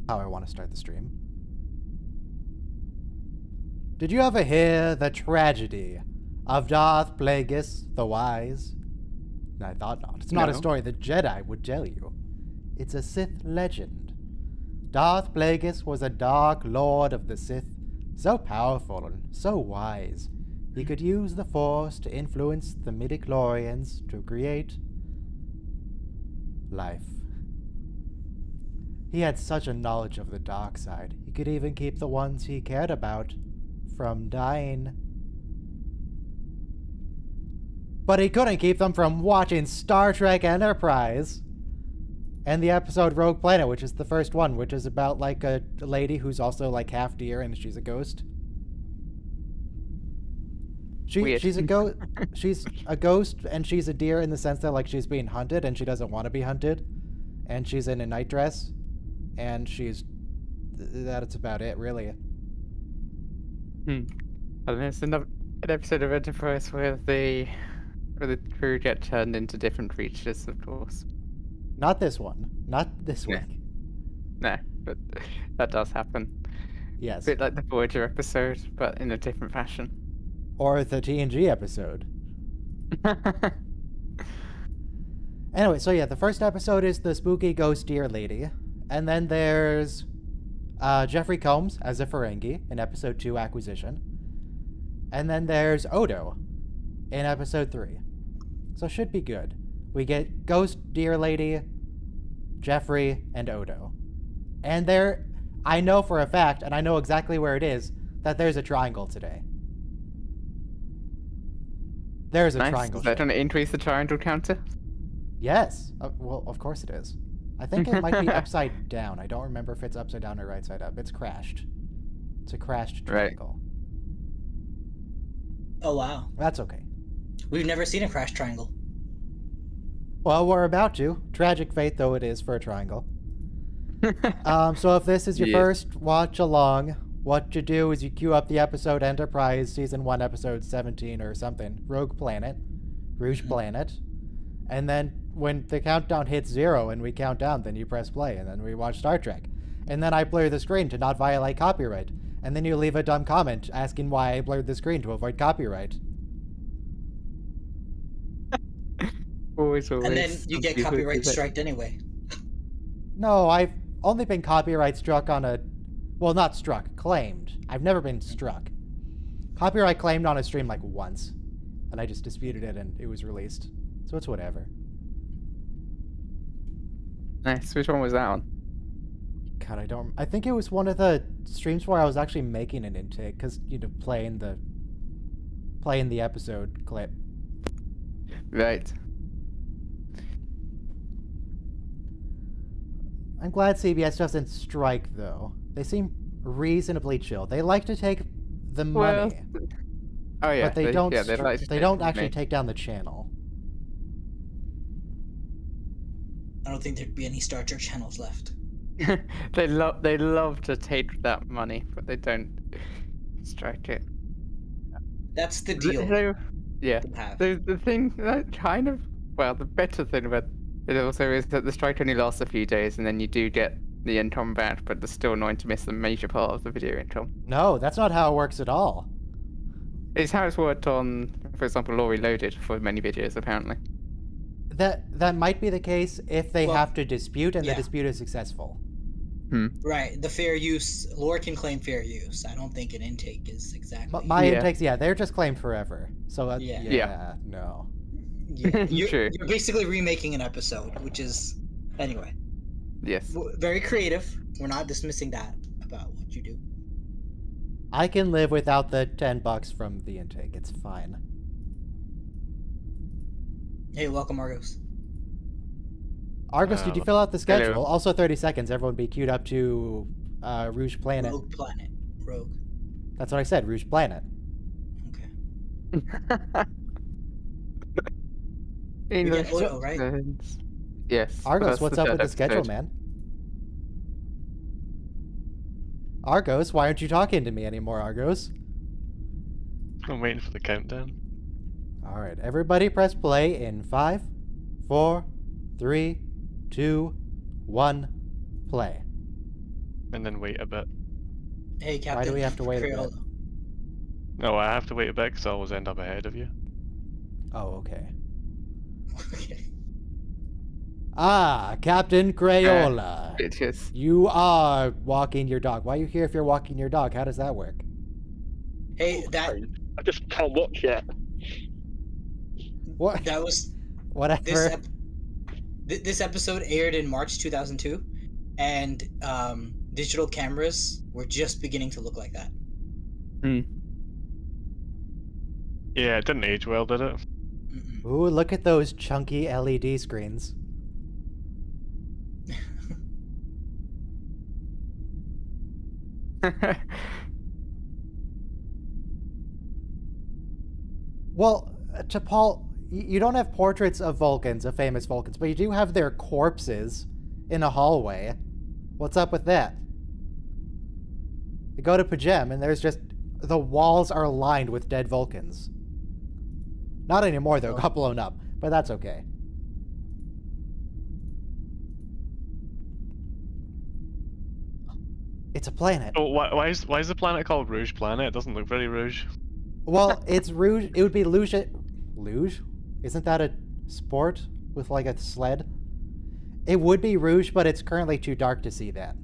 how I want to start the stream. Did you ever hear the tragedy of Darth Plagueis the Wise? I thought not. It's not a story the Jedi would tell you. It's a Sith legend. Darth Plagueis was a dark lord of the Sith, so powerful and so wise. He could use the Force to influence the midichlorians to create life. He had such a knowledge of the dark side. He could even keep the ones he cared about from dying. But he couldn't keep them from watching Star Trek Enterprise. And the episode Rogue Planet, which is the first one, which is about like a lady who's also like half deer and she's a ghost. She's a ghost. She's a ghost and she's a deer in the sense that like she's being hunted and she doesn't want to be hunted. And she's in a night dress. And that's about it, really. And there's an episode of Enterprise where the crew get turned into different creatures, of course. Not this one. Not this week. No, but that does happen. Yes. A bit like the Voyager episode, but in a different fashion. Or the TNG episode. Anyway, so yeah, the first episode is the spooky ghost deer lady. And then there's Jeffrey Combs as a Ferengi in episode 2, Acquisition. And then there's Odo in episode 3. So should be good. We get Ghost Deer Lady, Jeffrey, and Odo. And there, I know for a fact, and I know exactly where it is, that there's a triangle today. There's a triangle. Is that going to increase the triangle counter? Yes. Well, of course it is. I think it might be upside down. I don't remember if it's upside down or right side up. It's crashed. It's a crashed triangle. Oh, wow. That's okay. We've never seen a crash triangle. Well, we're about to. Tragic fate, though it is for a triangle. So if this is your first watch along, what you do is you queue up the episode Enterprise Season 1, Episode 17 or something. Rouge Planet. And then when the countdown hits 0 and we count down, then you press play, and then we watch Star Trek. And then I blur the screen to not violate copyright. And then you leave a dumb comment asking why I blurred the screen to avoid copyright. Always. And then you get copyright striked anyway. No, I've only been copyright struck on a... Well, not struck, claimed. I've never been struck. Copyright claimed on a stream like once. And I just disputed it and it was released. So it's whatever. Nice. Which one was that on? God, I think it was one of the streams where I was actually making an intake, because, you know, playing the episode clip. Right. I'm glad CBS doesn't strike, though. They seem reasonably chill. They like to take the money. Oh yeah. But they don't actually take take down the channel. I don't think there'd be any Star Trek channels left. They love to take that money, but they don't strike it. That's the deal. The thing that kind of, well, the better thing about it also is that the strike only lasts a few days, and then you do get the income back, but it's still annoying to miss the major part of the video income. No, that's not how it works at all. It's how it's worked on, for example, Law Reloaded for many videos, apparently. That might be the case if they have to dispute and the dispute is successful. Right, the fair use, lore can claim fair use. I don't think an intake is exactly. My intakes, they're just claimed forever. So no. Yeah, you're basically remaking an episode, which is, anyway. Yes. Very creative. We're not dismissing that about what you do. I can live without the $10 from the intake. It's fine. Hey, welcome, Argos. Argos, did you fill out the schedule? Hello. Also 30 seconds. Everyone be queued up to Rouge Planet. Rogue Planet. Rogue. That's what I said, Rouge Planet. Okay. English Odo, right? Yes. Argos, what's up with the schedule, man? Argos, why aren't you talking to me anymore, Argos? I'm waiting for the countdown. Alright, everybody press play in 5, 4, 3, 2, 1, play. and then wait a bit. Hey, Captain. Why do we have to wait a bit? No, I have to wait a bit because I always end up ahead of you. Oh, okay. Okay. Ah, Captain Crayola. Bitches. You are walking your dog. Why are you here if you're walking your dog? How does that work? Hey, that I just can't watch yet. What? that was Whatever. this episode aired in March 2002, and digital cameras were just beginning to look like that. Yeah, it didn't age well, did it? Mm-mm. Ooh, look at those chunky LED screens. Well, to Paul, you don't have portraits of Vulcans, of famous Vulcans, but you do have their corpses in a hallway. What's up with that? You go to Pajem, and there's just... the walls are lined with dead Vulcans. Not anymore, though. Got blown up. But that's okay. It's a planet. Oh, why is the planet called Rouge Planet? It doesn't look very rouge. Well, it's Rouge. It would be Luge. Luge? Isn't that a sport with like a sled? It would be Rouge, but it's currently too dark to see that.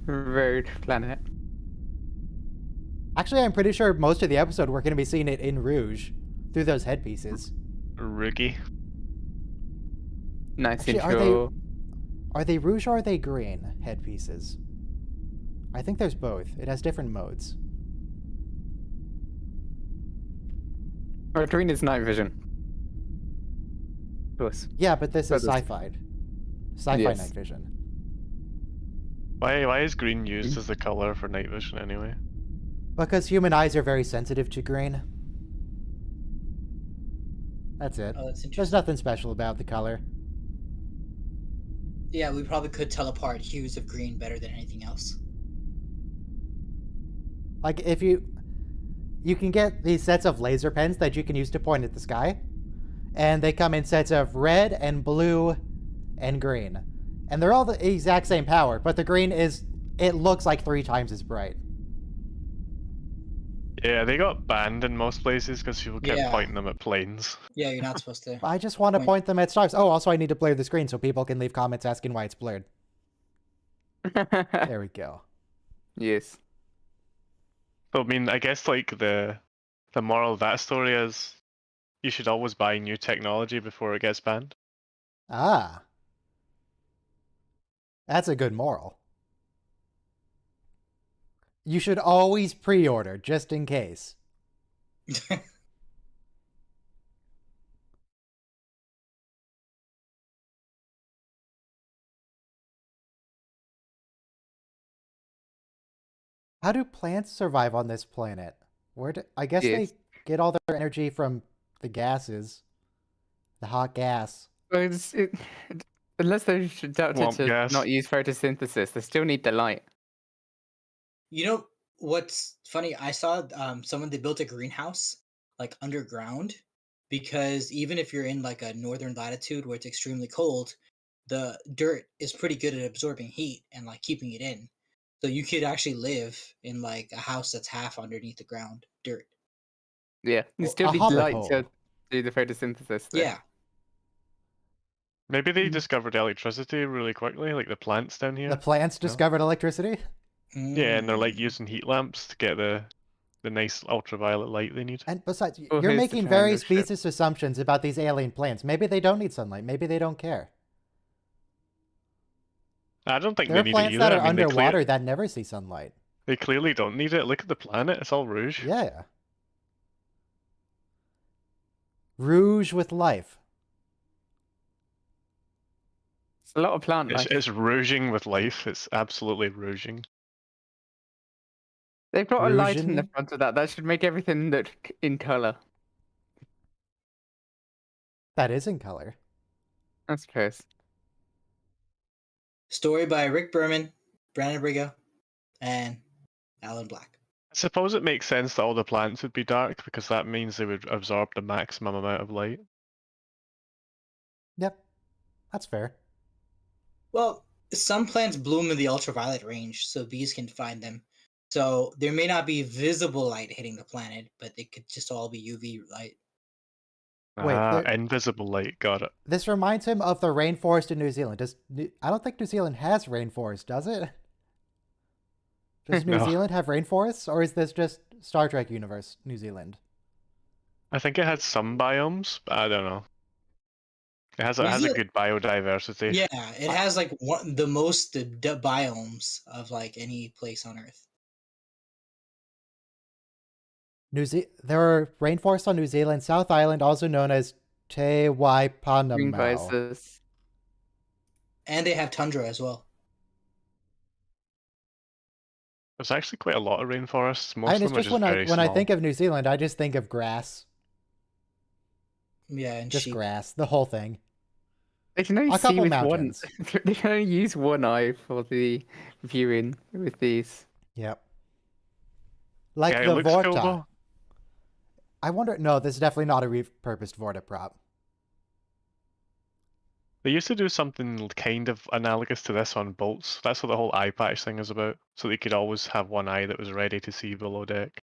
Road planet. Actually, I'm pretty sure most of the episode we're going to be seeing it in Rouge through those headpieces. Roogie. Nice Actually, intro. Are they Rouge or are they green headpieces? I think there's both. It has different modes. Or green is night vision. Of course. Yeah, but this is But this- sci-fi. Sci-fi Yes. night vision. Why is green used as the color for night vision anyway? Because human eyes are very sensitive to green. That's it. Oh, that's There's interesting. nothing special about the color. Yeah, we probably could tell apart hues of green better than anything else. Like, if you can get these sets of laser pens that you can use to point at the sky, and they come in sets of red and blue and green. And they're all the exact same power, but the green it looks like 3 times as bright. Yeah, they got banned in most places because people kept Yeah. pointing them at planes. Yeah, you're not supposed to. I just want to point them at stars. Oh, also I need to blur the screen so people can leave comments asking why it's blurred. There we go. Yes. So I mean, I guess like the moral of that story is you should always buy new technology before it gets banned. Ah. That's a good moral. You should always pre-order, just in case. How do plants survive on this planet? I guess Yes. they get all their energy from the gases. The hot gas. Well, unless they're adapted Swamp to gas. not use photosynthesis, they still need the light. You know what's funny? I saw someone they built a greenhouse like underground because even if you're in like a northern latitude where it's extremely cold, the dirt is pretty good at absorbing heat and like keeping it in. So you could actually live in like a house that's half underneath the ground, dirt. Yeah, you Well, still a need hobbit light hole. to do the photosynthesis. Though. Yeah. Maybe they discovered electricity really quickly, like the plants down here. The plants discovered electricity? Yeah, and they're like Mm. using heat lamps to get the nice ultraviolet light they need. And besides, Oh, you're here's the making very triangle ship. specious assumptions about these alien plants. Maybe they don't need sunlight. Maybe they don't care. I don't think There they are need plants it that either. are I mean, underwater that never see sunlight. they clearly don't need it. Look at the planet; it's all rouge. Yeah. Rouge with life. It's a lot of plant life. It's rouging with life. It's absolutely rouging. They've got a light in the Rougeing? front of that. That should make everything look in color. That is in color. I suppose. Story by Rick Berman, Brandon Briga, and Alan Black. I suppose it makes sense that all the plants would be dark because that means they would absorb the maximum amount of light. Yep. That's fair. Well, some plants bloom in the ultraviolet range, so bees can find them. So there may not be visible light hitting the planet, but it could just all be UV light. Wait, Invisible light, got it. This reminds him of the rainforest in New Zealand. I don't think New Zealand has rainforest, does it? Does New No. Zealand have rainforests, or is this just Star Trek universe New Zealand? I think it had some biomes, but I don't know. It has New a Zealand- good biodiversity. Yeah, it has like the most biomes of like any place on Earth. There are rainforests on New Zealand South Island, also known as Te Green Waipanamau. visors. And they have tundra as well. There's actually quite a lot of rainforests. Most And of it's them are just just very when I small. think of New Zealand, I just think of grass. Yeah, and Just sheep. grass, the whole thing. They can only A see couple with mountains. one. They can only use one eye for the viewing with these. Yep. Like Yeah, it the looks cool Vorta. though. I wonder. No, this is definitely not a repurposed Vorta prop. They used to do something kind of analogous to this on bolts. That's what the whole eye patch thing is about. So they could always have one eye that was ready to see below deck.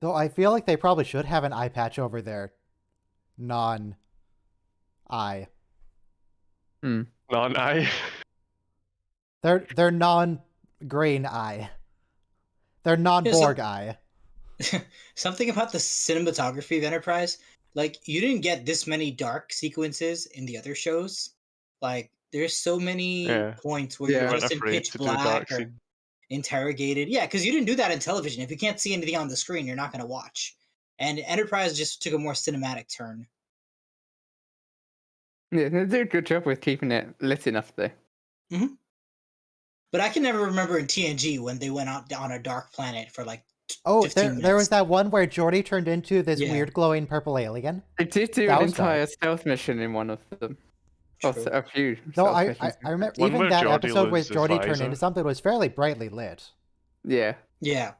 Though I feel like they probably should have an eye patch over their non-eye. Non-eye. They're non-green eye. They're non-Borg eye. Something about the cinematography of Enterprise, like you didn't get this many dark sequences in the other shows. Like there's so many Yeah. points where Yeah. you're Weren't just in afraid pitch to do a dark black or scene. interrogated. Yeah, because you didn't do that in television. If you can't see anything on the screen, you're not going to watch. And Enterprise just took a more cinematic turn. Yeah, they do a good job with keeping it lit enough though. But I can never remember in TNG when they went out on a dark planet for like Oh, 15 there was minutes. that one where Geordi turned into this Yeah. weird glowing purple alien. They did do That an was entire dark. stealth mission in one of them. Or True. a few. No, stealth I missions. remember One even where that Geordi episode where loses his Geordi turned visor. into something was fairly brightly lit. Yeah. Yeah.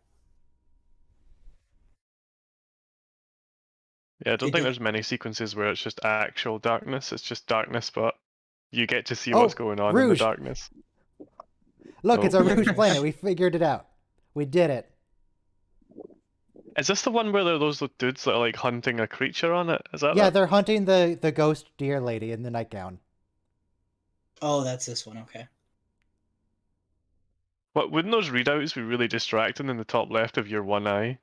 Yeah, I don't It think did- there's many sequences where it's just actual darkness. It's just darkness, but you get to see Oh, what's going on in the Rouge. darkness. Look, Oh. it's a Rouge planet. We figured it out. We did it. Is this the one where there are those dudes that are like hunting a creature on it? Is that Yeah, it? they're hunting the ghost deer lady in the nightgown. Oh, that's this one. Okay. What wouldn't those readouts be really distracting in the top left of your one eye?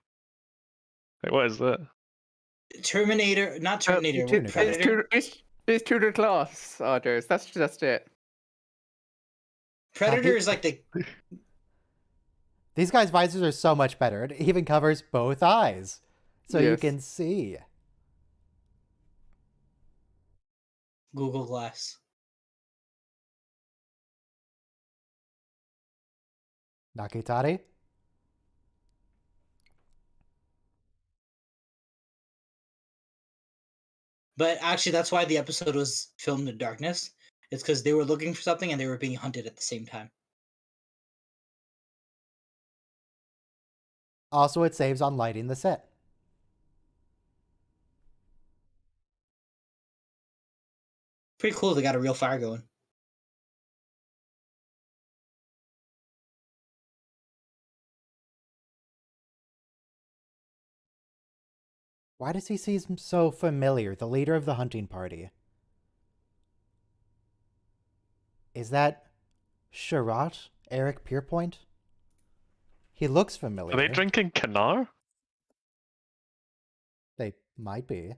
Like, what is that? Terminator, not Terminator. Terminator. what, Predator. It's Tudor class orders. That's just it. Predator is like the These guys' visors are so much better. It even covers both eyes. So you Yes. can see. Google Glass. Nakitari? But actually, that's why the episode was filmed in darkness. It's because they were looking for something and they were being hunted at the same time. Also, it saves on lighting the set. Pretty cool. They got a real fire going. Why does he seem so familiar? The leader of the hunting party. Is that Sherrod? Eric Pierpoint? He looks familiar. Are they drinking Canar? They might be.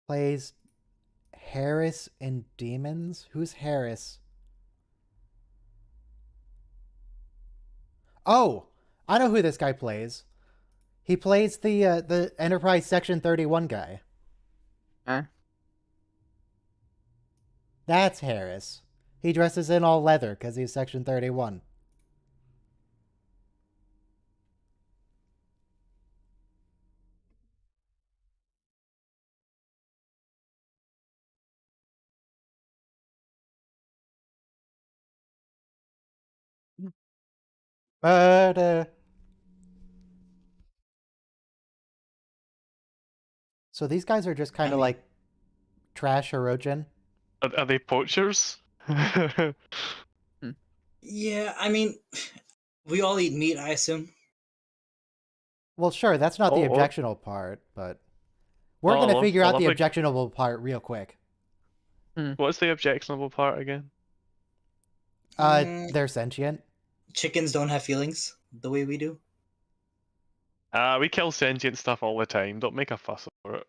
Plays Harris in Demons? Who's Harris? Oh! I know who this guy plays. He plays the Enterprise Section 31 guy. Huh? That's Harris. He dresses in all leather because he's Section 31. Murder. So these guys are just kind of mean- like trash erogen. Are they poachers? Yeah, I mean, we all eat meat, I assume. Well, sure, that's not the Oh, objectionable part, but we're Oh, gonna I figure out love the the- objectionable part real quick. What's the objectionable part again? They're sentient. Chickens don't have feelings the way we do. We kill sentient stuff all the time. Don't make a fuss over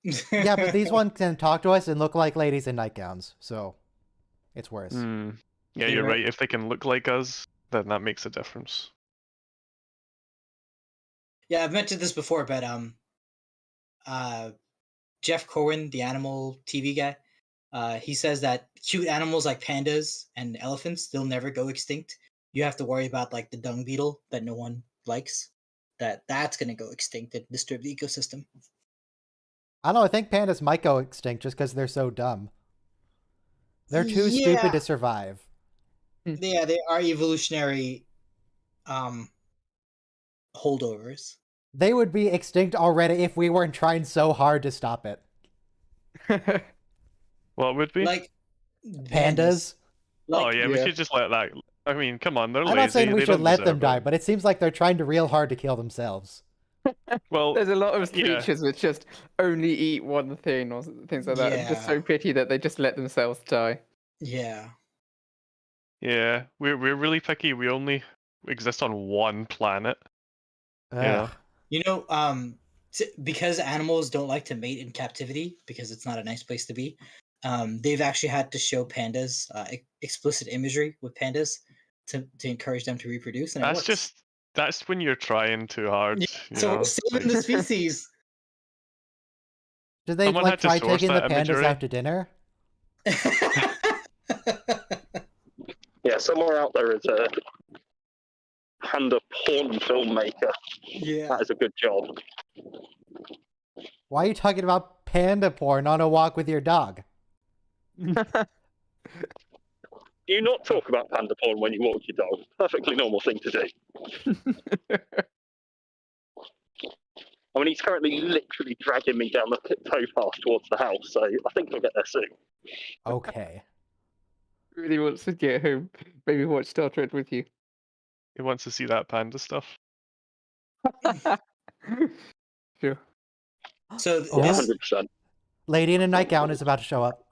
it. Yeah, but these ones can talk to us and look like ladies in nightgowns, so it's worse. Hmm. Yeah, You're you're right. right. If they can look like us, then that makes a difference. Yeah, I've mentioned this before, but Jeff Corwin, the animal TV guy, he says that cute animals like pandas and elephants, they'll never go extinct. You have to worry about like the dung beetle that no one likes. That's gonna go extinct and disturb the ecosystem. I don't know, I think pandas might go extinct just because they're so dumb. They're too stupid to survive. Yeah, they are evolutionary holdovers. They would be extinct already if we weren't trying so hard to stop it. What would be? Like Pandas? Oh Like, yeah, we should just let that. I mean, come on, they're I'm lazy. not saying we they should don't let them deserve die, it. but it seems like they're trying to real hard to kill themselves. Well, There's a lot of yeah. creatures which just only eat one thing or things like that. It's just so Yeah. pity that they just let themselves die. yeah. yeah, we're really picky. We only exist on one planet. Yeah. Ugh. You know, because animals don't like to mate in captivity because it's not a nice place to be. They've actually had to show pandas explicit imagery with pandas to encourage them to reproduce, and it works. That's when you're trying too hard. Yeah, You so know? we're saving the species. Did they Someone like had to try source taking the that pandas imagery. out to dinner? Yeah, somewhere out there is a panda porn filmmaker. yeah. That is a good job. Why are you talking about panda porn on a walk with your dog? Do you not talk about panda porn when you walk your dog? Perfectly normal thing to do. I mean, he's currently literally dragging me down the towpath towards the house, so I think he'll get there soon. Okay. Really wants to get home. Maybe watch Star Trek with you. He wants to see that panda stuff. Sure. So Oh. this, 100%. Lady in a nightgown is about to show up.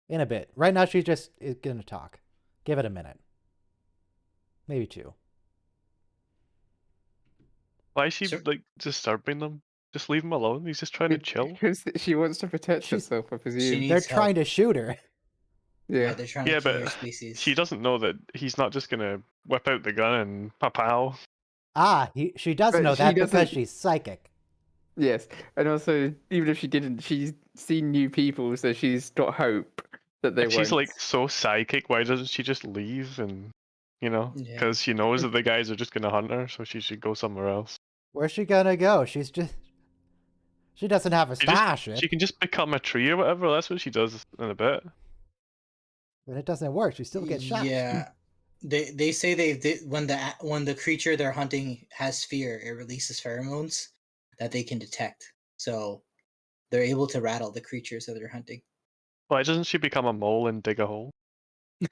In a bit. Right now she's just gonna talk. Give it a minute. Maybe two. Why is she Sure. like disturbing them? Just leave him alone. He's just trying to chill. Because she wants to protect She's- herself, I she presume. needs They're help. trying to shoot her. Yeah, Yeah. they're trying Yeah, to kill but your species. She doesn't know that he's not just gonna whip out the gun and pow. Ah, she does But know she that because doesn't- she's psychic. Yes. And also, even if she didn't, she's seen new people, so she's got hope that they If she's won't. like so psychic, why doesn't she just leave and, you know, Yeah. because she knows that the guys are just gonna hunt her, so she should go somewhere else. Where's she gonna go? She's just... She doesn't have a stash. She can just become a tree or whatever. That's what she does in a bit. But it doesn't work. She still gets shot. Yeah, they say when the creature they're hunting has fear, it releases pheromones that they can detect. So they're able to rattle the creatures that they're hunting. Why doesn't she become a mole and dig a hole?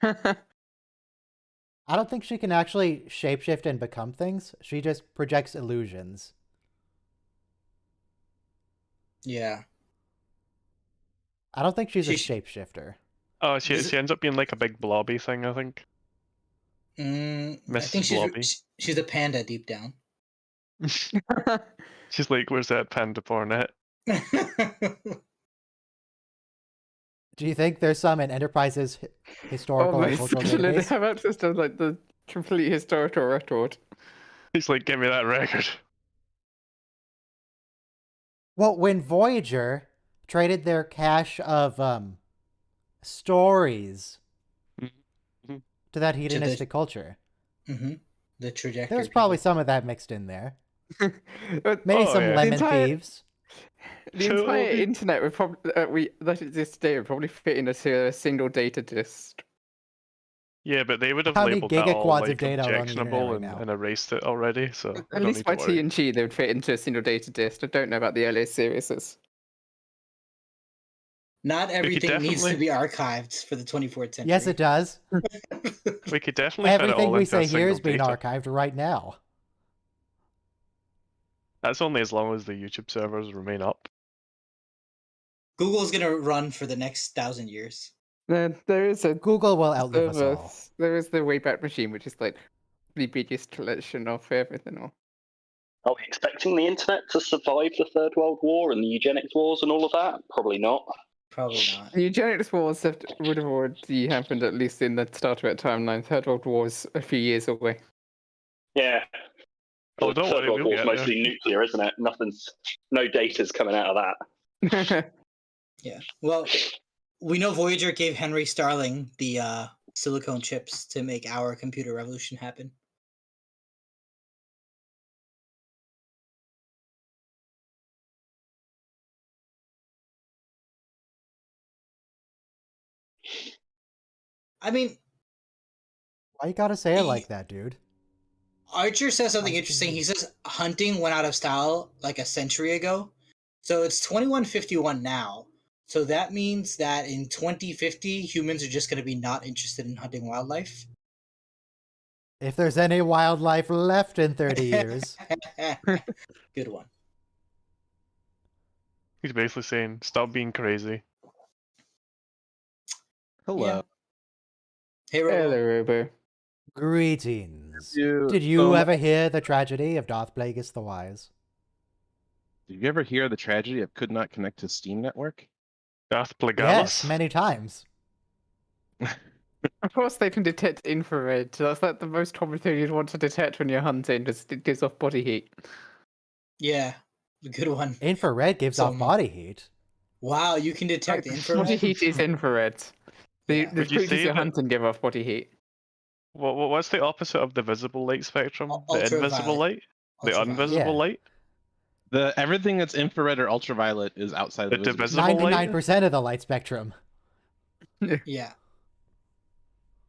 I don't think she can actually shapeshift and become things. She just projects illusions. Yeah, I don't think she's a She- shapeshifter. Oh, she Is it- ends up being like a big blobby thing, I think. I Mrs. think Blobby. she's a panda deep down. She's like, where's that panda porn at? Do you think there's some in Enterprise's historical and cultural They database? have access to like the complete historical record. He's like, give me that record. Well, when Voyager traded their cache of stories Mhm. to that hedonistic culture, The trajectory. there's probably some of that mixed in there. But Maybe Oh, some yeah. lemon entire- thieves. the entire internet would probably that exists today would probably fit into a single data disk. Yeah, but they would have How many labeled that all gigaquads like of data are on the internet objectionable right now? and erased it already, so I At don't least need by to worry. TNG, they would fit into a single data disk. I don't know about the earlier series. Not everything needs to definitely- be archived for the 24th century. Yes, it does. We could definitely fit it Everything all we into a say here is single being data. archived right now. That's only as long as the YouTube servers remain up. Google's gonna run for the next 1,000 years. There is a Google will outlive us all. service. There is the Wayback Machine, which is like the biggest collection of everything. Are we expecting the internet to survive the Third World War and the eugenics wars and all of that? Probably not. Probably not. The eugenics wars would have already happened, at least in the Star Trek timeline. Third World War is a few years away. Yeah. Oh, The don't Third worry, World we'll War's get mostly nuclear, isn't it? No data's coming out of that. Yeah. Well, we know Voyager gave Henry Starling the silicone chips to make our computer revolution happen. I mean, Why you gotta say it like that, dude? Archer says something interesting. He says hunting went out of style like a century ago. So it's 2151 now. So that means that in 2050, humans are just going to be not interested in hunting wildlife. If there's any wildlife left in 30 years. Good one. He's basically saying, stop being crazy. Hello. Yeah. Hey, Robo. Hello, Robo. Greetings. You- Did you so- ever hear the tragedy of Darth Plagueis the Wise? Did you ever hear the tragedy of could not connect to Steam network? Darth Plagueis? Yes, many times. Of course, they can detect infrared. That's like the most common thing you'd want to detect when you're hunting, because it gives off body heat. Yeah, good one. Infrared gives off Some- body heat. Wow, you can detect Body infrared. heat is infrared. The Yeah. Would you creatures say you're that- hunting give off body heat. What's the opposite of the visible light spectrum? The invisible Ultraviolet. light? The Ultraviolet. invisible Yeah. light? Everything that's infrared or ultraviolet is outside of the The visible. divisible light? 99% of the light spectrum. Yeah.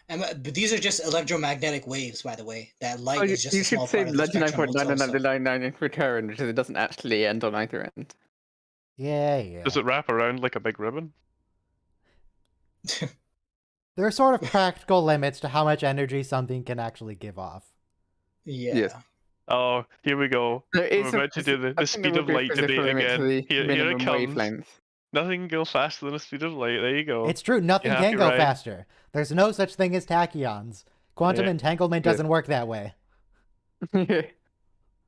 But these are just electromagnetic waves, by the way. That light Oh, you is just a should small say part of the spectrum. It's also- 99.999 in return, because it doesn't actually end on either end. Yeah. Does it wrap around like a big ribbon? There are sort of practical limits to how much energy something can actually give off. Yeah. Yes. Oh, here we go. There is We're about to do the speed of light debate again. Here it comes. Wavelength. Nothing can go faster than the speed of light. There you go. It's true, nothing happy, can go right? faster. There's no such thing as tachyons. Quantum Yeah. entanglement Good. doesn't work that way.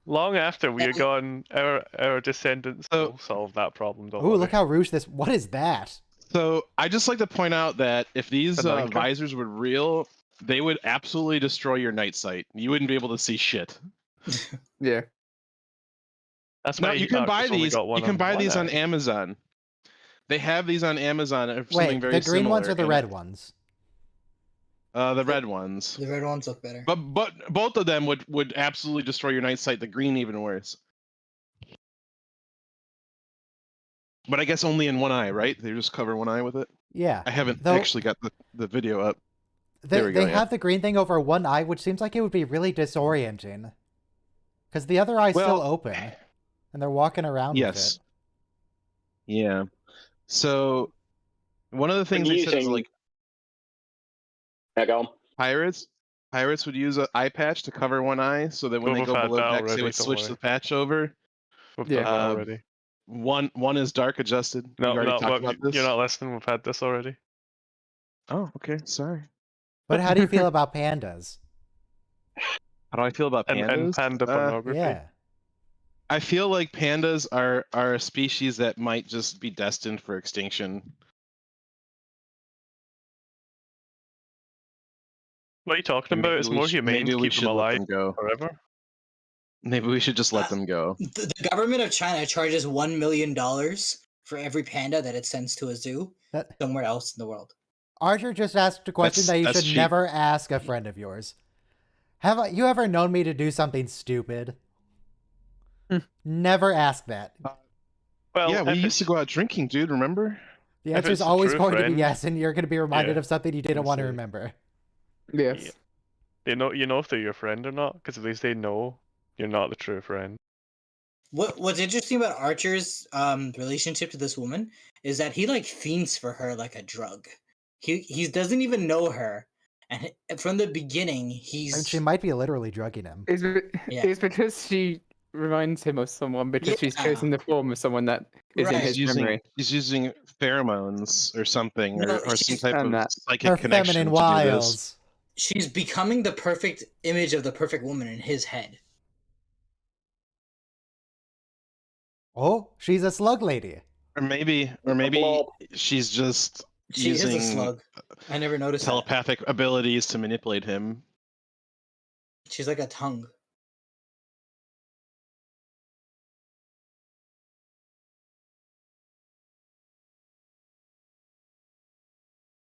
Long after we are gone, our descendants So- will solve that problem. Don't Ooh, worry. look how rouge this... What is that? So I just like to point out that if these An anchor? visors were real, they would absolutely destroy your night sight. You wouldn't be able to see shit. Yeah. That's No, why you can buy only these. got one You can buy one these on eye. Amazon. They have these on Amazon or something Wait, very the green ones similar, or the and red ones? The red ones. The red ones look better. But both of them would absolutely destroy your night sight. The green even worse. But I guess only in one eye, right? They just cover one eye with it. Yeah. I haven't Though- actually got the video up. They, There we go, they yeah. have the green thing over one eye, which seems like it would be really disorienting. Because the other eye's still Well, open. And they're walking around Yes. with Yeah. So one of the things When they said is using- like Yeah, go on. pirates would use an eye patch to cover one eye, so that when they We've go had below that decks, already, they would don't switch worry. the patch over. We've Yeah. done that already. One is dark adjusted. No, We've already no, talked about this. you're not listening. We've had this already. Oh, okay. Sorry. But how do you feel about pandas? How do I feel about pandas? And panda pornography. Yeah. I feel like pandas are a species that might just be destined for extinction. What are you talking And about? It's more humane maybe to we keep should them let alive them go. forever. Maybe we should just let them go. The government of China charges $1 million for every panda that it sends to a zoo That- somewhere else in the world. Archer just asked a question that you That's should cheap. never ask a friend of yours. Have you ever known me to do something stupid? Never ask that. Well, Yeah, we if used it's- to go out drinking, dude. Remember? The if answer is it's a always true going to be friend, yes, and you're going to be reminded yeah, of something you didn't want to say. remember. Yes. You know if they're your friend or not, because at least they know you're not the true friend. What's interesting about Archer's relationship to this woman is that he like fiends for her like a drug. He doesn't even know her, and from the beginning And he's she might be literally drugging him. Yeah. It's because she reminds him of someone because she's chosen the form of someone that is in Right. his memory. She's using pheromones or something, No, or some she's type done of that. psychic Her connection feminine to do this. wiles. she's becoming the perfect image of the perfect woman in his head. Oh, she's a slug lady. Or maybe blob. she's just She is a using slug. I never noticed that. telepathic abilities to manipulate him. She's like a tongue.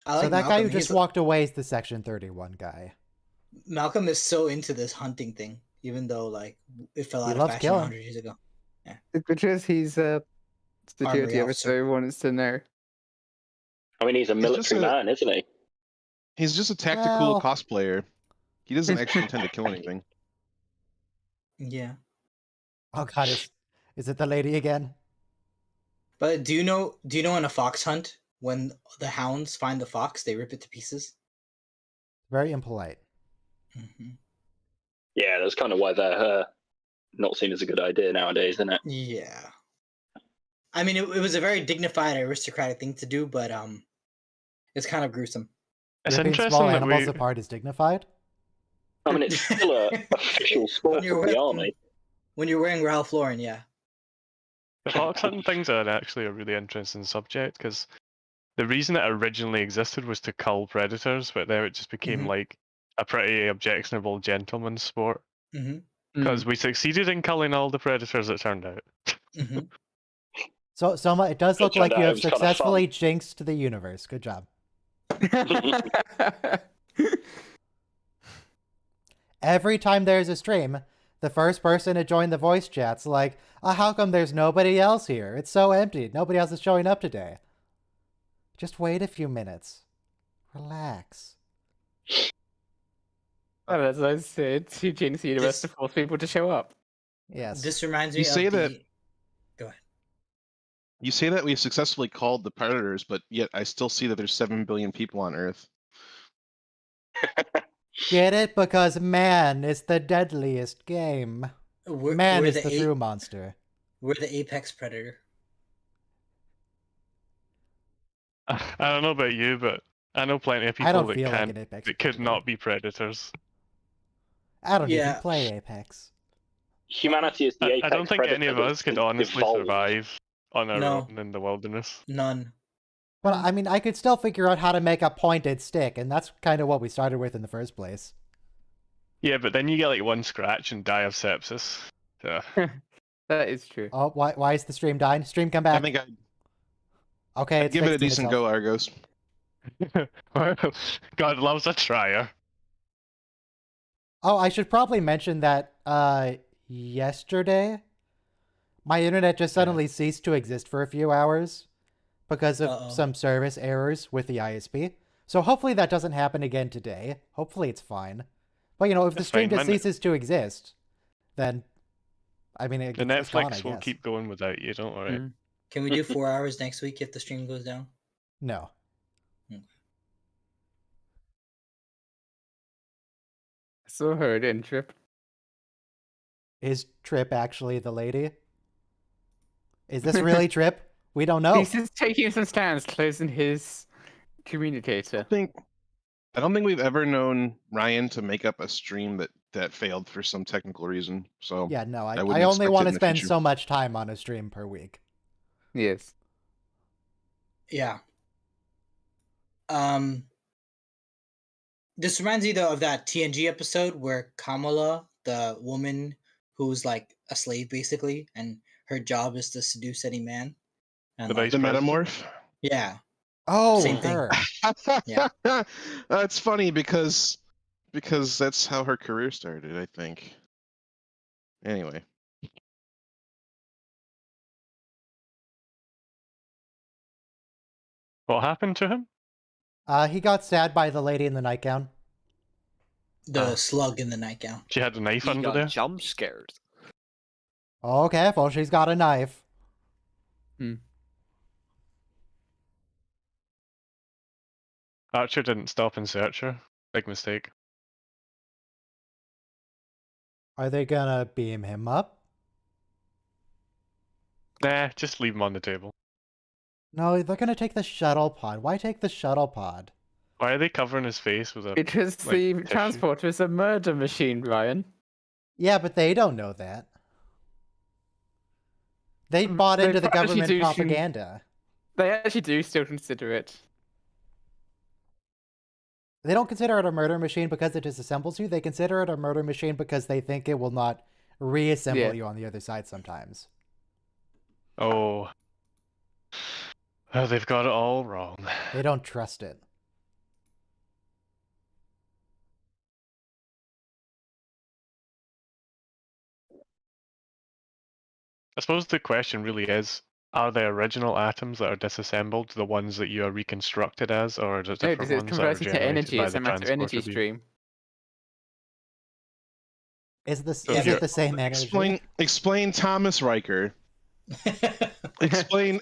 I So like that guy Malcolm. who just He's- walked away is the Section 31 guy. Malcolm is so into this hunting thing, even though like it fell He out of loves fashion killing. 100 years ago. It's because he's a security Armory officer officer. who wants to know. I mean, he's a military man, isn't he? He's just a tactical Well- cosplayer. He doesn't actually intend to kill anything. Yeah. Oh god, is it the lady again? But do you know in a fox hunt when the hounds find the fox, they rip it to pieces? Very impolite. Mm-hmm. Yeah, that's kind of why they're not seen as a good idea nowadays, isn't it? Yeah. I mean, it was a very dignified, aristocratic thing to do, but it's kind of gruesome. It's Ripping interesting small that animals we. apart is dignified. I mean, it's still a official sport you're of the wearing- army. When you're wearing Ralph Lauren, yeah. The fox hunting things are actually a really interesting subject because the reason it originally existed was to cull predators, but then it just became Mhm. like a pretty objectionable gentleman's sport Mm-hmm. because we succeeded in culling all the predators. It turned out. Mm-hmm. So, Soma, it does It look like turned you out have it was kind of fun. successfully jinxed the universe. Good job. Every time there's a stream, the first person to join the voice chat's like, how come there's nobody else here? It's so empty. Nobody else is showing up today. Just wait a few minutes. Relax. Well, as I said, to jinx the universe to force people to show up. Yes. This reminds me You say of the... that- Go ahead. You say that we've successfully called the predators, but yet I still see that there's 7 billion people on Earth. Get it? Because man is the deadliest game. Man is the true monster. We're the apex predator. I don't know about you, but I know plenty of I people don't that feel like can't, an apex that could predator. not be predators. I don't Yeah. even play Apex. Humanity is the apex I don't think any predator of that's us could honestly evolved. survive on our No. own in the wilderness. None. But I mean, I could still figure out how to make a pointed stick, and that's kind of what we started with in the first place. Yeah, but then you get like one scratch and die of sepsis. So. That is true. Oh, why is the stream dying? Stream, come back. I think Okay, I'd it's give it a fixing decent itself. go, Argos. God loves a trier. Oh, I should probably mention that yesterday, my internet just suddenly ceased to exist for a few hours because of some service errors with the ISP. So hopefully that doesn't happen again today. Hopefully it's fine. But, you know, if the That's stream fine, just ceases to exist, then, I mean, The it's gone, I Netflix will guess. keep going without you, don't worry. Mm. Can we do 4 hours next week if the stream goes down? No. I saw her in Trip. Is Trip actually the lady? Is this really Trip? We don't know. He's just taking some stands, closing his communicator. I don't think we've ever known Ryan to make up a stream that failed for some technical reason. So Yeah, no, I wouldn't only expect want it to in the spend future. so much time on a stream per week. Yes. Yeah. This reminds me though of that TNG episode where Kamala, the woman who's like a slave basically, and her job is to seduce any man. And The like, The vice president. metamorph. yeah. Oh, Same thing. her. Yeah. That's funny because that's how her career started, I think. Anyway, What happened to him? He got stabbed by the lady in the nightgown. The slug in the nightgown. She had a knife He under got there. jump scared. Oh, careful, she's got a knife. Archer didn't stop and search her. Big mistake. Are they gonna beam him up? Nah, just leave him on the table. No, they're gonna take the shuttle pod. Why take the shuttle pod? Why are they covering his face with a... Because like, the tissue? transporter is a murder machine, Ryan. Yeah, but they don't know that. They bought They into the actually government do propaganda. They actually do still consider it. They don't consider it a murder machine because it disassembles you. They consider it a murder machine because they think it will not reassemble you on the other side sometimes. Oh. Oh, they've got it all wrong. They don't trust it. I suppose the question really is, are the original atoms that are disassembled the ones that you are reconstructed as, or is it No, different because it's ones that are converted to generated energy. by It's the a matter of energy transporter beam? stream. Is this So is you're- it the same energy? Explain Thomas Riker. Explain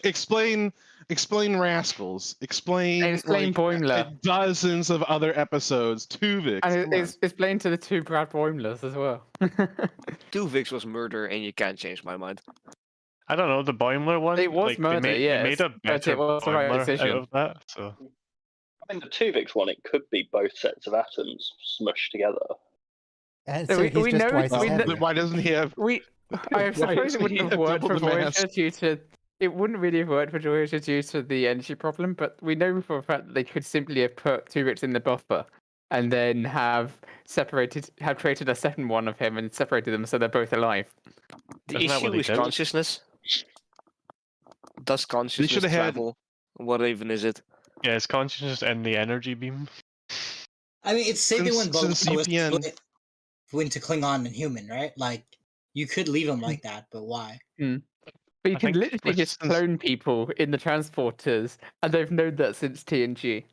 Rascals. Explain Explain Boimler. dozens of other episodes. Tuvix. And it's explained to the two Brad Boimlers as well. Tuvix was murder, and you can't change my mind. I don't know, the Boimler one, It was like, murder, they yes, made a but better it was the right Boimler decision. out of that, so... I think the Tuvix one, it could be both sets of atoms smushed together. And So so he's we just know- twice as we know- heavy. Why doesn't he have? I suppose doesn't it wouldn't he have have worked for double the mass? Voyager due to... It wouldn't really have worked for Voyager due to the energy problem, but we know for a fact that they could simply have put Tuvix in the buffer and then have created a second one of him and separated them so they're both alive. The Isn't that what issue they is did? consciousness. Does consciousness should've had- travel? What even is it? Yeah, is consciousness in the energy beam? I mean, it's the same thing when Since Boba was UPN split into Klingon and human, right? Like, you could leave him like that, but why? But you I can think literally with- just clone people in the transporters, and they've known that since TNG.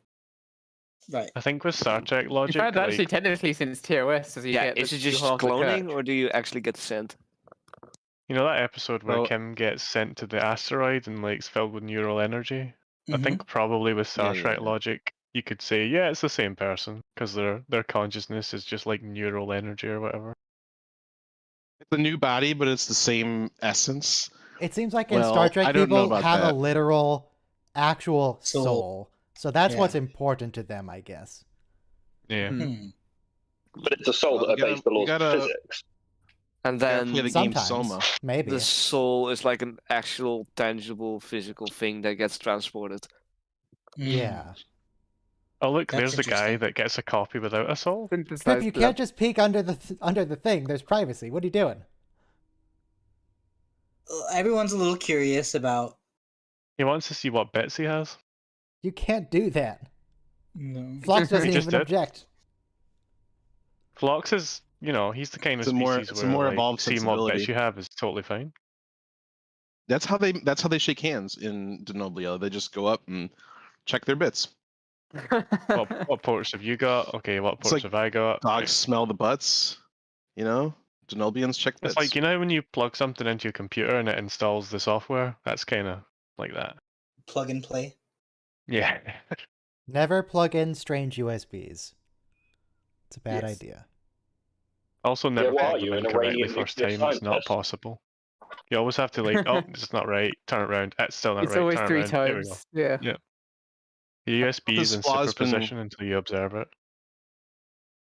Right. I think with Star Trek In logic, fact, like, actually, technically since TOS, as you Yeah, get is the it just two halves of cloning, Kirk. or do you actually get sent? you know that episode where Well- Kim gets sent to the asteroid and like it's filled with neural energy? I think probably with Star Yeah, Trek yeah. logic, you could say, yeah, it's the same person because their consciousness is just like neural energy or whatever. It's a new body, but it's the same essence. It seems like in Well, Star Trek I don't know people about have a that. literal, actual soul. So that's Yeah. what's important to them, I guess. Yeah. Hmm. But it's a soul Well, that you obeys the laws gotta- of physics. And Gotta then play the game Soma. Maybe. the soul is like an actual, tangible, physical thing that gets transported. Yeah. Oh look, That's there's the guy interesting. that gets a copy without a soul. Trip, Synthesized you blood. can't just peek under the thing. There's privacy. What are you doing? Everyone's a little curious about. He wants to see what bits he has. You can't do that. No. Phlox doesn't just even did. object. Phlox is, you know, he's the kind of It's a more- species it's a where more like, evolved seeing what bits sensibility. you have is totally fine. That's how they shake hands in Denoblia. They just go up and check their bits. What ports have you got? Okay, what It's ports like have I got? Dogs smell the butts. You know, Denobians check bits. It's like, you know when you plug something into your computer and it installs the software? That's kind of like that. Plug and play. Yeah. Never plug in strange USBs. It's a bad Yes. idea. Also, never what are plug them you, in an correctly Iranian first nuclear time. It's not scientist? possible. You always have to like, oh, this is not right. Turn it around. It's still not It's right. always Turn it three around. There we go. times. Yeah. Yeah. The USB is in This flaw's been- superposition until you observe it.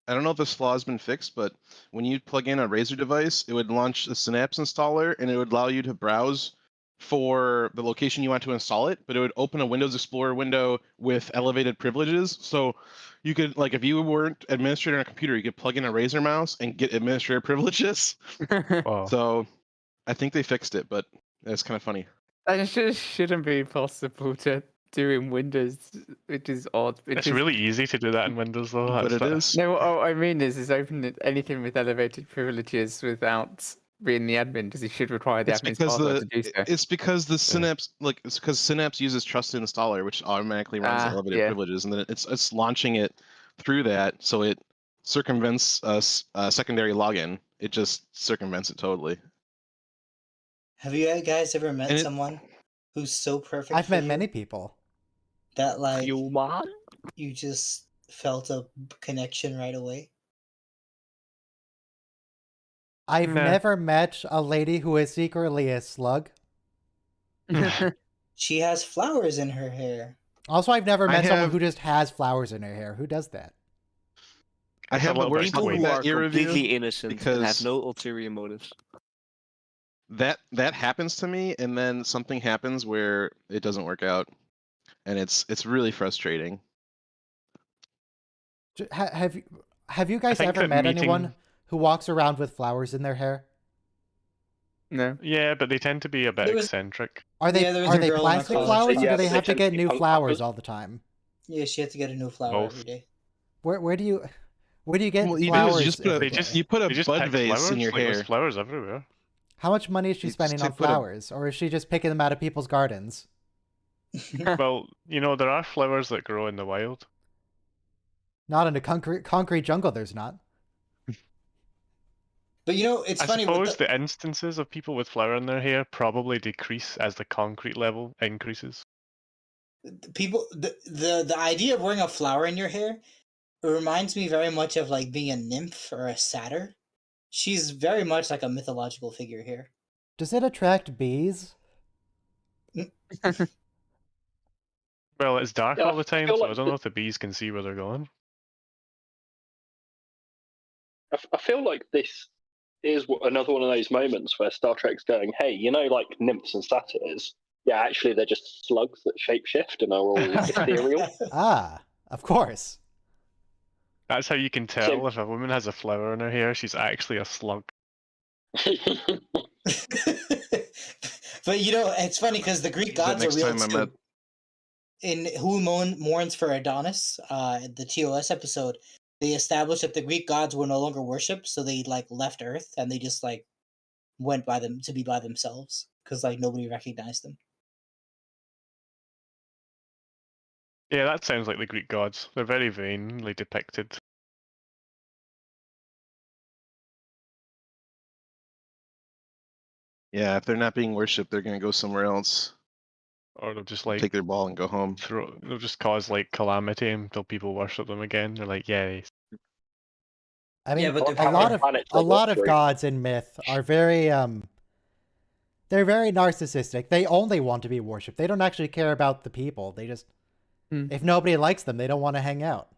I don't know if this flaw has been fixed, but when you plug in a Razer device, it would launch the Synapse installer, and it would allow you to browse for the location you want to install it, but it would open a Windows Explorer window with elevated privileges. So you could, like, if you weren't administrator on a computer, you could plug in a Razer mouse and get administrator privileges. Wow. So I think they fixed it, but it's kind of funny. That shouldn't be possible to do in Windows, which is odd. It's really easy to do that in Windows, though. But That's it the- is. No, what I mean is open anything with elevated privileges without being the admin, because he should require the It's admin's because password to do so. it's because the Synapse it's because Synapse uses Trusted Installer, which automatically runs the elevated yeah. privileges, and then it's launching it through that, so it circumvents a secondary login. It just circumvents it totally. Have you guys ever met And it- someone who's so perfect I've for met you many people. that like Human? you just felt a connection right away? I've Nah. never met a lady who is secretly a slug. She has flowers in her hair. Also, I've never I met someone have- who just has flowers in her hair. Who does that? I It's a have the little bit worst People luck with who that are ear completely review innocent and because have no ulterior motives. that happens to me, and then something happens where it doesn't work out, and it's really frustrating. Have you guys think ever that met anyone meeting- who walks around with flowers in their hair? No. Yeah, but they tend to be a bit There was- eccentric. Are they Yeah, there was a girl in our plastic college. flowers, or Yeah, do they but have to tend get be new punk flowers rockers. all the time? Yeah, she had to get a new flower Both. every day. Where do you get What you do is flowers? you just put every a, day? you put a They just bud pick vase flowers. in your Like, hair. there's flowers everywhere. How much money is she It's spending to on put a- flowers, or is she just picking them out of people's gardens? Well, there are flowers that grow in the wild. Not in a concrete jungle. There's not. But it's I funny. suppose the instances of people with flower in their hair probably decrease as the concrete level increases. People, the idea of wearing a flower in your hair, it reminds me very much of like being a nymph or a satyr. She's very much like a mythological figure here. Does it attract bees? Well, it's dark Yeah, all the I time, feel so like I don't know if the bees can see where they're going. I feel like this is another one of those moments where Star Trek's going, hey, like nymphs and satyrs? Yeah, actually, they're just slugs that shapeshift and are all ethereal. Ah, of course. That's how you can tell if a woman has a flower in her hair, she's actually a slug. But it's funny because the Greek gods are next real time I too. met- In Who Mourns for Adonis, the TOS episode, they established that the Greek gods were no longer worshipped, so they left Earth and they just went by them to be by themselves because nobody recognized them. Yeah, that sounds like the Greek gods. They're very vainly depicted. Yeah, if they're not being worshipped, they're gonna go somewhere else, Or they'll just take their ball and go home. they'll just cause calamity until people worship them again. They're like, yay. I mean, Yeah, but a lot of planets a they lot walk of through. gods in myth are very they're very narcissistic. They only want to be worshipped. They don't actually care about the people. They just if nobody likes them, they don't want to hang out.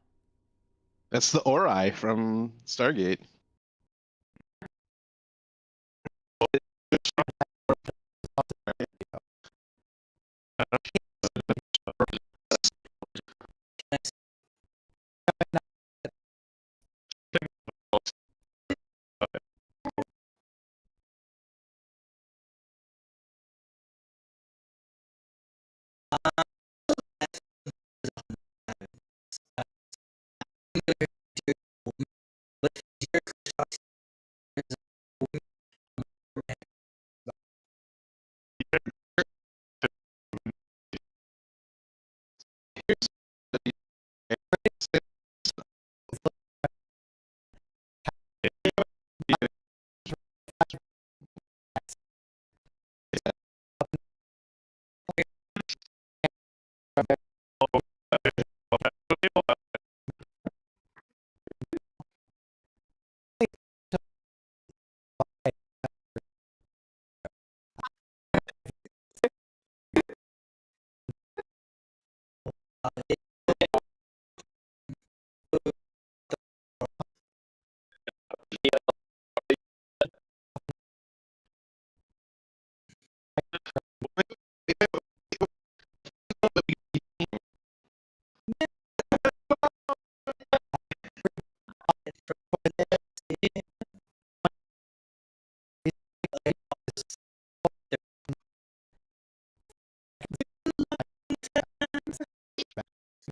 That's the Ori from Stargate.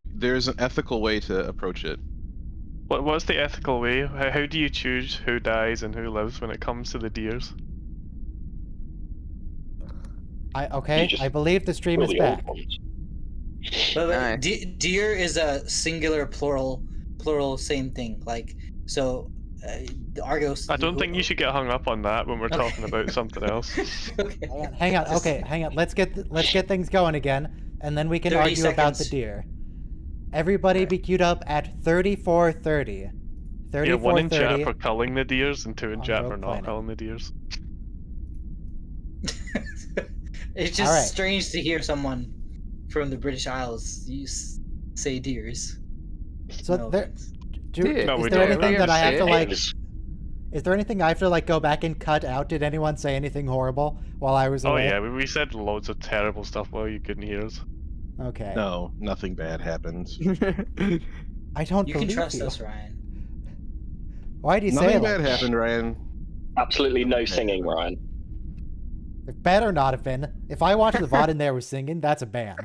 There's an ethical way to approach it. What's the ethical way? How do you choose who dies and who lives when it comes to the deers? I believe the stream is Really back. old ones. But Nice. deer is a singular plural same thing. So, the Argos. I don't think you should get hung up on that when we're Okay. talking about something else. Okay. Hang on. Just- Okay, hang on. Let's get things going again, and then we can 30 argue about the seconds. deer. Everybody be queued up at 34:30. Yeah, 1 in chat 34:30. for culling the deers and 2 in On chat Rogue for not Planet. culling the deers. It's just Alright. strange to hear someone from the British Isles say deers. So No there, offense. No, is we there don't. anything that I have to like? Deers. Is there anything I have to like go back and cut out? Did anyone say anything horrible while I was Oh away? yeah, we said loads of terrible stuff while you couldn't hear us. Okay. No, nothing bad happened. I don't You believe can trust you. us, Ryan. Why do you say Nothing it like bad that? happened, Ryan. Absolutely no singing, Ryan. It better not have been. If I watched the VOD and there was singing, that's a ban.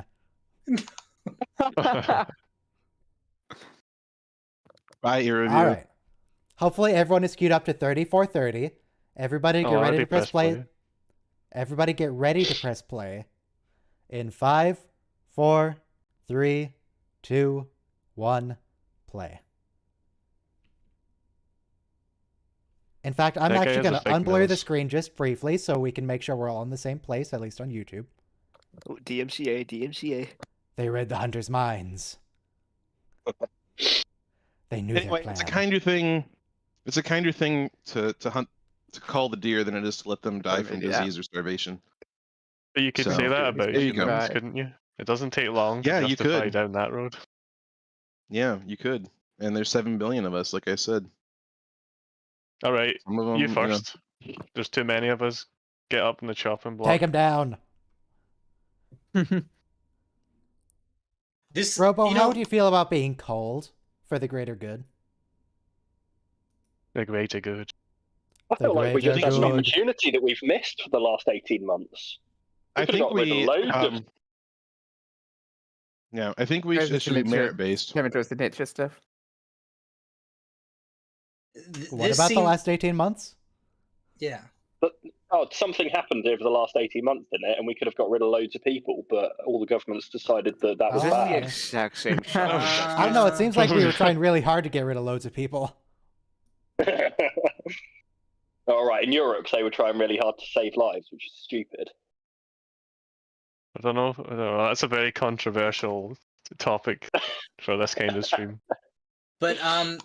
Bye, ear review. All right. Hopefully everyone is queued up to 34:30. Everybody get Oh, I ready already to press pressed play. play. Everybody get ready to press play. In 5, 4, 3, 2, 1, play. In fact, I'm That guy actually has a going to big unblur the nose. screen just briefly so we can make sure we're all in the same place, at least on YouTube. Oh, DMCA, DMCA. They read the hunter's minds. They knew Anyway, their plan. it's a kinder thing. It's a kinder thing to hunt, to call the deer than it is to let them die from Yeah. disease or starvation. But you could So, say that about there you go. humans, Right. couldn't you? It doesn't take long Yeah, to you justify could. down that road. Yeah, you could. And there's 7 billion of us, like I said. All right, Some of them, you first. There's too many of us. Get up in the chopping block. Take him down. This, Robo, you how know, do you feel about being cold for the greater good? The greater good. I feel like we just greater had an good. opportunity that we've missed for the last 18 months. I could've think got rid of we. loads of- Yeah, I think we There's should be merit based. Kevin towards the nature stuff. What this about the seemed- last 18 months? Yeah. Something happened over the last 18 months, didn't it? And we could have got rid of loads of people, but all the governments decided that was Oh. Is this the bad. exact same shot? I don't know. It seems like we were trying really hard to get rid of loads of people. All right, in Europe, they were trying really hard to save lives, which is stupid. I don't know. That's a very controversial topic for this kind of stream. But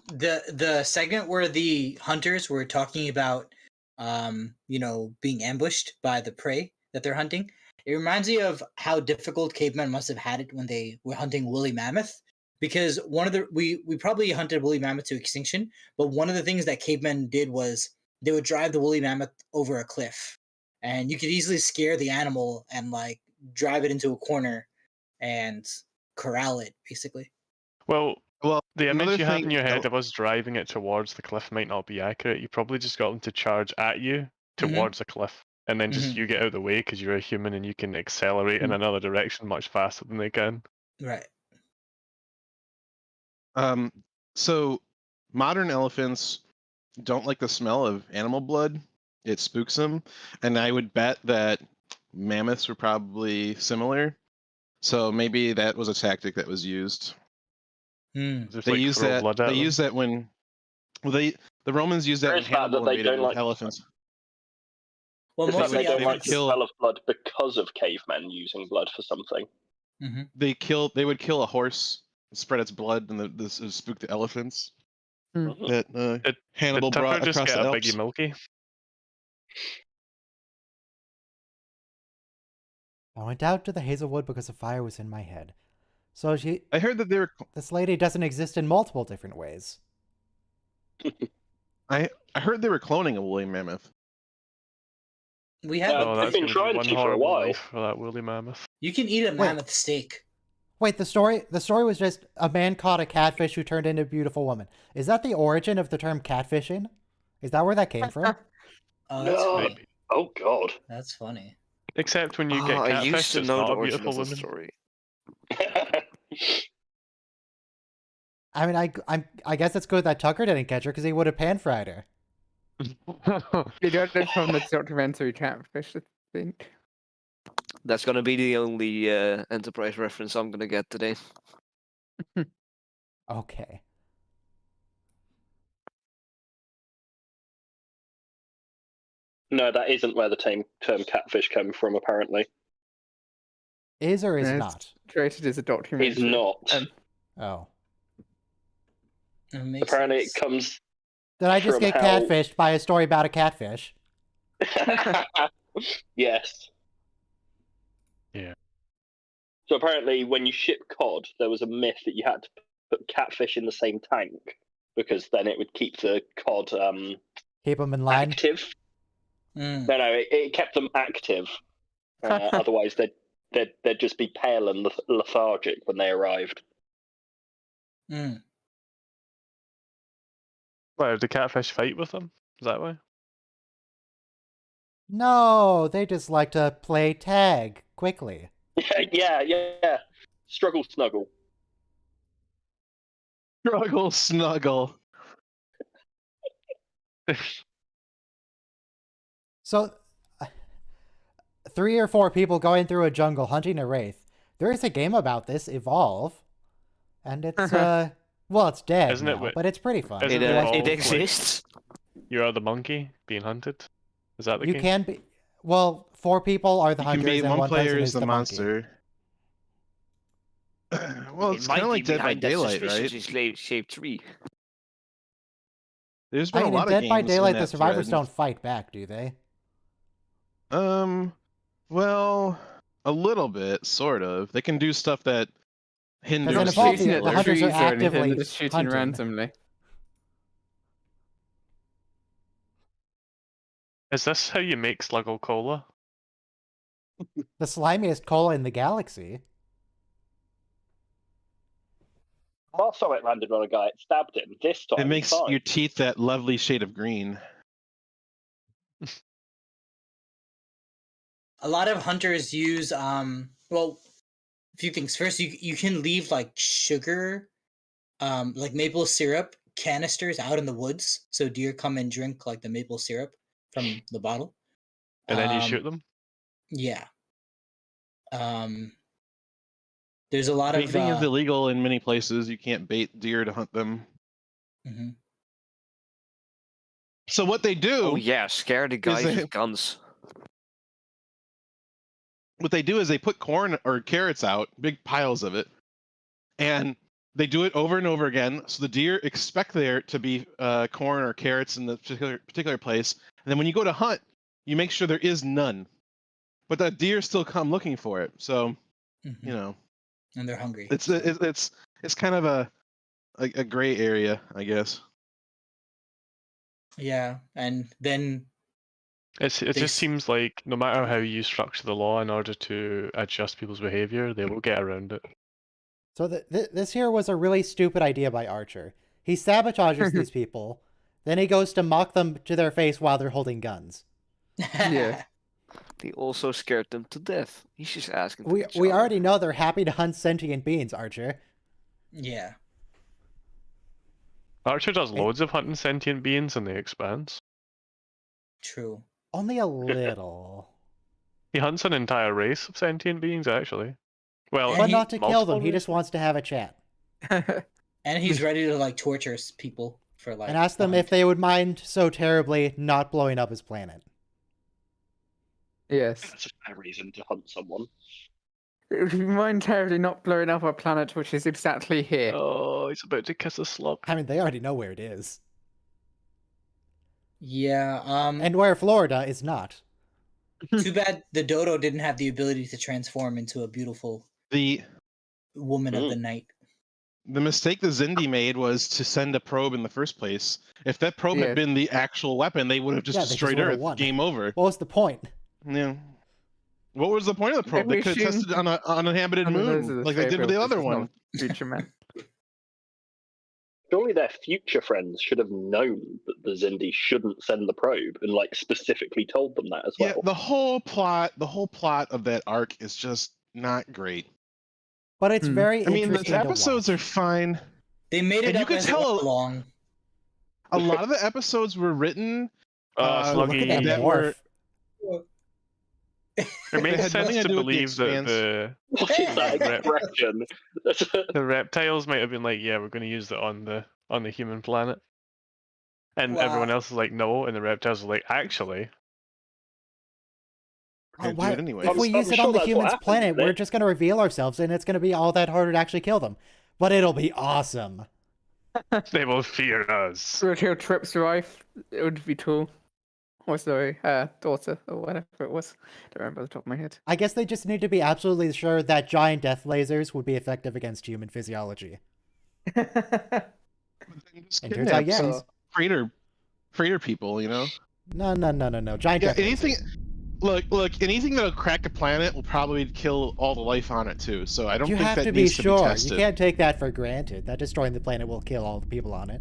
the segment where the hunters were talking about being ambushed by the prey that they're hunting, it reminds me of how difficult cavemen must have had it when they were hunting woolly mammoth. Because we probably hunted woolly mammoth to extinction, but one of the things that cavemen did was they would drive the woolly mammoth over a cliff, and you could easily scare the animal and like drive it into a corner and corral it, basically. Well, Well, the another image you have thing- in your head of us driving it towards the cliff might not be accurate. You probably just got them to charge at you towards a cliff, and then just you get out of the way because you're a human and you can accelerate in another direction much faster than they can. Right. So modern elephants don't like the smell of animal blood. It spooks them, and I would bet that mammoths were probably similar. So maybe that was a tactic that was used. Just They like use throw that. blood at They them. use that when. Well, the Romans used that Or when is that Hannibal that they invaded don't like- elephants. Well, Is that most of they the don't would like evidence. the kill- smell of blood because of cavemen using blood for something? They would kill a horse, spread its blood, and this would spook the elephants. Mhm. That Hannibal Did Tucker brought just across get the a Alps. biggie milky? I went out to the Hazelwood because a fire was in my head. So I heard that they were. this lady doesn't exist in multiple different ways. I heard they were cloning a woolly mammoth. We have. Oh, they've that's been gonna be trying one to for a horrible while. life for that woolly mammoth. You can eat a mammoth steak. Wait, the story was just a man caught a catfish who turned into a beautiful woman. Is that the origin of the term catfishing? Is that where that came from? Oh, that's No. funny. Oh God. That's funny. Except when you Oh, get I used catfished, to it's know not the a origin beautiful of the woman. story. I mean, I guess it's good that Tucker didn't catch her because he would have pan fried her. You got it from the documentary Catfish, I think. That's gonna be the only Enterprise reference I'm gonna get today. Okay. No, that isn't where the term catfish came from, apparently. Is or is No, it's not? Created as a documentary. Is not. Oh. Apparently it comes Did I just from get how... catfished by a story about a catfish? Yes. Yeah. So apparently when you ship cod, there was a myth that you had to put catfish in the same tank because then it would keep the cod Keep them in line? active. No, it kept them active. Otherwise, they'd just be pale and lethargic when they arrived. Why, did the catfish fight with them? Is that why? No, they just like to play tag quickly. Yeah. Struggle snuggle. Struggle snuggle. So, 3 or 4 people going through a jungle hunting a wraith. There is a game about this, Evolve, and it's well, it's dead Isn't now, but it's pretty fun. It exists. You are the monkey being hunted. Is that the game? You can be. Well, 4 people are the You can hunters, be and one player person is the monkey. monster. Well, it's kind of like Dead by Daylight, right? Shape tree. There's been I mean, a lot in of Dead by games in Daylight, that the survivors thread. don't fight back, do they? Well, a little bit, sort of. They can do stuff that hinders in the Evolve, shooting at the killer. hunters trees are or anything, actively they're just shooting hunting. randomly. Is this how you make Sluggle Cola? The slimiest cola in the galaxy. Last time it landed on a guy, it stabbed him. This time It makes it's fine. your teeth that lovely shade of green. A lot of hunters use well, a few things. First, you can leave like sugar, like maple syrup canisters out in the woods, so deer come and drink like the maple syrup from the bottle. And then you shoot them? Yeah. There's a lot of Baiting is illegal in many places. You can't bait deer to hunt them. So what they do? Oh yeah, scare the guys with guns. What they do is they put corn or carrots out, big piles of it, and they do it over and over again. So the deer expect there to be corn or carrots in the particular place, and then when you go to hunt, you make sure there is none. But the deer still come looking for it. So, you know, and they're hungry. It's kind of a gray area, I guess. Yeah, and then It just seems like no matter how you structure the law in order to adjust people's behavior, they will get around it. So this here was a really stupid idea by Archer. He sabotages these people, then he goes to mock them to their face while they're holding guns. Yeah. He also scared them to death. He's just asking. We already know they're happy to hunt sentient beings, Archer. Yeah. Archer does loads of hunting sentient beings in the Expanse. True. Only a little. He hunts an entire race of sentient beings, actually. Well, but not to kill them. He just wants to have a chat. And he's ready to like torture people for like. And ask them if they would mind so terribly not blowing up his planet. Yes. That's a fair reason to hunt someone. Would you mind terribly not blowing up our planet, which is exactly here? Oh, he's about to kiss a slug. I mean, they already know where it is. Yeah. And where Florida is not. Too bad the dodo didn't have the ability to transform into a beautiful woman of the night. The mistake the Zindi made was to send a probe in the first place. If that probe had been the actual weapon, they would have just destroyed Earth. Game over. What was the point? Yeah. What was the point of the probe? They could have tested on an uninhabited moon, like they did with the other one. Future man. Surely their future friends should have known that the Zindi shouldn't send the probe and like specifically told them that as well. Yeah, the whole plot of that arc is just not great. But it's very interesting. I mean, the episodes are fine. They made it and up you could tell along. A lot of the episodes were written Sluggy. that were. It makes sense to believe that the reptiles might have been like, yeah, we're going to use it on the human planet, and everyone else is like, no, and the reptiles are like, actually, We're gonna do it anyway. If we I'm use it sure on the that's what human's happens, planet, isn't it? we're just going to reveal ourselves, and it's going to be all that harder to actually kill them. But it'll be awesome. They will fear us. Reveal Trip's wife. It would be cool. Or sorry, daughter or whatever it was. Don't remember off the top of my head. I guess they just need to be absolutely sure that giant death lasers would be effective against human physiology. And turns out, yes. Freighter people, you know. No. Giant Yeah, death anything. lasers. Look, anything that'll crack a planet will probably kill all the life on it too. So I don't You think have that to be needs to be sure. tested. You can't take that for granted. That destroying the planet will kill all the people on it.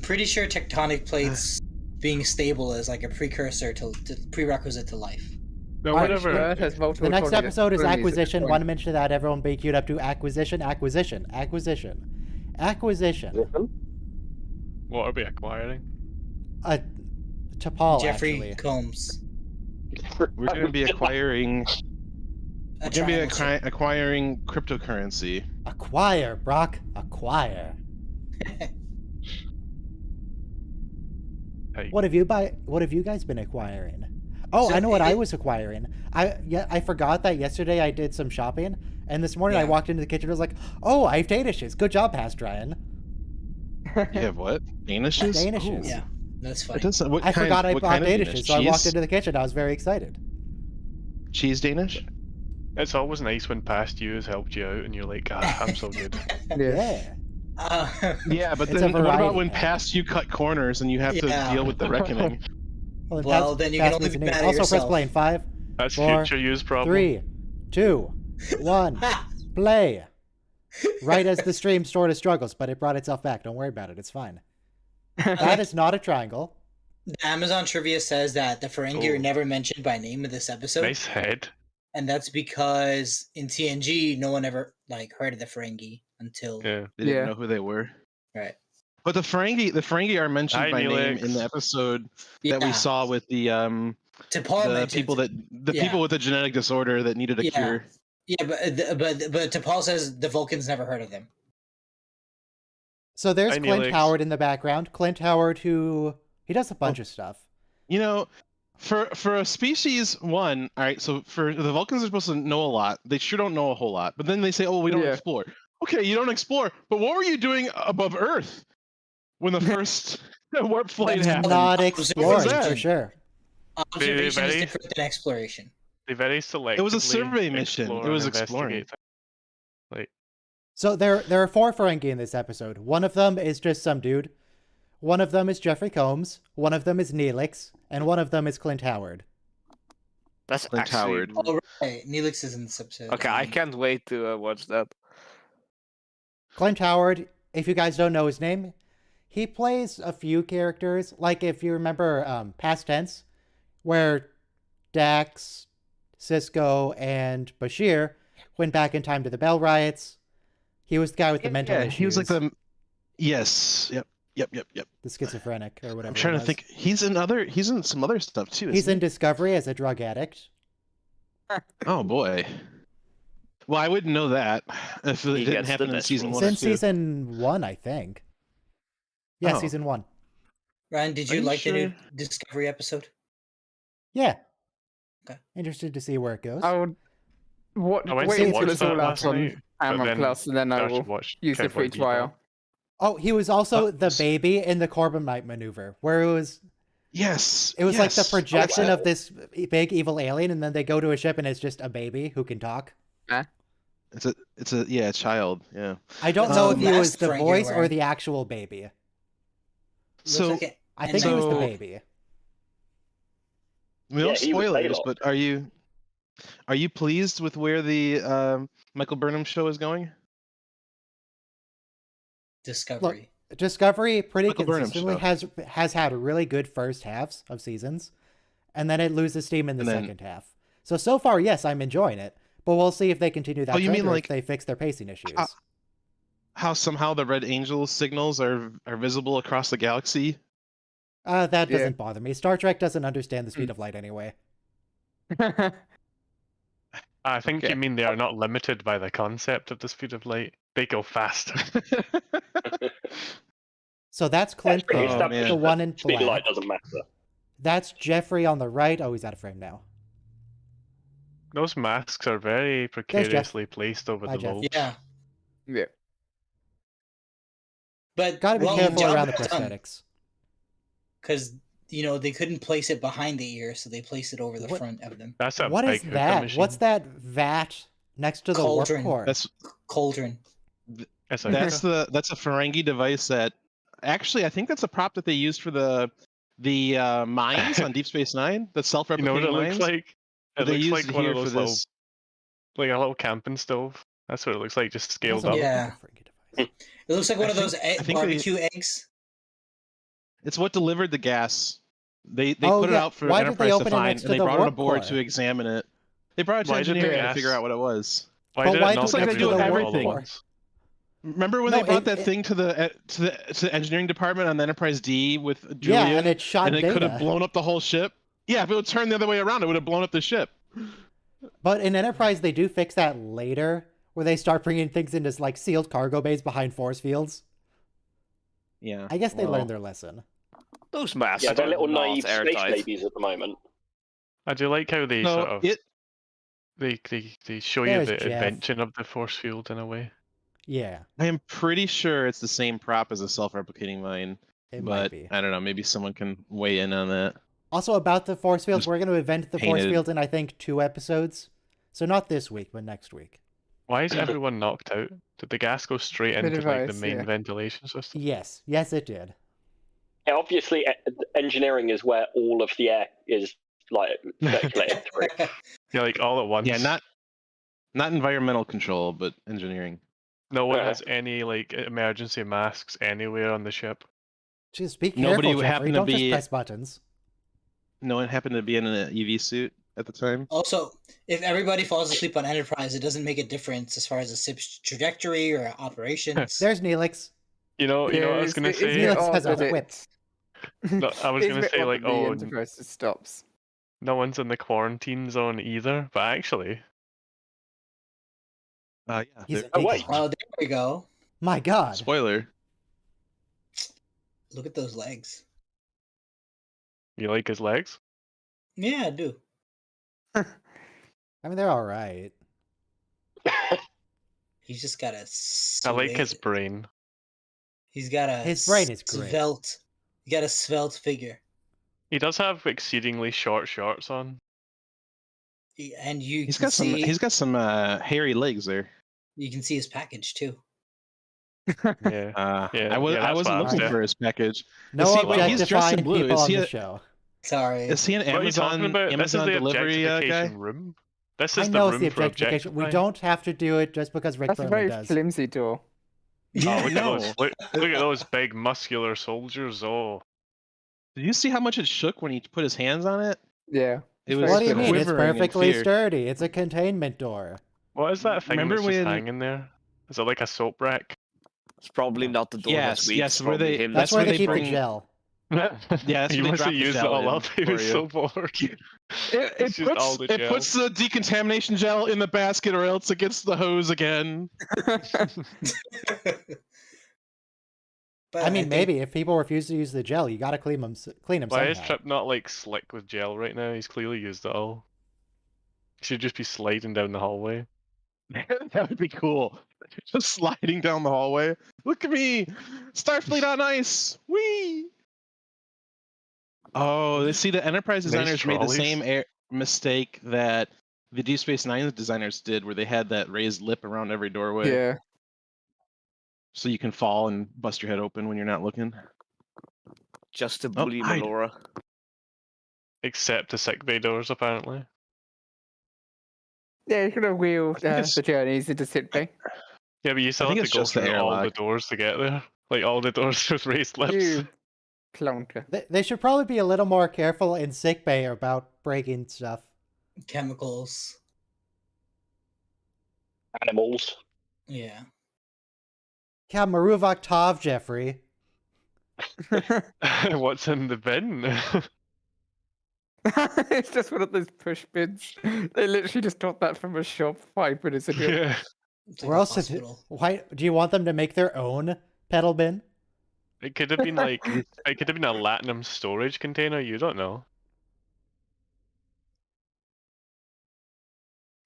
Pretty sure tectonic plates being stable is like a precursor to prerequisite to life. No, Alright, whatever. Earth has multiple The next tornadoes. episode is Tornadoes at acquisition. this One point. mention of that, everyone be queued up to acquisition. What are we acquiring? To Paul, Jeffrey actually. Combs. We're going to be acquiring. A We're going to be triangle shape. acquiring cryptocurrency. Acquire, Brock. Acquire. Hey. What have you guys been acquiring? Oh, So I know what I it- was acquiring. I forgot that yesterday I did some shopping, and this morning I Yeah. walked into the kitchen and was like, "Oh, I have Danishes. Good job, Pastor Ryan." You have what? Danishes? Danishes. Ooh. Yeah, that's funny. It does, what I kind, forgot I what bought kind of Danishes, so I Cheese? walked into the kitchen. I was very excited. Cheese Danish? It's always nice when past you has helped you out and you're like, ah, I'm so good. Yeah. Yeah, but It's then a what about variety when pack. past you cut corners and you have Yeah. to deal with the reckoning? Well, then you can only be mad at Also, press yourself. play in 5, That's 4, future use problem. 3, 2, 1, play. Right as the stream sort of struggles, but it brought itself back. Don't worry about it. It's fine. That is not a triangle. The Amazon trivia says that the Ferengi Oh. are never mentioned by name in this episode, Nice head. and that's because in TNG no one ever heard of the Ferengi until Yeah. They didn't Yeah. know who they were. right. But the Ferengi are mentioned Hi, by name Neelix. in the episode Yeah. that we saw with the T'Pol mentioned people yeah. people with a genetic disorder that needed a Yeah. cure. Yeah, but T'Pol says the Vulcans never heard of them. So there's Hi, Clint Neelix. Howard in the background. Clint Howard, who he does a bunch of stuff. You know, for a species one, all right. So for the Vulcans are supposed to know a lot. They sure don't know a whole lot. But then they say, "Oh, we don't Yeah. explore." Okay, you don't explore, but what were you doing above Earth when the first warp flight That's happened? Not Observation. exploring that? for sure. Observation is very- different than exploration. They very selectively. It was a survey mission. explore It was and exploring. investigate. Like, So there are 4 Ferengi in this episode. One of them is just some dude. One of them is Jeffrey Combs. One of them is Neelix, and one of them is Clint Howard. That's Clint actually Howard. Oh right, Neelix is in this episode. okay. I can't wait to watch that. Clint Howard, if you guys don't know his name, he plays a few characters. Like if you remember Past Tense, where Dax, Cisco, and Bashir went back in time to the Bell riots. He was the guy with the mental issues. He was like the. Yes. Yep. the schizophrenic or whatever. I'm trying it to was. think. He's in some other stuff too. He's isn't in Discovery as a drug addict. he? Oh boy. Well, I wouldn't know that if it He didn't gets the happen in best season roles. 1 or Since 2. season 1, I think. Yeah, Oh. season 1. Ryan, did Are you you like the new sure? Discovery episode? Yeah. Okay. Interested to see where it goes. I would I went wait to until watch it's that all out last on night, but Amazon then Plus, and then I Josh will watched use the Cowboy free Bebop. trial. Oh, he was also the s- baby in the Corbomite maneuver, where it was Yes. like the yes. projection wow. of this big evil alien, and then they go to a ship and it's just a baby who can talk. It's a child. Yeah. I don't That's know the if he was mask the Ferengi voice or wearing. the actual baby. Looks So like it. I And think he was the so- baby. no Yeah, he was spoilers, Balog. but are you pleased with where the Michael Burnham show is going? Discovery. Discovery pretty Michael Burnham consistently show. has had really good first halves of seasons, and then it loses steam in the And then- second half. So far, yes, I'm enjoying it, but we'll see if they continue that Oh, you trend mean or like- if they fix their pacing issues. How somehow the Red Angel signals are visible across the galaxy? That Yeah. doesn't bother me. Star Trek doesn't understand the Hmm. speed of light anyway. I think Okay. you mean they are not limited by the concept of the speed of light. They go faster. So that's That's Clint pretty Oh, Howard, man. the one in Speed of black. light doesn't matter. That's Jeffrey on the right. Oh, he's out of frame now. Those masks are very precariously placed over Bye, the Jeff. bulbs. Yeah, Yeah. but Gotta be careful around the prosthetics. because they couldn't place it behind the ear, so they placed it over the What- front of them. That's a What is big hookah that? machine. What's that vat next to the warp Cauldron. core? That's Cauldron. It's a that's hookah. that's a Ferengi device that actually I think that's a prop that they used for the mines on Deep Space Nine. The You know self-replicating what it mines. looks like? It They looks used like it one here of for those little, this. like a little camping stove. That's what it looks like, just scaled Doesn't up. look like Yeah. a Ferengi device. It looks like one of those think they- barbecue eggs. It's what delivered the gas. They Oh, put it yeah. out for Why did they Enterprise to open it find, next and to they the brought it warp aboard core? to examine it. They brought it to Why did the engineering to gas- figure out what it was. Why But did why it not do they everyone do all at everything? once? Remember when No, they brought it- that thing to the engineering department on the Enterprise D with Yeah, Julian? and it shot and it could have data. blown up the whole ship. Yeah, if it would turn the other way around, it would have blown up the ship. But in Enterprise, they do fix that later, where they start bringing things into like sealed cargo bays behind force fields. Yeah. I guess they well, learned their lesson. Those masks Yeah, they're are little not naive space airtight. babies at the moment. I do like how they No, sort of it they show There's you the Jeff. invention of the force field in a way. Yeah, I am pretty sure it's the same prop as a self-replicating mine, it might but be. I don't know. Maybe someone can weigh in on that. Also, about the force fields, Just we're going to invent the force painted. fields in, I think, 2 episodes. So not this week, but next week. Why is everyone knocked out? Did the gas go straight The into like the device, main yeah. ventilation system? Yes, yes, it did. Yeah, obviously, engineering is where all of the air is like circulated through. Yeah, like all at once. Yeah, not environmental control, but engineering. No one has any like emergency masks anywhere on the ship. Just be careful, Nobody Jeffrey. happened to Don't just be- press buttons. No one happened to be in an EV suit at the time. Also, if everybody falls asleep on Enterprise, it doesn't make a difference as far as the ship's trajectory or operations. There's Neelix. You know what I was gonna say? Neelix has a whip. No, I was It's gonna a bit say odd like, that the oh, Enterprise just stops. no one's in the quarantine zone either. But actually, Yeah. He's there- a Oh, wait. deacon. Oh, there we go. My God. Spoiler. Look at those legs. you like his legs? Yeah, I do. I mean, they're all right. He's just got a. I like his svelte- brain. He's got a. His brain is great. Svelte. He got a svelte figure, He does have exceedingly short shorts on. and you He's can got some. see. He's got some hairy legs there. You can see his package too. Yeah. I wasn't that's looking fine. for his package. No Is he- wait, he's dressed in objectifying blue. people Is on he the a- show. Sorry. Is he an What are you talking Amazon about? Amazon this is the delivery guy? objectification room. This I is know the it's the room for objectification. We objectifying. don't have to do it just because Rick That's a Berman very does. flimsy door. Oh, look at no. those! Look at those big muscular soldiers! Oh, Did you see how much it shook when he put his hands on it? Yeah. It It's was What do you mean? It's quivering in perfectly fear. sturdy. It's a containment door. what is that thing Remember that's just when- hanging there? Is it like a soap rack? It's probably not the door Yes, that's weak. yes, it's where probably they- him That's That's where where they they keep bring- the gel. Yeah, that's he where they must drop have the used it gel all in up. He for was you. so bored. It It's just all the gel. puts the decontamination gel in the basket, or else it gets the hose again. But I mean, think- maybe if people refuse to use the gel, you gotta clean them. Clean them Why is somehow. Trip not like slick with gel right now? He's clearly used it all. He should just be sliding down the hallway. That would be cool. Just sliding down the hallway. Look at me, Starfleet on ice. Whee! Oh, see, the Enterprise Nice designers made the trolleys. same mistake that the Deep Space Nine designers did, where they had that raised lip around every doorway, Yeah. so you can fall and bust your head open when you're not looking. just to bully hide. Melora. Except the sickbay doors, apparently. Yeah, you could have wheeled think it's- the journeys into sickbay. Yeah, but you still think have it's to go just the through all the airlock. doors to get there. Like all the doors with raised lips. You plonker. They should probably be a little more careful in sickbay about breaking stuff. chemicals. Animals. Yeah. Yeah, Maruvak Tav, Jeffrey. What's in the bin? It's just one of those push bins. They literally just got that from a shop 5 minutes ago. yeah. It's like Where a else? hospital. Why do you want them to make their own pedal bin? It could have been like it could have been a latinum storage container. You don't know.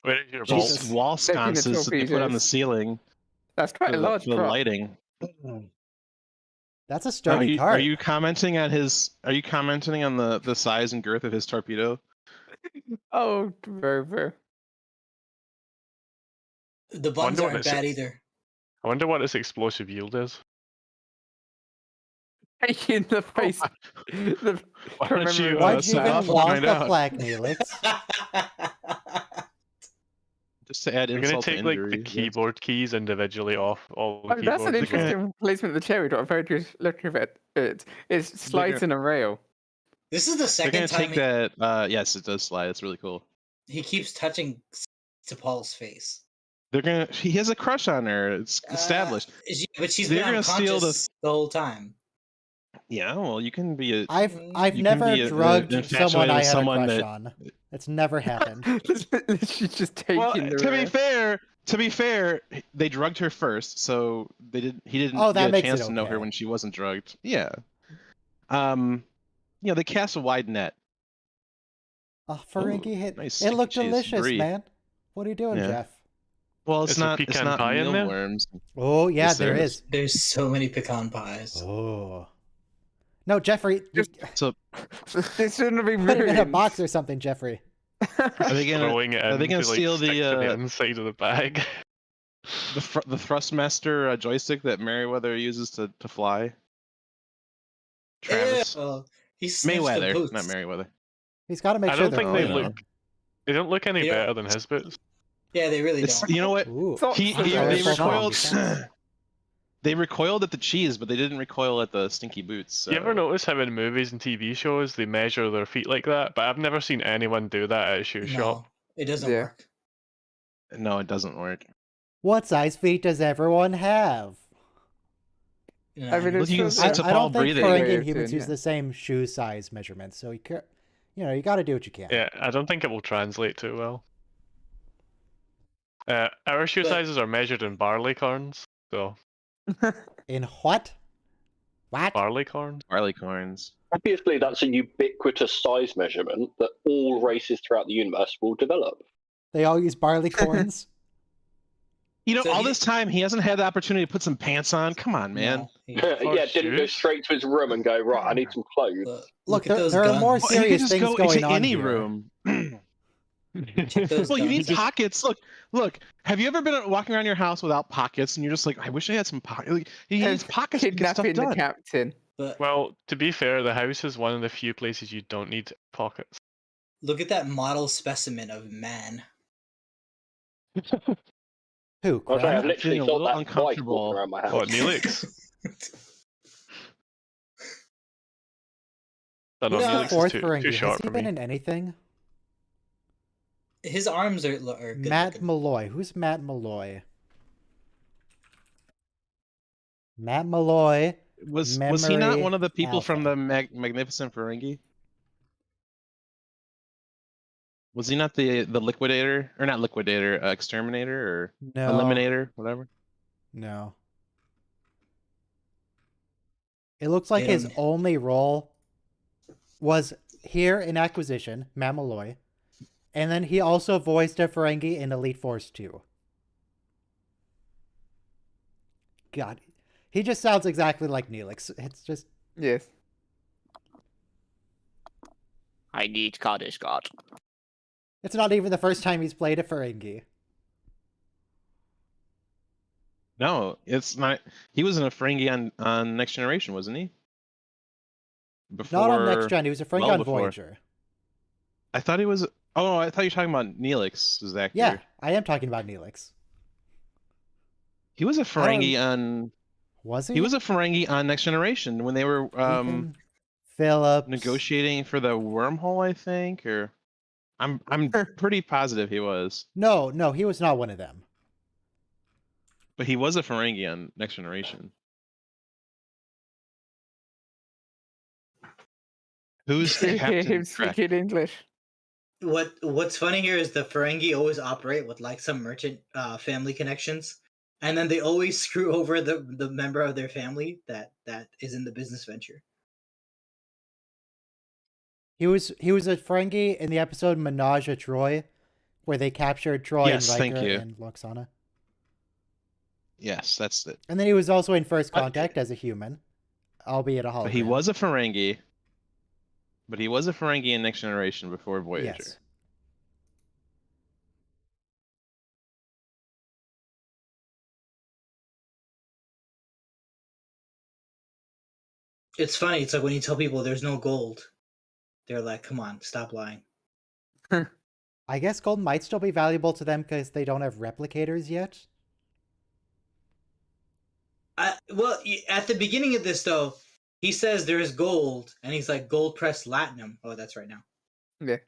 Where is your Jesus. balls? Wall Taking the sconces that they put on the torpedoes. ceiling That's quite for a the, large for the prop. lighting. That's a sturdy Are cart. you commenting on his? Are you commenting on the size and girth of his torpedo? Oh, very. The buns Wonder what aren't it's- bad either. I wonder what its explosive yield is. In the face. Why don't you, Why'd you sign even off and want find the out. plaque, Neelix? Just to add We're gonna insult to take like injury. the yes. keyboard keys individually off all the Oh, that's an keyboards. interesting placement of the chair. We got a very good look of it. It slides in a rail. This is the They're second gonna time take that. Yes, it does slide. It's really cool. he keeps touching to Paul's face. They're gonna. He has a crush on her. It's established. But she's They're been gonna steal unconscious the whole time. Yeah, well, you can be a. I've You can never be drugged infatuated someone I with had someone a crush that- on. It's never happened. She's just taking Well, the to be fair, they drugged her first, so they did. He didn't Oh, that get a makes chance it to know her okay. when she wasn't drugged. Yeah. They cast a wide net. Oh, Ferengi hit. nice It looked sticky cheese delicious, brie. man. What are you doing, Yeah. Jeff? Well, Is it's there not. It's pecan not pie in there? mealworms. Oh, yeah, Yes, there there is. There's so many pecan pies. Oh. No, Jeffrey, So They shouldn't have been put it in a ruined. box or something, Jeffrey. are they gonna Throwing it in are they gonna to, like, steal stick to the the inside of the bag. the Thrustmaster joystick that Merryweather uses to fly? Travis Ew, he sniffs the Mayweather, boots. not Merryweather. He's got to make I sure don't they're think they clean. look. They don't look any Yeah. better than his boots. Yeah, they really It's don't. you know what Ooh. So- he so they they're recoiled. strong. They recoiled at the cheese, but they didn't recoil at the stinky boots. So. You ever notice how in movies and TV shows they measure their feet like that? But I've never seen anyone do that at a shoe shop. No, it doesn't Yeah. work. No, it doesn't work. What size feet does everyone have? No, I mean, Well, it's you can so- see I, it's a I Paul don't think breathing. Ferengi Way and of humans doing use it. the same shoe size measurements, so you got to do what you can. Yeah, I don't think it will translate too well. Our shoe But- sizes are measured in barley corns, so In what? What? barley corns. Barley corns. Obviously, that's a ubiquitous size measurement that all races throughout the universe will develop. They all use barley corns? You know, So all he- this time he hasn't had the opportunity to put some pants on. Come on, man. No, he- Yeah, didn't go shoes? straight to his room and go, right, I need some clothes. Look, Look, at those there are guns. more Well, he could serious just things go going into on any here. room. Check those Well, you need guns. pockets. Look. Have you ever been walking around your house without pockets, and you're just like, I wish I had some pockets. Like, he needs pockets to get stuff Kidnapping the done. captain. But Well, to be fair, the house is one of the few places you don't need pockets. look at that model specimen of man. Who? I was Krem? like, I've I'm literally feeling a thought little that twice uncomfortable. walking around my house. What, Neelix? I know Who's the Neelix fourth is too Ferengi? short Has he for been me. in anything? His arms are good. Matt looking. Malloy. Who's Matt Malloy? Matt Malloy. Was he not Memory one of the people from Alpha. the Magnificent Ferengi? Was he not the liquidator, or not liquidator, exterminator, or No. eliminator, whatever? No. It looks like They his don't- only role was here in Acquisition, Matt Malloy, and then he also voiced a Ferengi in Elite Force 2. God, he just sounds exactly like Neelix. It's just Yes. I need Kaddish God. it's not even the first time he's played a Ferengi. No, it's not. He was in a Ferengi on Next Generation, wasn't he? Before, Not on Next Gen. He was a Ferengi well on before. Voyager. I thought he was. Oh, I thought you were talking about Neelix. Was the actor? Yeah, I am talking about Neelix. He was a don't- Ferengi on. Was he? He was a Ferengi on Next Generation when they were Ethan Phillips. negotiating for the wormhole, I think, or I'm pretty positive he was, No, he was not one of them. but he was a Ferengi on Next Generation. Who's Hear Captain him Trek? speaking English. What's funny here is the Ferengi always operate with like some merchant family connections, and then they always screw over the member of their family that is in the business venture. He was a Ferengi in the episode Menage a Troy. where they captured Troy Yes, and thank Riker you. and Loxana. Yes, that's it. And then he was also in First Contact as a human, albeit a hologram. But he was a Ferengi. But he was a Ferengi in Next Generation before Voyager. Yes. It's funny. It's like when you tell people there's no gold, they're like, "Come on, stop lying." I guess gold might still be valuable to them because they don't have replicators yet. Well, at the beginning of this though, he says there's gold, and he's like gold pressed latinum. Oh, that's right now. Yeah.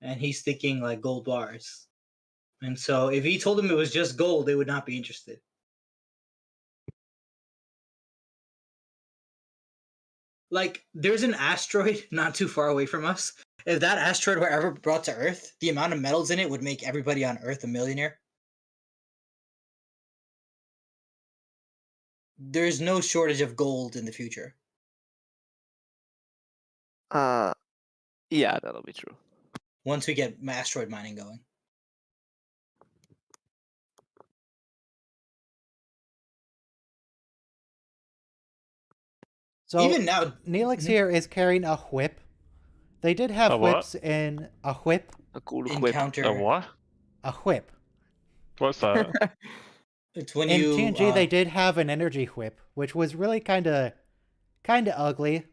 And he's thinking like gold bars. And so if he told them it was just gold, they would not be interested. Like, there's an asteroid not too far away from us. If that asteroid were ever brought to Earth, the amount of metals in it would make everybody on Earth a millionaire. There's no shortage of gold in the future. Yeah, that'll be true. Once we get asteroid mining going. So even now, Neelix here is carrying a whip. They did have A what? whips in a whip. A cool whip. encounter. A what? A whip. What's that? It's when In you TNG, they did have an energy whip, which was really kind of ugly.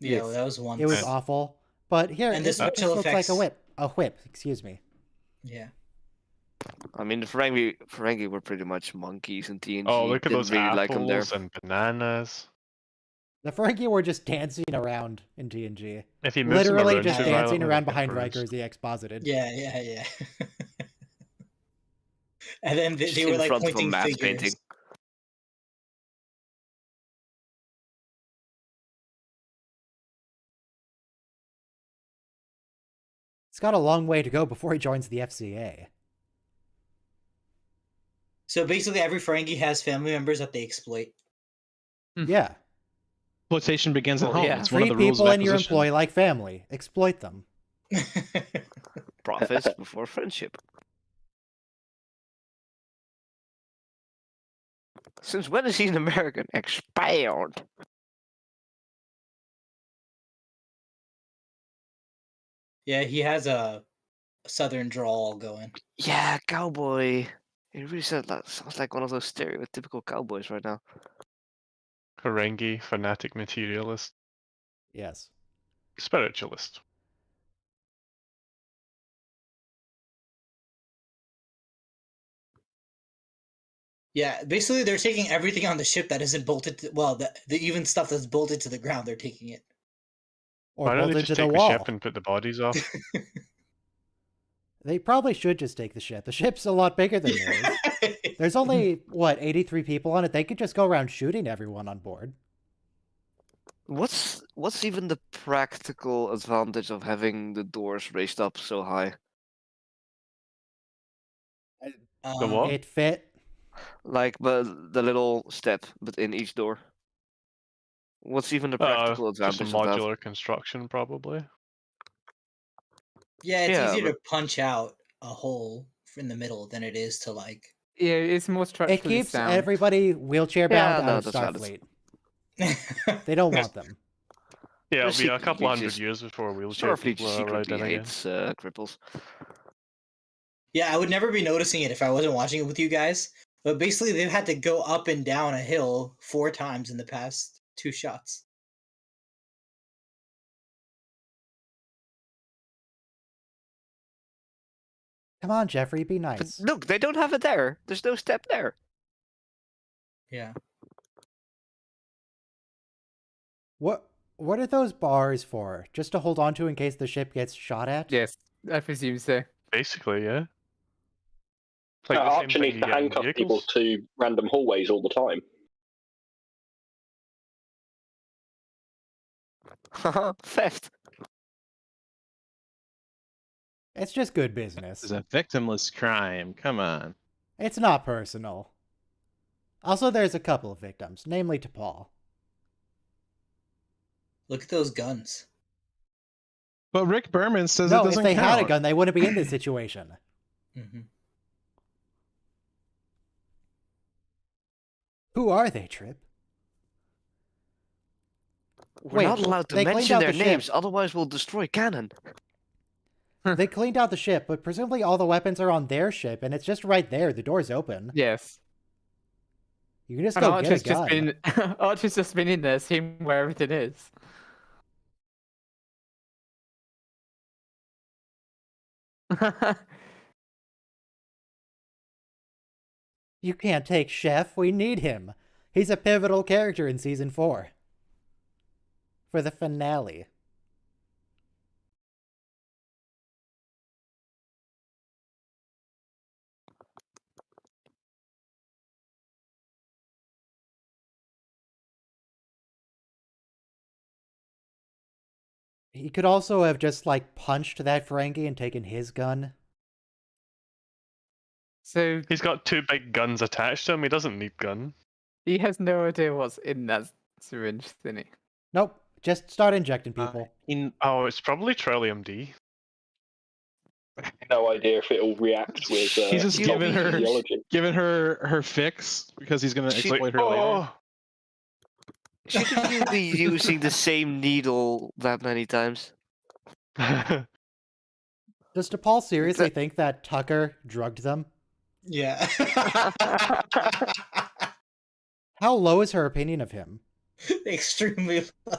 Yeah, well, that was one. It was awful. But here, And the it just special looks like effects. a whip. A whip, excuse me. Yeah. I mean, the Ferengi were pretty much monkeys in TNG. Oh, look at Didn't those really like 'em there. apples and bananas. The Ferengi were just dancing around in TNG. If you move them Literally around just too dancing violently, around they get behind bruised. Riker as he exposited. Yeah. And then they Just were in like front of a pointing matte figures. painting. It's got a long way to go before he joins the FCA. So basically, every Ferengi has family members that they exploit. Yeah. Exploitation begins at Well, home. yeah. It's one of Treat the rules people of in your acquisition. employ like family. Exploit them. Profits before friendship. Since when is he an American? Expound. Yeah, he has a southern drawl going. Yeah, cowboy. It really sounds like one of those stereotypical cowboys right now. Ferengi, fanatic materialist, Yes. spiritualist. Yeah, basically they're taking everything on the ship that isn't bolted to, well, the even stuff that's bolted to the ground, they're taking it. Or Why don't they bolted just to the take the wall. ship and put the bodies off? They probably should just take the ship. The ship's a lot bigger than theirs. There's only, 83 people on it? They could just go around shooting everyone on board. What's even the practical advantage of having the doors raised up so high? The what? It fit. Like, but the little step in each door. What's even the practical Just a advantage of that? modular construction, probably. Yeah, it's Yeah, easier but- to punch out a hole in the middle than it is to like. Yeah, it's more structurally It keeps sound. everybody wheelchair Yeah, bound no, out of that's valid. Yeah, They don't want them. Yeah, it'll Just be a couple secretly hundred just- years before wheelchair Starfleet people are around secretly in again. hates cripples. I would never be noticing it if I wasn't watching it with you guys. But basically, they've had to go up and down a hill 4 times in the past 2 shots. Come on, Jeffrey, be But nice. look, they don't have it there. There's no step there. Yeah. What are those bars for? Just to hold on to in case the ship gets shot at? Yes, I presume so. Basically, yeah. It's like the same Archer thing needs you to get in handcuff people vehicles. to random hallways all the time. Theft. It's just good business. It's a victimless crime. Come on. It's not personal. Also, there's a couple of victims, namely T'Pol. Look at those guns. But Rick Berman says it No, if doesn't they count. had a gun, they wouldn't be in this situation. Mm-hmm. Who are they, Trip? We're Wait, not allowed to they cleaned mention out their the ship. names, otherwise we'll destroy canon. They cleaned out the ship, but presumably all the weapons are on their ship, and it's just right there. The door's open. Yes. You can just And go get a Archer's just gun. been Archer's just been in there, seeing where everything is. You can't take Chef. We need him. He's a pivotal character in season 4. For the finale. He could also have just, like, punched that Ferengi and taken his gun. So He's got 2 big guns attached to him. He doesn't need gun. he has no idea what's in that syringe thingy. Nope. Just start injecting people. Oh, it's probably Trillium D. No idea if it'll react with. He's just giving her physiology. her fix because he's gonna exploit her later. Oh, Shouldn't you be using the same needle that many times? Does DePaul seriously think that Tucker drugged them? Yeah. How low is her opinion of him? Extremely low.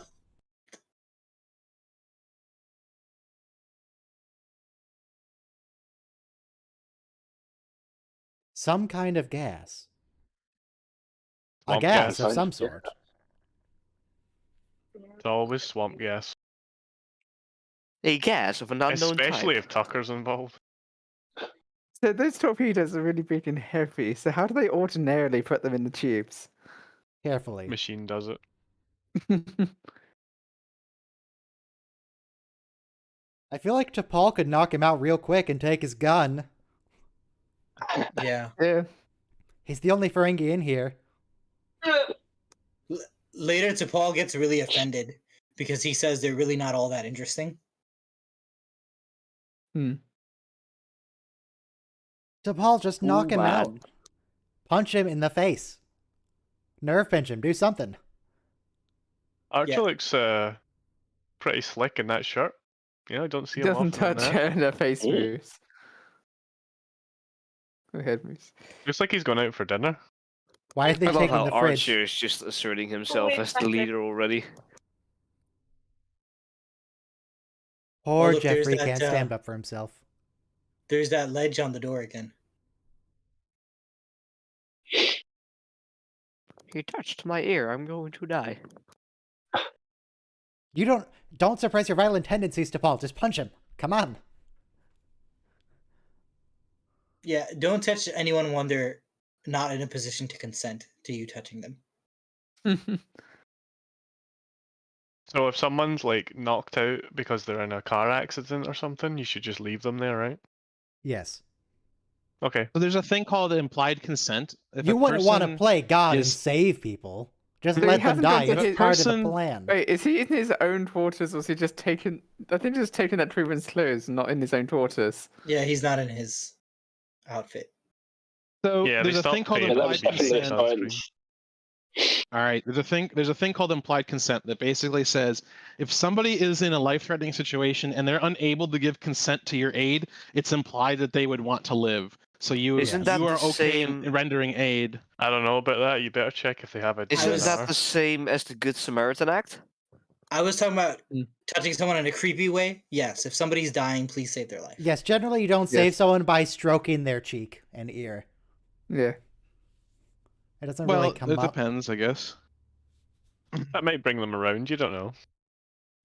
Some kind of gas. A Swamp gas gas. of some sort. it's always swamp gas. A gas of an unknown Especially type. if Tucker's involved. So those torpedoes are really big and heavy. So how do they ordinarily put them in the tubes? Carefully. Machine does it. I feel like T'Pol could knock him out real quick and take his gun. Yeah. Yeah. He's the only Ferengi in here. Later, T'Pol gets really offended because he says they're really not all that interesting. T'Pol, just knock him man. out. Punch him in the face. Nerve pinch him. Do something. Archer Yeah. looks pretty slick in that shirt. You know, I don't see He him doesn't often in touch that. her and her face Ooh. moves. Her head moves. Looks like he's going out for dinner. Why are they I love taking how the fridge? Archer is just asserting himself as the leader already. Poor look, there's Jeffrey that, can't stand up for himself. There's that ledge on the door again. He touched my ear. I'm going to die. You don't suppress your violent tendencies, T'Pol. Just punch him. Come on. Yeah, don't touch anyone when they're not in a position to consent to you touching them. So if someone's like knocked out because they're in a car accident or something, you should just leave them there, right? Yes. Okay. So there's a thing called implied consent. If You a wouldn't want to person play God and is- save people. Just So he let them hasn't die. gone to It's his- part of the person- plan. Wait, is he in his own quarters or is he just taking... I think he's just taking that Truman's clothes, not in his own quarters. Yeah, he's not in his outfit. So Yeah, there's they a thing stopped called paying Yeah, that implied was attention to definitely a consent. that. science. All right, there's a thing called implied consent that basically says if somebody is in a life-threatening situation and they're unable to give consent to your aid, it's implied that they would want to live. So you Isn't that you are the okay in same- rendering aid. I don't know about that. You better check if they have a Isn't was- that the same as the Good Samaritan Act? I was talking about Mm. touching someone in a creepy way. Yes, if somebody's dying, please save their life. Yes, generally you don't save someone by stroking their cheek and ear. Yeah. It doesn't Well, really come it up. depends, I guess. That might bring them around. You don't know.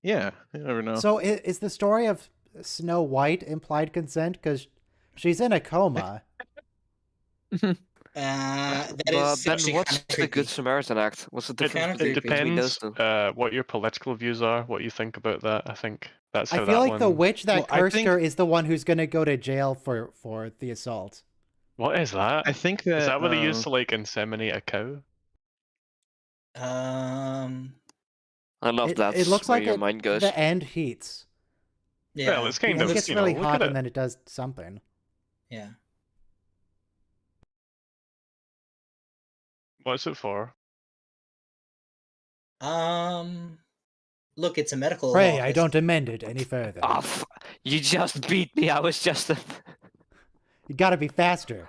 Yeah, you never know. So is the story of Snow White implied consent? Because she's in a coma. That But is then actually what's kinda the creepy. Good Samaritan Act? What's the difference kinda It between those depends two? what your political views are, what you think about that. I think that's how I feel that like the one... witch that Well, I cursed think- her is the one who's going to go to jail for the assault. What is that? I think that Is that what they used to like inseminate a cow? I love that. It looks where like your mind goes. the end heats. Yeah. Well, it's kind It of, gets you really know, look hot at and it. then it does something. Yeah. What's it for? Look, it's a medical Pray, office. I don't amend it any further. Ah, you just beat me. I was just You gotta be faster.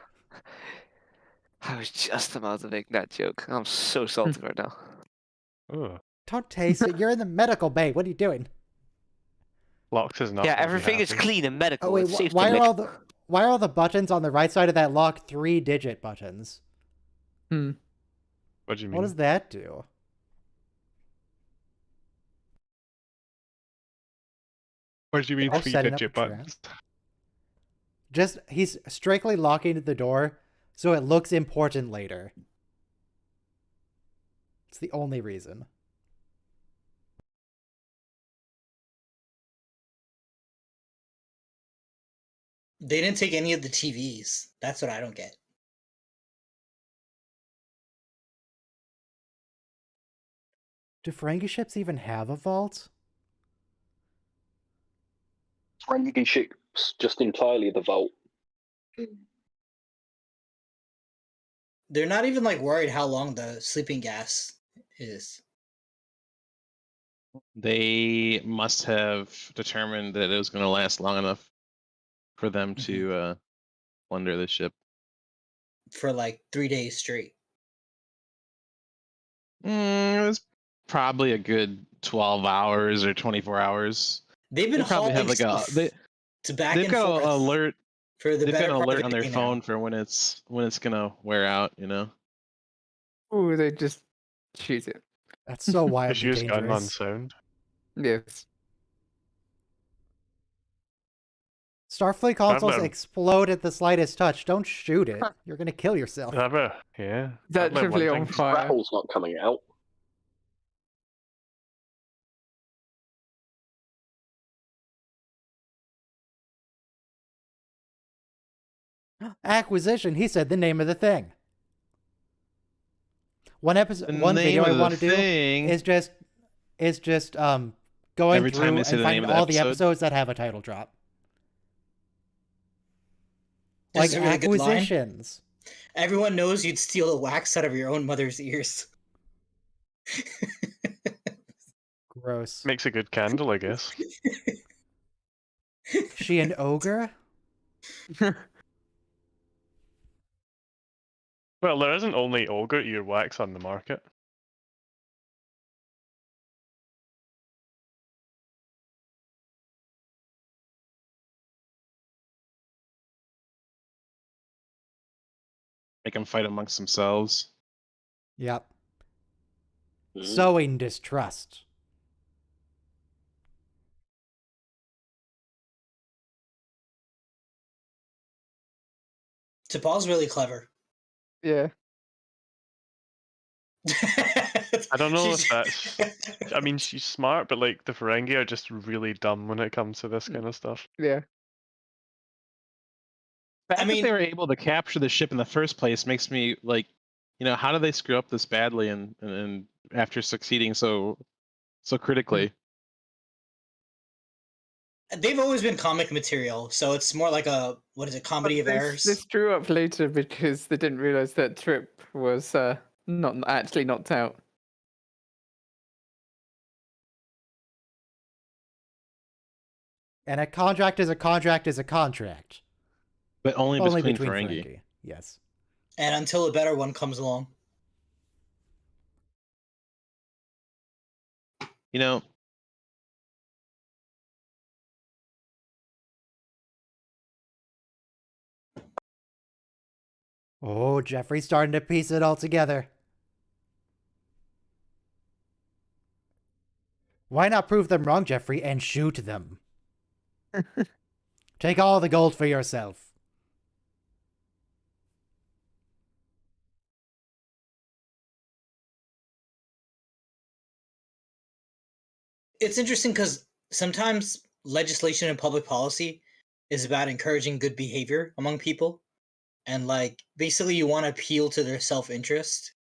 I was just about to make that joke. I'm so salty right now. Oh, Don't taste it. You're in the medical bay. What are you doing? Locks is not. Yeah, gonna be everything is happy. clean and medical. Oh wait, it's safe why to are lick. all the buttons on the right side of that lock 3-digit buttons? Hmm. What do you mean? What does that do? What do you mean They're setting up a 3-digit trap. buttons? Just he's strictly locking the door so it looks important later. It's the only reason. They didn't take any of the TVs. That's what I don't get. Do Ferengi ships even have a vault? Ferengi ships just entirely the vault. They're not even like worried how long the sleeping gas is. They must have determined that it was going to last long enough for them to plunder the ship. For like 3 days straight. It was probably a good 12 hours or 24 hours. They've been They probably have hauling like stuff to back they've and got forth an alert. for the They've got better an part alert of on the their day phone now. for when it's gonna wear out. You know. Ooh, they just shoot it. That's so Just wildly use gunman dangerous. sound. Yes. Starfleet consoles let 'em- explode at the slightest touch. Don't shoot it. You're gonna kill yourself. Yeah. That's I'd let definitely one on thing- fire. Grapple's not coming out. Acquisition. He said the name of the thing. One The video name I of the want to do thing. is just going Every time through they say and the name finding of the all the episode? episodes that have a title drop. This Like is a really good line. acquisitions. Everyone knows you'd steal the wax out of your own mother's ears. Gross. Makes a good candle, I guess. She an ogre? Well, there isn't only ogre earwax on the market. Make them fight amongst themselves. Yep. Mhm. Sowing distrust. T'Pol's really clever. Yeah. I don't know if She's- that's. I mean, she's smart, but like the Ferengi are just really dumb when it comes to this kind of stuff. Yeah. The fact mean- that they were able to capture the ship in the first place makes me like, how did they screw up this badly and after succeeding so critically? They've always been comic material, so it's more like a comedy of errors. They screw up later because they didn't realize that Trip was not actually knocked out. And a contract is a contract is a contract. But only between Ferengi. Ferengi. Yes. And until a better one comes along. You know, Oh, Jeffrey's starting to piece it all together. Why not prove them wrong, Jeffrey, and shoot them? Take all the gold for yourself. It's interesting because sometimes legislation and public policy is about encouraging good behavior among people. And like basically you want to appeal to their self-interest,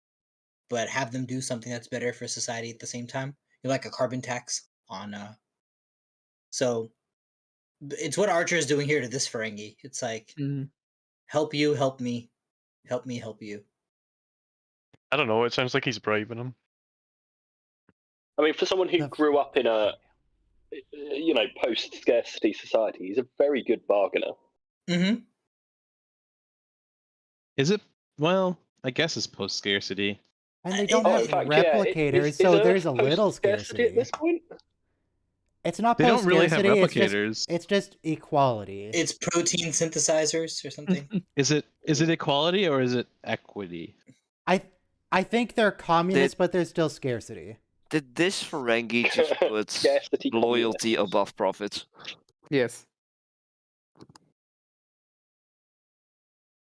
but have them do something that's better for society at the same time. You're like a carbon tax on so it's what Archer is doing here to this Ferengi. It's like Mhm. Help you, help me. Help me, help you. I don't know. It sounds like he's bribing him. I mean, for someone who grew up in a, post-scarcity society, he's a very good bargainer. Mm-hmm. Is it? Well, I guess it's post-scarcity. And they don't Oh, have in fact, replicators, is so Earth there's a little post-scarcity at scarcity. this point? It's not They don't really have post-scarcity, replicators. it's just equality. It's protein synthesizers or something. Is it equality or is it equity? I think they're communist, but there's still scarcity. Did this Ferengi just put Scarcity loyalty above profits? Yes.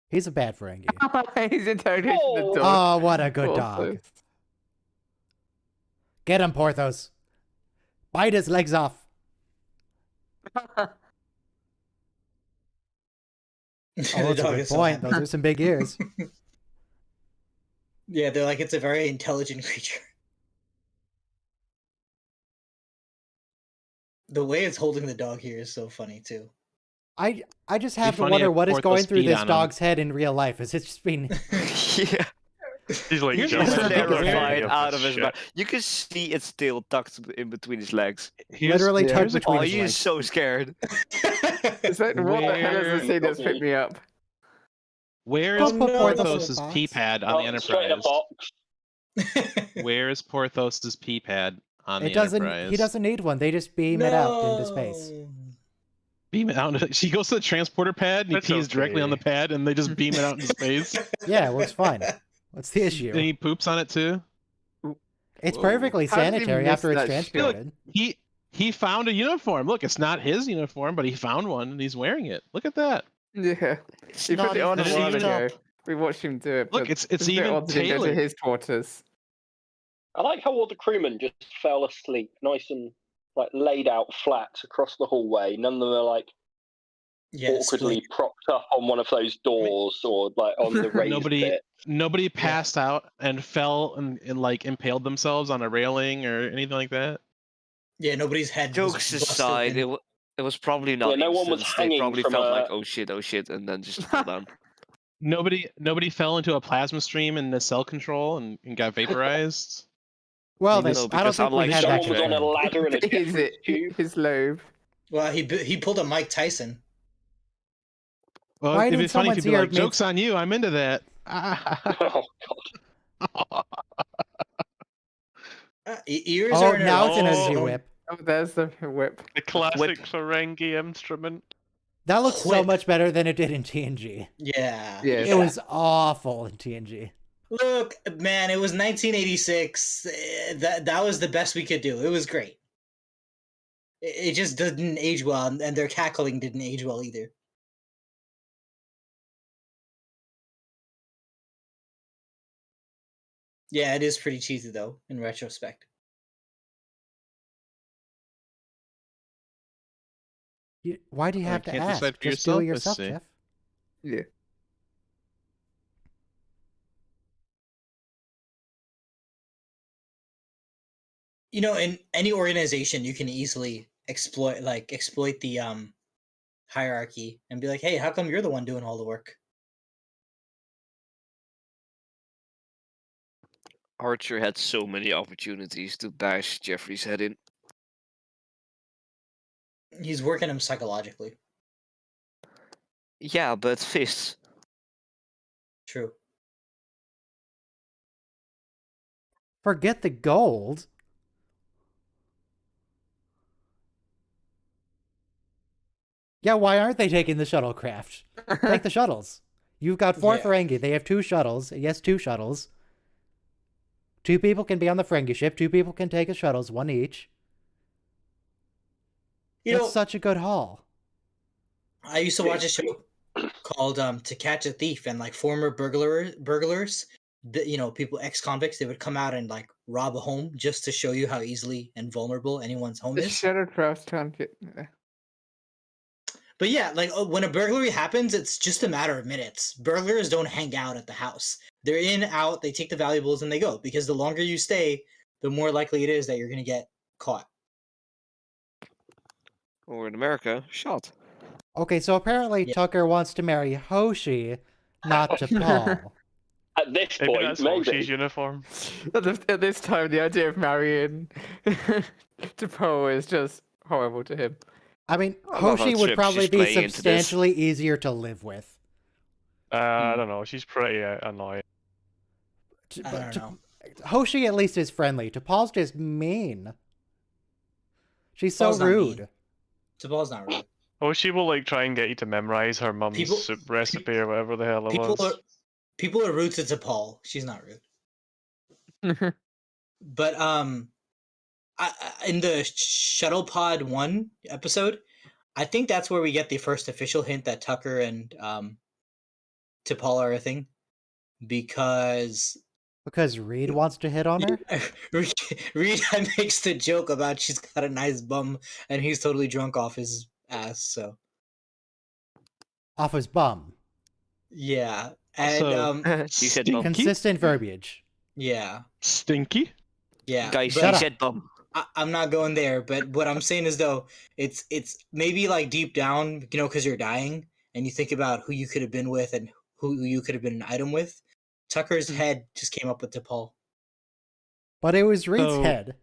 He's a bad Ferengi. He's interrogating the Oh. dog. Oh, what a good dog. Also. Get him, Porthos. Bite his legs off. Oh, that's a dog good is so point. happy. Those are some big ears. Yeah, they're like, it's a very intelligent creature. The way it's holding the dog here is so funny too. I just have to funny wonder if what is Porthos going through peed this on him. dog's head in real life. Is it just been... Yeah. He's like Here's jumping the out thing, of the Terrified area out of his shit. mouth. You can see its tail tucked in between his legs. Literally yeah. tucked between Oh, his he's legs. so scared. It's like, what the hell is the scene that's picked me up? Where Oh, is no, Porthos's box. pee pad on the Straight in a Enterprise? box. Where is Porthos's pee pad on It the doesn't. Enterprise? He doesn't need one. They just beam it out into space. No. beam it out. She goes to the transporter pad and he That's pees directly on the okay. pad, and they just beam it out into space. Yeah, it works fine. What's the And issue? he poops on it too. It's Whoa. perfectly How did he sanitary miss after it's that shit? transported. He found a uniform. Look, it's not his uniform, but he found one and he's wearing it. Look at that. Yeah. It's He put not it on a even while zipped ago. up. We watched him do it. Look, but it's a bit even odd to go to tailored. his quarters. I like how all the crewmen just fell asleep, nice and like laid out flat across the hallway. None of them are like awkwardly split. propped up on one of those doors or like on the raised bit. Nobody passed out and fell and like impaled themselves on a railing or anything like that. Yeah, nobody's head. was Jokes busted aside, in. it was probably not. Yeah, no one was instance. They hanging probably from felt a- like, oh shit, and then just fell down. Nobody fell into a plasma stream in the cell control and got vaporized. Well, No, I don't because think we unlike had that Someone was on a confirmed. ladder in a jet Is it tube. his lobe? Well, he pulled a Mike Tyson. Well, Why it'd be didn't funny if someone's you'd be ear like, make- "Joke's on you, I'm into that." Oh god. Ears Oh, are an now it's an energy energy zone. whip. Oh, there's the whip. The classic Whip. Ferengi instrument. That looks so Whip. much better than it did in TNG. Yeah. Yes. It was awful in TNG. Look, man, it was 1986. That was the best we could do. It was great. It just didn't age well, and their cackling didn't age well either. Yeah, it is pretty cheesy though, in retrospect. Why do you I have to can't ask? decide for Just do it yourself, yourself, let's see. Jeff. Yeah. You know, in any organization, you can easily exploit the hierarchy and be like, "Hey, how come you're the one doing all the work?" Archer had so many opportunities to bash Jeffrey's head in. He's working him psychologically. Yeah, but fists. True. Forget the gold. Yeah, why aren't they taking the shuttlecraft? Take the shuttles. You've got 4 Yeah. Ferengi. They have 2 shuttles. Yes, 2 shuttles. 2 people can be on the Ferengi ship. 2 people can take the shuttles, 1 each. You It's know, such a good haul. I used to watch a show called "To Catch a Thief," and like former burglars, people ex-convicts, they would come out and like rob a home just to show you how easily and vulnerable anyone's home The is. Shadowcraft can't get. But yeah, like when a burglary happens, it's just a matter of minutes. Burglars don't hang out at the house. They're in, out, they take the valuables and they go, because the longer you stay, the more likely it is that you're going to get caught. Or in America, shot. Okay, so apparently Yeah. Tucker wants to marry Hoshi, not to Paul. At this Maybe point, that's maybe. Hoshi's uniform. At this time, the idea of marrying to Poe is just horrible to him. I mean, I love how Hoshi would Trips probably is be playing into this. substantially easier to live with. I don't know. She's pretty annoying. I don't know. Hoshi at least is friendly. T'Pol's just mean. She's so T'Pol's not rude. mean. T'Pol's not rude. She will like try and get you to memorize her mum's People- soup recipe or whatever the hell it was. People are rude to T'Pol. She's not rude. But in the Shuttle Pod 1 episode, I think that's where we get the first official hint that Tucker and T'Pol are a thing, because Reed wants to hit on her? Reed makes the joke about she's got a nice bum and he's totally drunk off his ass. So Off his bum. yeah, and So- She said bum. Consistent verbiage. yeah, Stinky? yeah. Guys, but- she up. said bum. I'm not going there, but what I'm saying is though, it's maybe like deep down, because you're dying and you think about who you could have been with and who you could have been an item with. Tucker's head just came up with T'Pol. But it was Reed's So- head.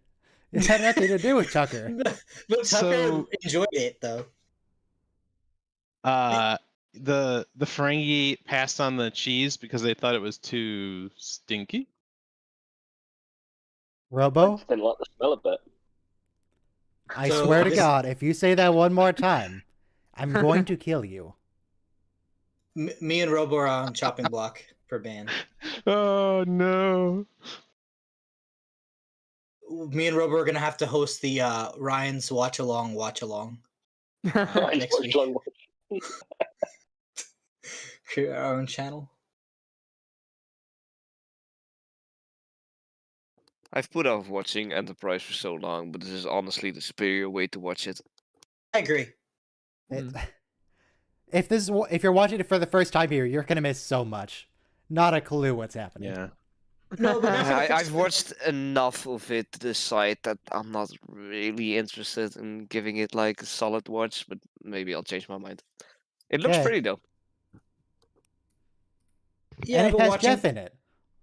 It had nothing to do with Tucker. But Tucker So- enjoyed it though. The Ferengi passed on the cheese because they thought it was too stinky. I Robo, just didn't like the smell of it. I So swear to this- God, if you say that one more time, I'm going to kill you. Me and Robo are on chopping block for ban. Oh no! Me and Robo are gonna have to host the Ryan's watch along. I Next watched week. long- Create our own channel. I've put off watching Enterprise for so long, but this is honestly the superior way to watch it. I agree. It- if you're watching it for the first time here, you're gonna miss so much. Not a clue what's happening. Yeah. No, but not for the first I've time. watched enough of it to decide that I'm not really interested in giving it like a solid watch, but maybe I'll change my mind. It looks Yeah. pretty though. Yeah, And it but has watching, Jeff in it.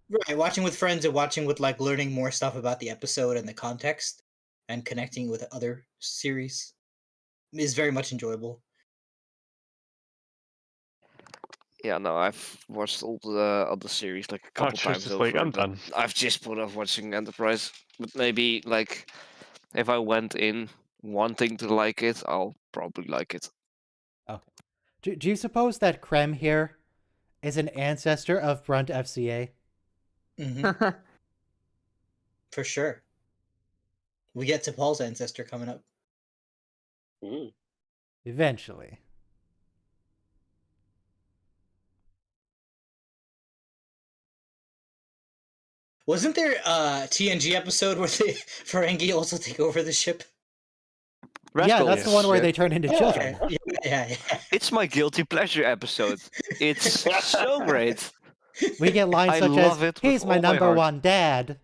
right, watching with friends and watching with like learning more stuff about the episode and the context and connecting with other series is very much enjoyable. Yeah, no, I've watched all the other series like a Oh, couple times just over. like I'm but done. I've just put off watching Enterprise. But maybe like if I went in wanting to like it, I'll probably like it. Do you suppose that Krem here is an ancestor of Brunt FCA? Hmm For sure. We get to Paul's ancestor coming up. Mm. Eventually. Wasn't there a TNG episode where the Ferengi also take over the ship? Yeah, that's the one where ship. they turn into children. Yeah. It's my guilty pleasure episode. It's so great. We get lines I such love as, it with he's my all my number heart." one dad.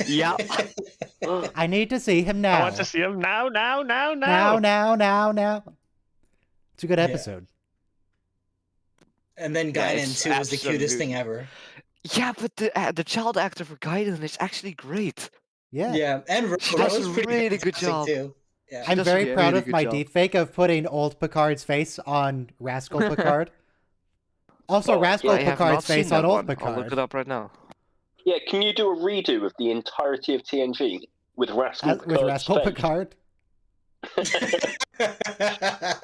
Yeah. I need to see him I now. want to see him now. Now. It's a good Yeah. episode. And then Yeah, Guinan it's too was the cutest absolute- thing ever. Yeah, but the child actor for Gaiden is actually great. Yeah. Yeah, and She does Rose a pretty really good fantastic, job. too. Yeah. I'm does a very proud really of good my job. deepfake of putting old Picard's face on Rascal Picard. Also, Oh, Rascal I have not Picard's seen face that on old one. I'll look it Picard. up right now. Yeah, can you do a redo of the entirety of TNG with Rascal With Rascal Picard's Picard.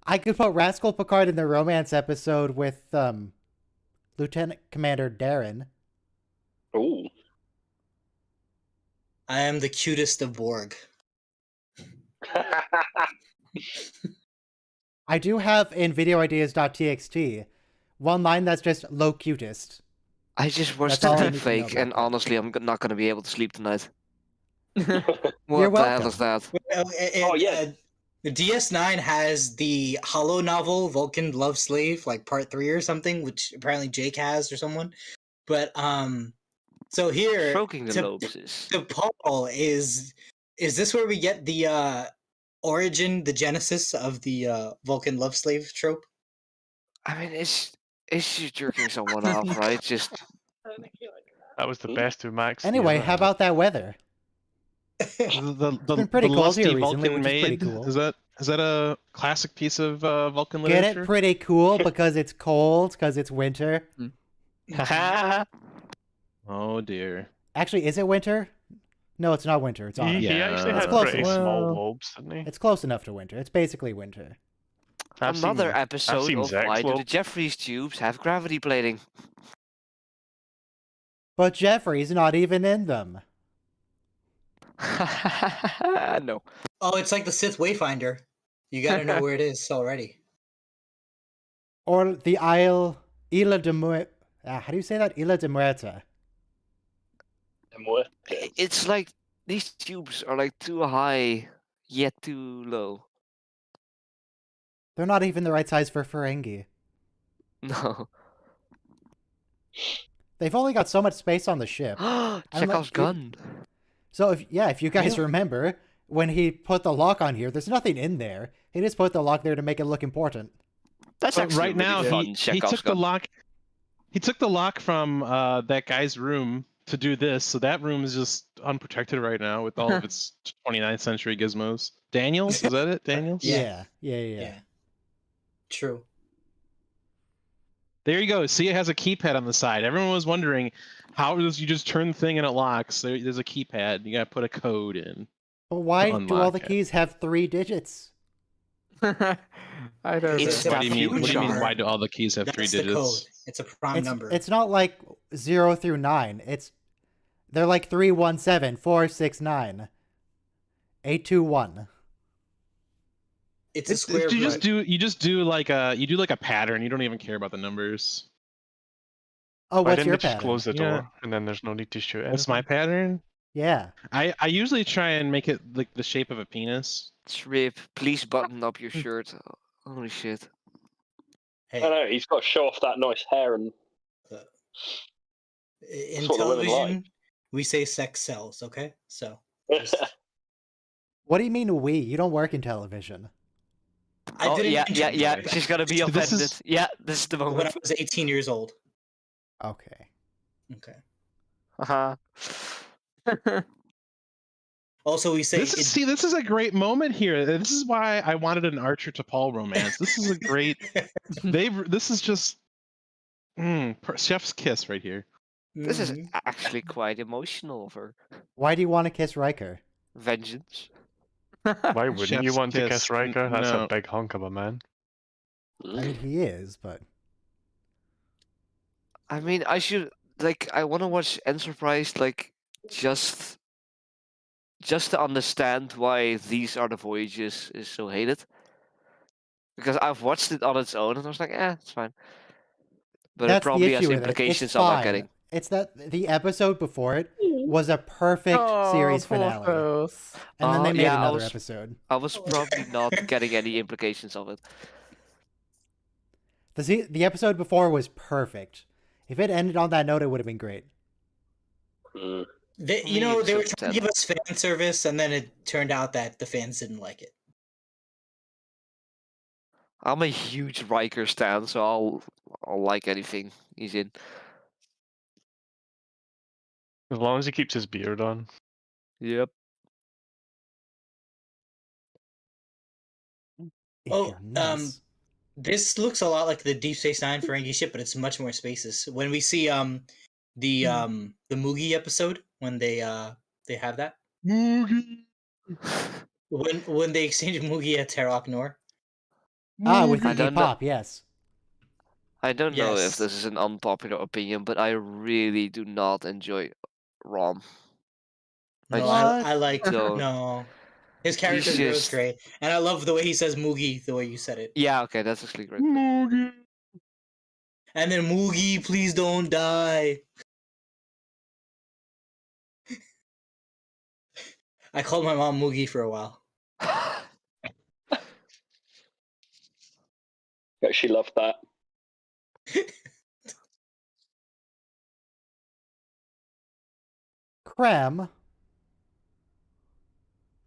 I could put Rascal Picard in the romance episode with Lieutenant Commander Darren. Ooh. I am the cutest of Borg. I do have in videoideas.txt one line that's just low cutest. I just watched That's all the I need to know deepfake, about and that. honestly, I'm not gonna be able to sleep tonight. You're What the welcome. hell is that? Oh, yeah. The DS9 has the Hollow novel Vulcan Love Slave, like part 3 or something, which apparently Jake has or someone. But so here Stroking the to- lobes is. to Paul is this where we get the origin, the genesis of the Vulcan love slave trope? I mean, it's just jerking someone off, right? Just That was the best of Max. Anyway, how about that weather? The been pretty cold lusty here recently, Vulcan which is pretty maid. cool. Is that a classic piece of Vulcan Get literature? it? Pretty cool because it's cold, because it's winter. Oh dear. Actually, is it winter? No, it's not winter. It's autumn. He Yeah, actually It's had close pretty enough. small Well- lobes, didn't he? It's close enough to winter. It's basically winter. I've another seen- episode seen of Zach's Why Do the lobe. Jeffries tubes have gravity plating? But Jeffrey's not even in them. No. Oh, it's like the Sith Wayfinder. You gotta know where it is already. Or the Isla de Muerta. How do you say that? Isla de Muerta. And what? It's like these tubes are like too high yet too low. They're not even the right size for Ferengi. No. They've only got so much space on the ship. Chekhov's gun. So if you guys remember, when he put the lock on here, there's nothing in there. He just put the lock there to make it look important. That's But actually right really now fun he Chekhov's took the gun. lock. He took the lock from that guy's room to do this, so that room is just unprotected right now with all of its 29th century gizmos. Daniels, is that it? Daniels? Yeah. Yeah. True. There you go. See, it has a keypad on the side. Everyone was wondering, how does you just turn the thing and it locks? There's a keypad. You gotta put a code in. But why do all Unlock the it. keys have 3 digits? I don't It's know. What do you mean? What do you mean? future. Why do all the keys have 3 That's the digits? code. It's a prime number. It's not like 0 through 9. They're like 317, 469, 821. It's a square You root. just do like a pattern. You don't even care about the numbers. Oh, Why what's didn't your they just pattern? close the Yeah. door and then there's no need to shoot What's my anything? pattern? Yeah. I usually try and make it like the shape of a penis. Trip, please button up your shirt. Holy shit. I Hey, know, he's got to show off that nice hair and in That's what the women television, like. we say sex sells, okay? So, What do you mean we? You don't work in television. I Oh, didn't yeah. mention She's gonna be This offended. is- Yeah, this is the when I moment. was 18 years old. Okay. Okay. Uh-huh. Also, we say This is a great moment here. This is why I wanted an Archer to Paul romance. This is a great. This is just. Chef's kiss right here. This is Mhm. actually quite emotional for Why do you want to kiss Riker? vengeance. Why wouldn't you Chef's want to kiss. kiss Riker? That's No. a big hunk of a man. I mean, he is, but I mean, I want to watch Enterprise, just to understand why These Are the Voyages is so hated. Because I've watched it on its own and I was like, it's fine. But that's it probably the has issue with it. implications It's I'm not fine. getting. It's that the episode before it was a perfect series finale, Porthos. and then they Oh, made yeah, I another was- episode. I was probably not getting any implications of it. The episode before was perfect. If it ended on that note, it would have been great. Mm. They, Maybe they were episode trying to 10. give us fan service, and then it turned out that the fans didn't like it. I'm a huge Riker stan, so I'll like anything he's in. As long as he keeps his beard on. Yep. If Oh, you're nice. This looks a lot like the Deep Space Nine Ferengi ship, but it's much more spaces. When we see the Mugi episode, when they have that, when they exchange Mugi at Terok Nor. With I Iggy don't know. Pop, yes. I don't know if Yes. this is an unpopular opinion, but I really do not enjoy Rom. No, What? I like don't. no. His character He's goes just- great, and I love the way he says Mugi, the way you said it. Yeah, okay, that's actually great. And then Mugi, please don't die. I called my mom Mugi for a while. Yeah, she loved that. Cram.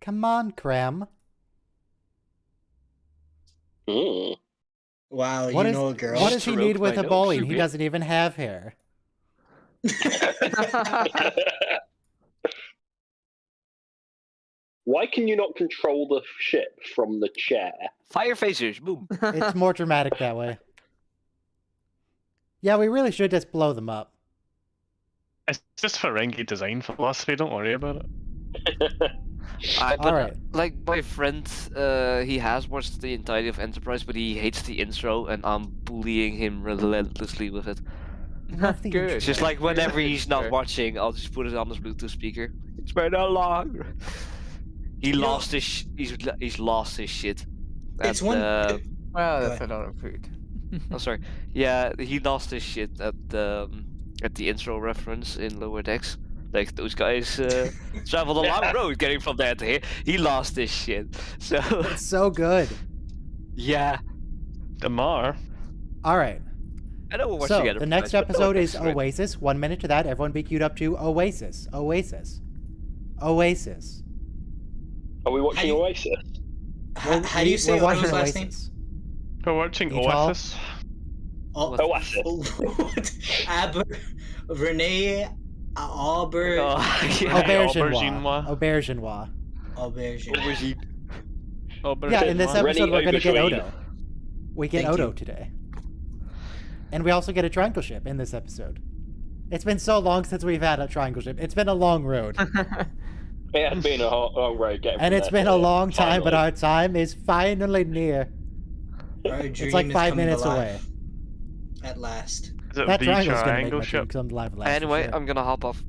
Come on, Cram. Mm. Wow, What you is know a girl. what does he Stroke need with my a nose, bowling? He okay. doesn't even have hair. Why can you not control the ship from the chair? Fire phasers, boom. It's more dramatic that way. Yeah, we really should just blow them up. It's just Ferengi design philosophy. Don't worry about it. All right. Like my friend, he has watched the entirety of Enterprise, but he hates the intro, and I'm bullying him relentlessly with it. Love the Good. intro. It's just like whenever he's not Good. watching, I'll just put it on his Bluetooth speaker. It's been a long. He You know- lost his. He's lost his shit. It's And, one. Well, Go that's ahead. a lot of food. I'm sorry. Yeah, he lost his shit at the intro reference in Lower Decks. Like those guys traveled a long road getting from there to here. He lost his shit. So It's so good. yeah, Damar. All right. I know we're watching So Enterprise, the next but no episode is Decks, right? Oasis. 1 minute to that. Everyone be queued up to Oasis. Oasis. Oasis. Are we watching How do you- Oasis? How do you say We're watching Odo's last name? Oasis. We're watching You tall? Oasis. Oh, Oasis. Renee Auber. Oh, yeah. Auberginois. Auberginois. Aubergine. Yeah, in this episode Rennie we're going to get Aubergine. Odo. We get Thank Odo you. today. And we also get a triangle ship in this episode. It's been so long since we've had a triangle ship. It's been a long road. It has been a long road getting And from it's there been to a here, long time, but finally. our time is finally near. Our It's dream like is 5 coming minutes to life away. At last. Is it That the triangle's going to make triangle my dream ship? come live at last. for Anyway, sure. I'm gonna hop off.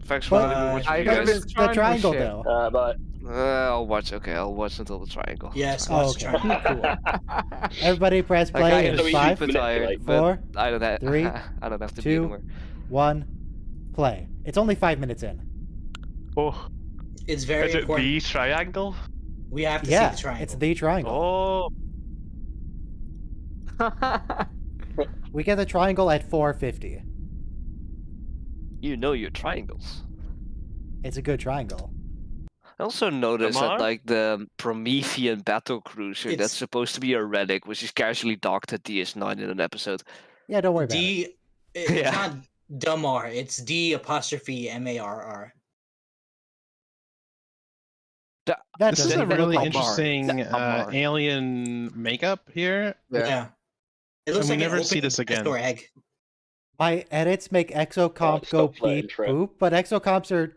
Thanks for But- letting me watch I you got guys. this The triangle, ship. though. But I'll watch. Okay, I'll watch until the triangle. Yes, Oh, watch okay. Triangle. Cool. Everybody press Like, play I in am So five, super tired, manipulate. but 4, I don't have. 3, I don't have to 2, be anymore. 1, play. It's only 5 minutes in. Oh, It's very is it important. the triangle? We have to Yeah, see the triangle. it's the triangle. Oh, We get the triangle at 4:50. You know your triangles. It's a good triangle. I also noticed that Damar? like the Promethean battle cruiser that's It's- supposed to be a relic was just casually docked at DS9 in an episode. Yeah, don't worry about it. It's Yeah. not Damar. It's D''MARR. That This is doesn't a even really look like interesting Damar. alien makeup here. Yeah. It looks we like an never see open this again. Castor egg. My edits make exocomp it's go not flirting, beep Trent. boop, but exocomps are.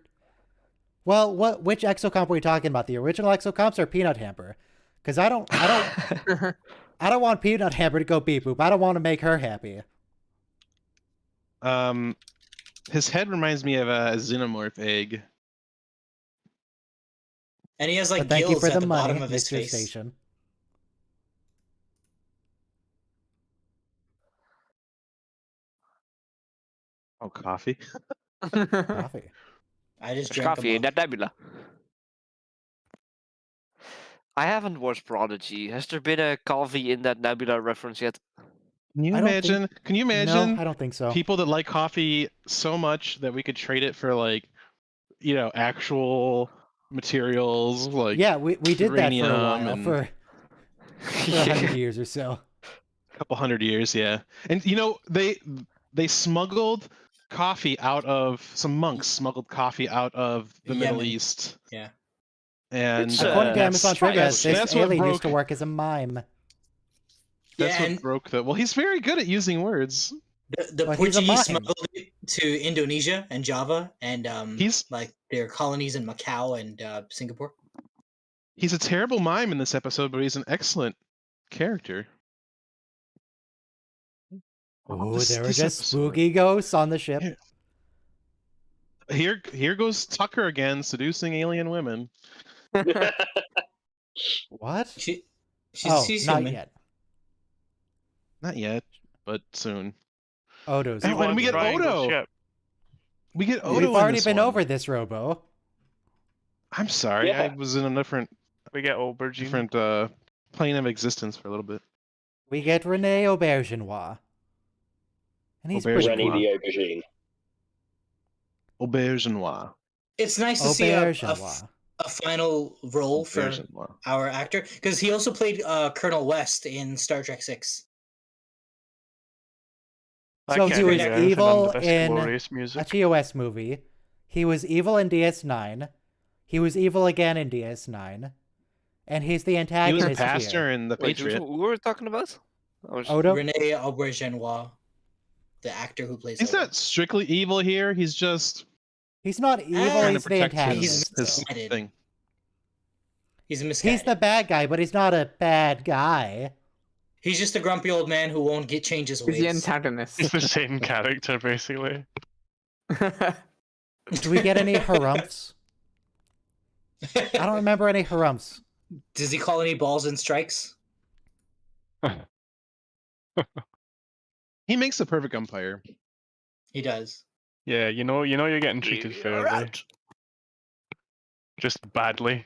Well, which exocomp are we talking about? The original exocomps or Peanut Hamper? Because I don't want Peanut Hamper to go beep boop. I don't want to make her happy. His head reminds me of a xenomorph egg. And he has like But thank you gills for at the the money, bottom of his Mr. face. Station. Oh, coffee. Coffee. I just There's drank coffee a in mug. that nebula. I haven't watched Prodigy. Has there been a coffee in that nebula reference yet? Can you I don't think- imagine? Can you imagine No, I don't think so. people that like coffee so much that we could trade it for like, actual materials like Yeah, we did that for a uranium while, and- for 100 years or so. a couple hundred years, yeah. And they smuggled coffee out of some monks smuggled coffee out of the Middle Yemen. East. Yeah. And It's, According to that's- Amazon Trivia, that's- this that's what alien used to broke- work as a mime. That's Yeah, what and broke the. Well, he's very good at using words. the But he's a Portuguese mime. smuggled it to Indonesia and Java and He's like their colonies in Macau and Singapore. he's a terrible mime in this episode, but he's an excellent character. Oh, This- there were this just episode- spooky ghosts on the ship. Yeah. Here goes Tucker again, seducing alien women. What? She's Oh, not human. yet. Not yet, but soon. Odo's. And when we get Triangle Odo, ship. we get Odo. We've in already this been one. over this, Robo. I'm sorry, Yeah. I was in a different We get aubergine. plane of existence for a little bit. We get Rene Auberginois. And he's Aubergine. pretty Rennie cool. the aubergine. Auberginois. It's nice to see a Auberginois. a final role for our actor, because he also played Colonel West in Star Trek 6. So he was evil in music. a TOS movie. He was evil in DS9. He was evil again in DS9. And he's the antagonist He was a pastor here. in The Patriot. Who were we talking about? Odo? Rene Aubergenois, the actor who plays He's Odo. not strictly evil here. He's just... He's not evil, he's the antagonist. His thing. He's misguided. He's the bad guy, but he's not a bad guy. He's just a grumpy old man who won't change his ways. He's the antagonist. He's the same character, basically. Do we get any harumphs? I don't remember any harumphs. Does he call any balls and strikes? He makes the perfect umpire. He does. Yeah, you know you're getting treated fairly. Just badly.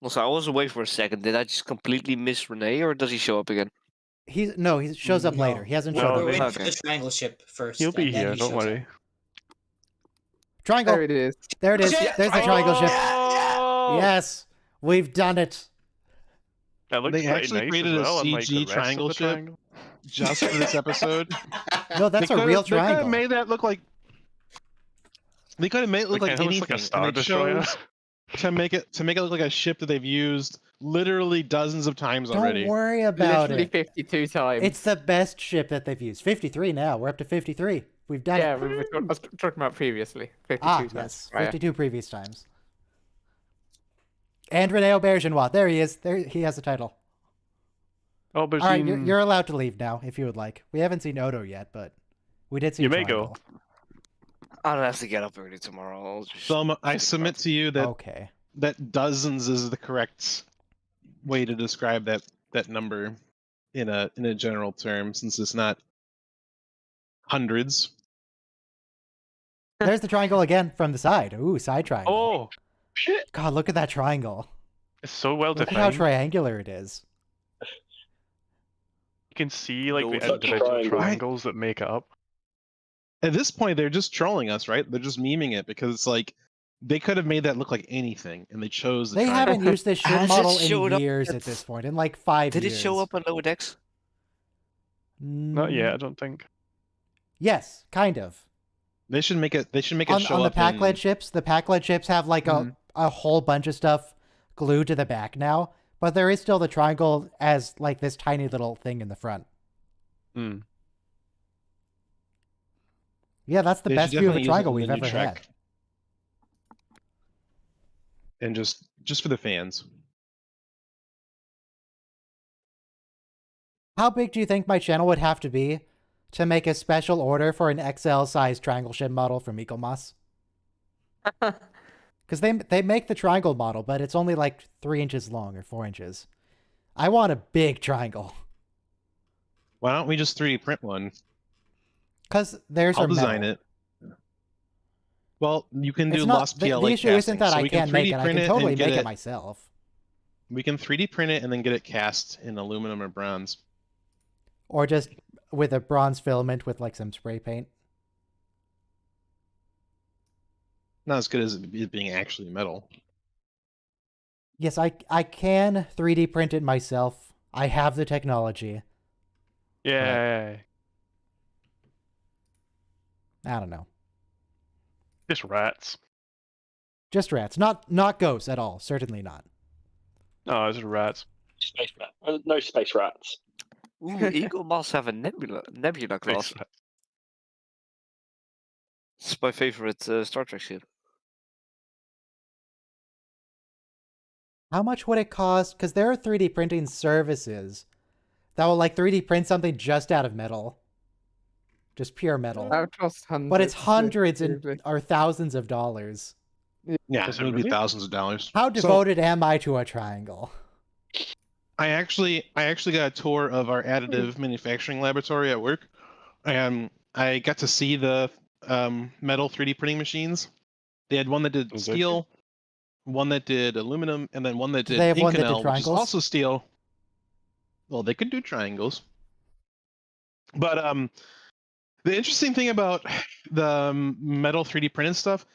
Also, I was away for a second. Did I just completely miss Renee, or does he show up again? He shows up later. He hasn't shown up. We're waiting yet. for the triangle ship first. He'll be and then here, he don't shows worry. up. Triangle. There it is. There it is. Yeah, There's the triangle ship. Oh! Yes, we've done it. That looks They pretty actually nice created as well, a unlike the CG rest of triangle the ship triangle. just for this episode. No, that's a real They could triangle. have made that look like... They could have made it look like It looks anything. like a Star and they Destroyer. chose to make it look like a ship that they've used literally dozens of times already. Don't worry about Literally it. 52 times. It's the best ship that they've used. 53 now. We're up to 53. We've done yeah, it. I was talking about previously. 52 Ah, times. yes. Right. 52 previous times. And Rene Aubergenois. There he is. There he has the title. Aubergine. All right, you're allowed to leave now if you would like. We haven't seen Odo yet, but we did see You may Triangle. I don't have to get up early tomorrow. I'll just Selma, I submit to you that Okay. that dozens is the correct way to describe that number in a general term, since it's not hundreds. There's the triangle again from the side. Ooh, side triangle. Oh, Shit. God, look at that triangle. it's so well Look at how defined. triangular it is. You can see like No the touch individual triangle. triangles that make it up. At this point, they're just trolling us, right? They're just memeing it because it's like they could have made that look like anything, and they chose the They triangle. haven't used this ship Has it model showed in up years yet? at this point, in like 5 Did years. it show up on Lower Decks? Not yet, I don't think. Yes, kind of. They should make it. They should make it On, show on the up Pac-Led in... ships, the Pac-Led ships have like a whole bunch of stuff glued to the back now, but there is still the triangle as like this tiny little thing in the front. Hmm. Yeah, that's the They best should view of a definitely use it triangle in we've the new ever had. Trek. And just for the fans. How big do you think my channel would have to be to make a special order for an XL-sized triangle ship model from Ecomas? Because they make the triangle model, but it's only like 3 inches long or 4 inches. I want a big triangle. Why don't we just 3D print one? Because there's I'll our design metal. it. Well, you can do It's not, lost the PLA issue isn't casting, that so I we can can't make 3D it. I print can it totally and get make it it. myself. We can 3D print it and then get it cast in aluminum or bronze. Or just with a bronze filament with like some spray paint. Not as good as it being actually metal. Yes, I can 3D print it myself. I have the technology. Yeah. I don't know. Just rats. Just rats. Not ghosts at all. Certainly not. No, it's rats. Space rat. No space rats. Ooh, Eagle must have a nebula class. Space rats. It's my favorite Star Trek ship. How much would it cost? Because there are 3D printing services that will like 3D print something just out of metal. Just pure metal. That would cost hundreds. But it's hundreds probably. or thousands of dollars. Yeah, Does it it would be really? thousands of dollars. How So, devoted am I to a triangle? I actually got a tour of our additive manufacturing laboratory at work, and I got to see the metal 3D printing machines. They had one that did Was it? steel, one that did aluminum, and then one that did They have one that did Inconel, which is triangles? also steel. Well, they could do triangles. But the interesting thing about the metal 3D printed stuff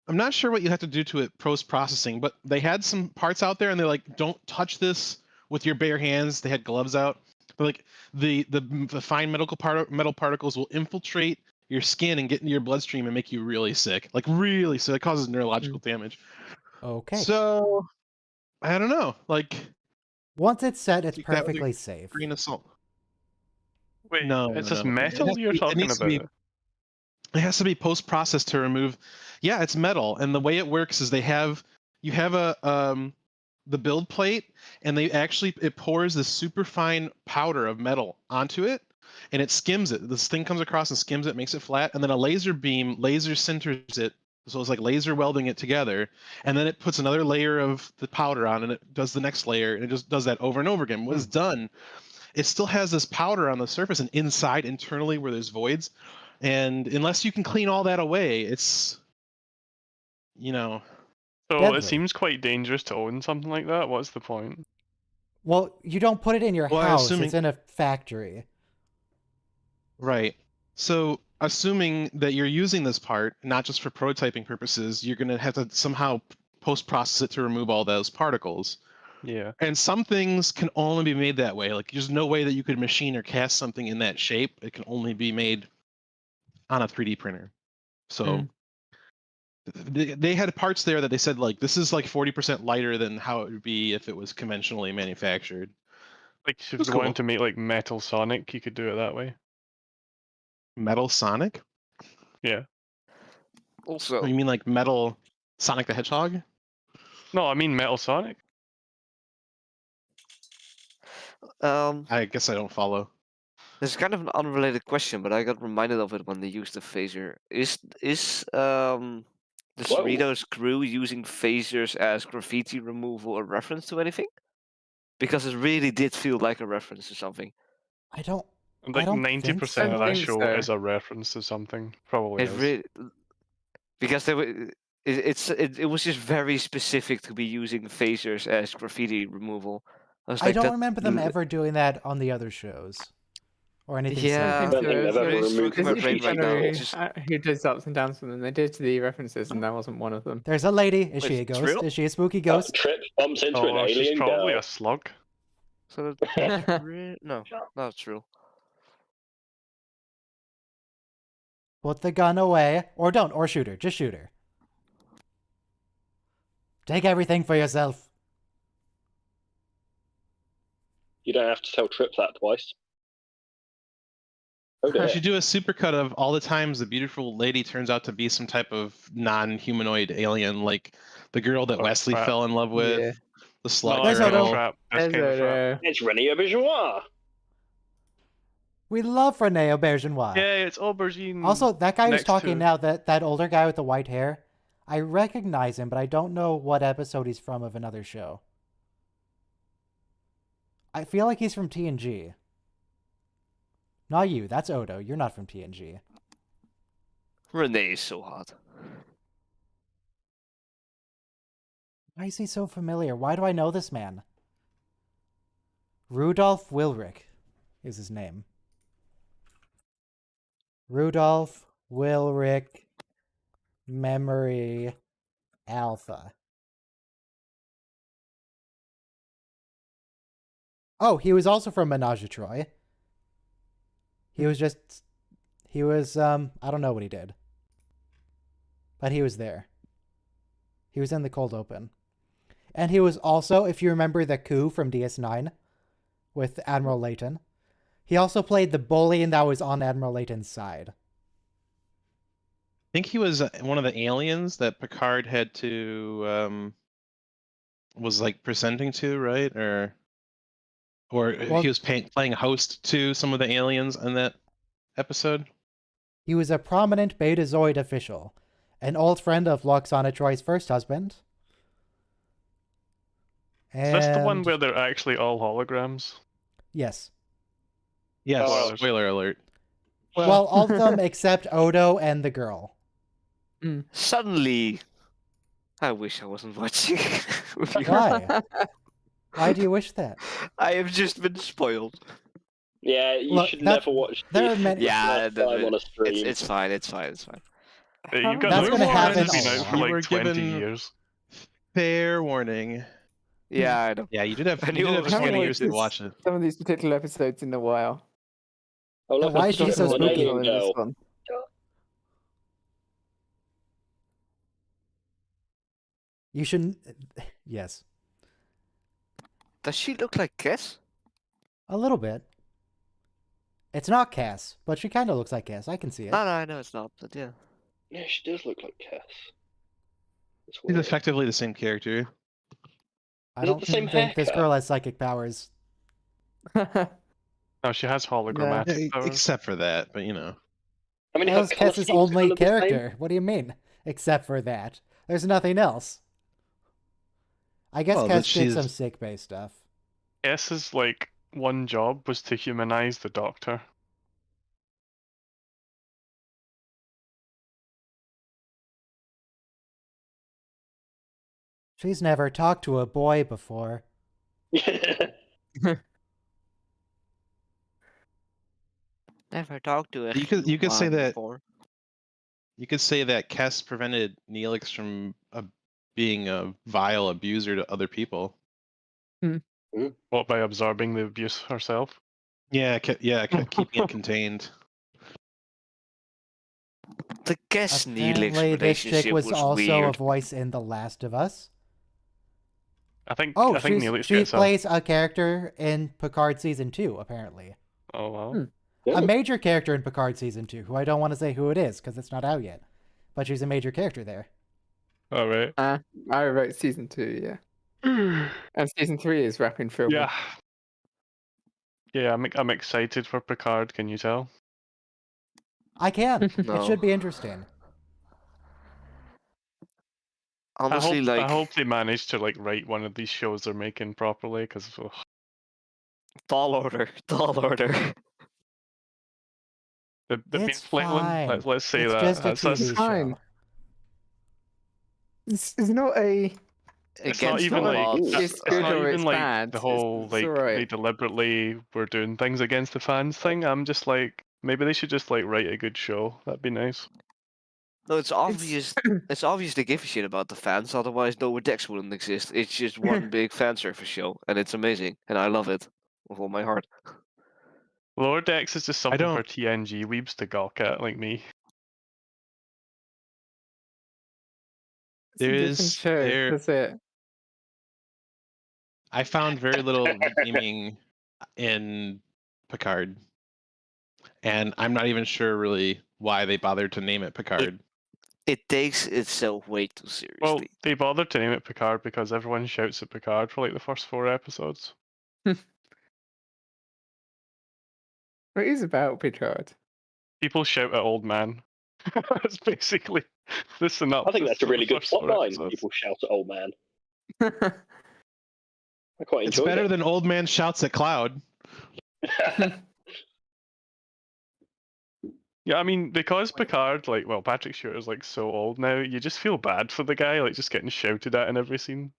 I'm not sure what you have to do to it post-processing, but they had some parts out there, and they're like, "Don't touch this with your bare hands." They had gloves out. But like the fine metal particles will infiltrate your skin and get into your bloodstream and make you really sick, like really sick. It causes neurological damage. Okay. So I don't know. Like once it's set, it's take that with a perfectly safe. grain of salt. Wait, No, it's no, this no. It metal has to you're be- it talking needs to be- about? It has to be post-processed to remove. Yeah, it's metal, and the way it works is you have the build plate, and it pours this super fine powder of metal onto it, and it skims it. This thing comes across and skims it, makes it flat, and then a laser beam laser sinters it. So it's like laser welding it together, and then it puts another layer of the powder on, and it does the next layer, and it just does that over and over again. When it's done, it still has this powder on the surface and inside internally where there's voids. And unless you can clean all that away, it's, So Deadly. it seems quite dangerous to own something like that. What's the point? Well, you don't put it in your Well, I'm house. assuming- It's in a factory. right. So assuming that you're using this part, not just for prototyping purposes, you're going to have to somehow post-process it to remove all those particles. Yeah. And some things can only be made that way. Like there's no way that you could machine or cast something in that shape. It can only be made on a 3D printer. So they had parts there that they said like this is like 40% lighter than how it would be if it was conventionally manufactured. Like if That's you cool. wanted to make like Metal Sonic, you could do it that way. Metal Sonic? Yeah. Also, Oh, you mean like Metal Sonic the Hedgehog? No, I mean Metal Sonic. I guess I don't follow. this is kind of an unrelated question, but I got reminded of it when they used the phaser. Is the Whoa. Cerritos crew using phasers as graffiti removal a reference to anything? Because it really did feel like a reference to something. I don't. Like don't 90% think of so. that I think show so. is a reference to something. Probably It is. really, because they were, it was just very specific to be using phasers as graffiti removal. Was I like, don't that remember them l- ever doing that on the other shows, or anything Yeah, I similar. don't think they've ever it's removed working my There's brain a right now. who, It's just, who does ups and downs from them. They did the references, and that wasn't one of them. There's a lady. Is she a Wait, it's ghost? real? Is she a spooky ghost? Trip bumps into an Oh, she's alien probably girl. a slug. so that, no, not true. Put the gun away, or don't, or shoot her. Just shoot her. Take everything for yourself. You don't have to tell Trip that twice. Oh You dear. should do a supercut of all the times the beautiful lady turns out to be some type of non-humanoid alien, like the girl that Oh, Wesley crap. fell in love with, Yeah. the No, slut There's that's kind Odo. of girl. trap. That's There's kind of trap. a, It's Rene Auberginois. We love Rene Auberginois. Yeah, it's aubergine. Also, that guy who's next talking to- now, that older guy with the white hair, I recognize him, but I don't know what episode he's from of another show. I feel like he's from TNG. Not you. That's Odo. You're not from TNG. Renee is so hot. Why is he so familiar? Why do I know this man? Rudolph Wilrick is his name. Rudolph Wilrick Memory Alpha. Oh, he was also from Menage a Troy. He was I don't know what he did. But he was there. He was in the cold open. And he was also, if you remember the coup from DS9 with Admiral Layton, he also played the bully that was on Admiral Layton's side. I think he was one of the aliens that Picard had to was like presenting to, right? Or Well- he was playing host to some of the aliens in that episode. He was a prominent Betazoid official, an old friend of Loxana Troy's first husband. Is this the one And- where they're actually all holograms? Yes. Yes. Oh. Spoiler alert. Well, all of them except Odo and the girl. Suddenly, I wish I wasn't watching. with you. Why? Why do you wish that? I have just been spoiled. Yeah, you Look, should that- never watch there are this many- Yeah, first time on a stream. It's fine. It's fine. It's fine. You've got That's no gonna happen It's been a out for lot. You like were 20 given years. fair warning. Yeah, I know. Yeah, you did have I you knew did it have was 20 gonna years to use watch it. Some of these particular episodes in a while. Oh look, Why a is she picture so of an spooky? alien In this girl. one. You shouldn't. Yes, Does she look like Cass? a little bit. It's not Cass, but she kind of looks like Cass. I can see it. No, I know it's not, but yeah. Yeah, she does look like Cass. It's He's weird. effectively the same character. I Is it don't the same think this haircut? girl has psychic powers. No, she has hologrammatic Yeah, powers. except for that, but you know. I mean, That her was colour Cass's scheme's only kind of the same. character. What do you mean? Except for that. There's nothing else. I guess Well, but Cass did some she's- sick bay stuff. S's like one job was to humanize the Doctor. She's never talked to a boy before. Never talked to a You could say human that before. you could say that Kess prevented Neelix from being a vile abuser to other people. What, by absorbing the abuse herself? Yeah, keeping it contained. The Cass Neelix Apparently, this chick relationship was also weird. a voice in The Last of Us. I think Oh, Neelix she gets plays a character in Picard Season 2, apparently. Oh wow. A major character in Picard Season 2, who I don't want to say who it is, because it's not out yet. But she's a major character there. All right. I wrote season 2, yeah. And season 3 is wrapping filming. Yeah. Yeah, I'm excited for Picard. Can you tell? I can. No. It should be interesting. Honestly, I hope they manage to like write one of these shows they're making properly, because Tall Order. It's Flintland. fine. Let's say It's that. just a That's TV fine. show. It's not a... It's not Against even the like odds. It's it's good not or even it's like bad. the whole It's like alright. they deliberately were doing things against the fans thing. I'm just like, maybe they should just like write a good show. That'd be nice. No, it's obvious. It's obvious they give a shit about the fans. Otherwise, Lower Decks wouldn't exist. It's just one big fan service show, and it's amazing, and I love it with all my heart. Lower Decks is just something don't- for TNG weebs to gawk at, like me. It's a There different is- show. there- That's it. I found very little redeeming in Picard. And I'm not even sure really why they bothered to name it Picard. It takes itself way too seriously. Well, they bothered to name it Picard because everyone shouts at Picard for like the first 4 episodes. It is about Picard. People shout at old man. That's basically the synopsis. I think that's a of the really good first plot 4 line. episodes. People shout at old man. I quite It's enjoyed better it. than Old Man Shouts at Cloud. Yeah, I mean, because Picard, like, well, Patrick Stewart's like so old now, you just feel bad for the guy, like, just getting shouted at in every scene.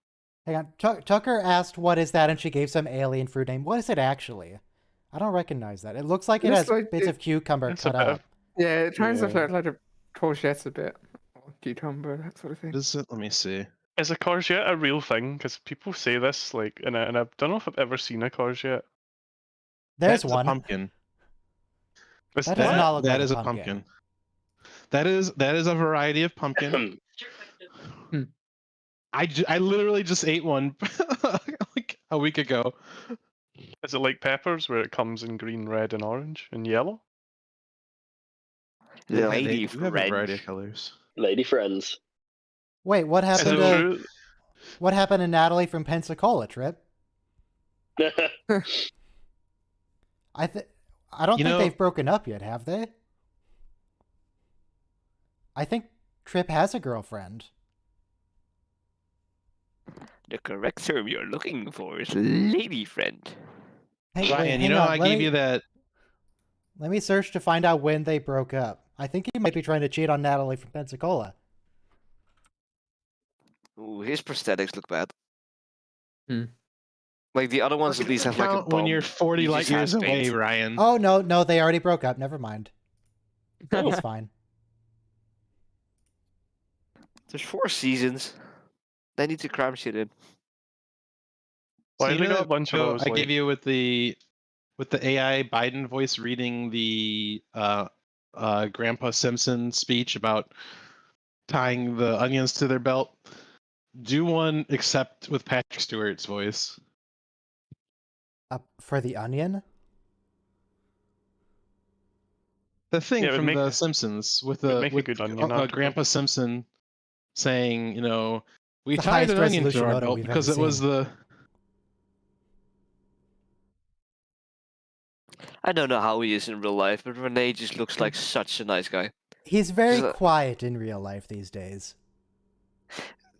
Hang on. Tucker asked, what is that? And she gave some alien fruit name. What is it actually? I don't recognize that. It looks like it Looks has like bits it- of cucumber It's a cut bit of- up. Yeah, it tries to Yeah. look like a courgette a bit. Or cucumber, that sort of thing. What is it? Let me see. Is a courgette a real thing? Because people say this, like, and I don't know if I've ever seen a courgette. There's That's one. a pumpkin. Is That does not look That like is a a pumpkin. pumpkin. That is a variety of pumpkin. I literally just ate one like a week ago. Is it like peppers, where it comes in green, red, and orange, and yellow? Yeah, Lady they do have a variety of French. colors. Lady friends. Wait, what Is happened it to true? what happened to Natalie from Pensacola, Trip? I don't You think know- they've broken up yet, have they? I think Trip has a girlfriend. The correct term you're looking for is lady friend. Hey, wait, Ryan, you hang know on. I Let gave me- you that. Let me search to find out when they broke up. I think he might be trying to cheat on Natalie from Pensacola. Ooh, his prosthetics look bad. Hmm. Like the other ones at least have like a Count when bump. you're 40 He light just years has paint. away, Ryan. Oh no, they already broke up. Never mind. He's fine. There's 4 seasons. They need to cram shit in. Why So they you know got a that bunch of video those I like gave you with the AI Biden voice reading the Grandpa Simpson speech about tying the onions to their belt? Do one except with Patrick Stewart's voice. For the Onion? The thing Yeah, it would from make The a- Simpsons with would the make a with good Onion article. Grandpa Simpson saying, you know, we The tied an highest onion to resolution our Odo belt we've because ever it was seen. the. I don't know how he is in real life, but Renee just looks like such a nice guy. He's very Just, quiet in real life these days.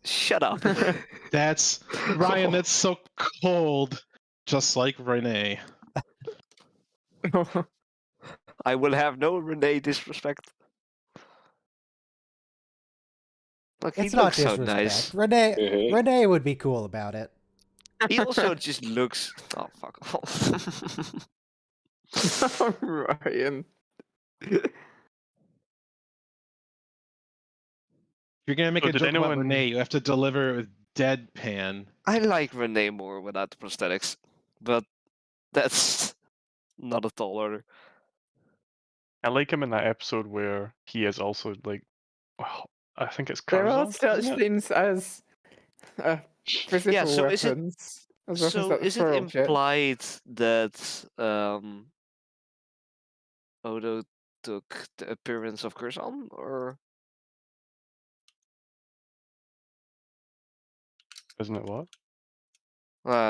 Shut up. That's Ryan. That's so cold, just like Renee. I will have no Renee disrespect. Look, he It's not looks so disrespect. nice. Renee would be cool about it. He also just looks. Oh fuck off. Ryan. If you're gonna make So a did joke about anyone- Renee, you have to deliver it with deadpan. I like Renee more without the prosthetics, but that's not a tall order. I like him in that episode where he is also like, well, I think it's There are Curzon, such isn't it? things as physical so is it- weapons. As weapons So that is it destroy objects. implied that Odo took the appearance of Curzon, or Isn't it what?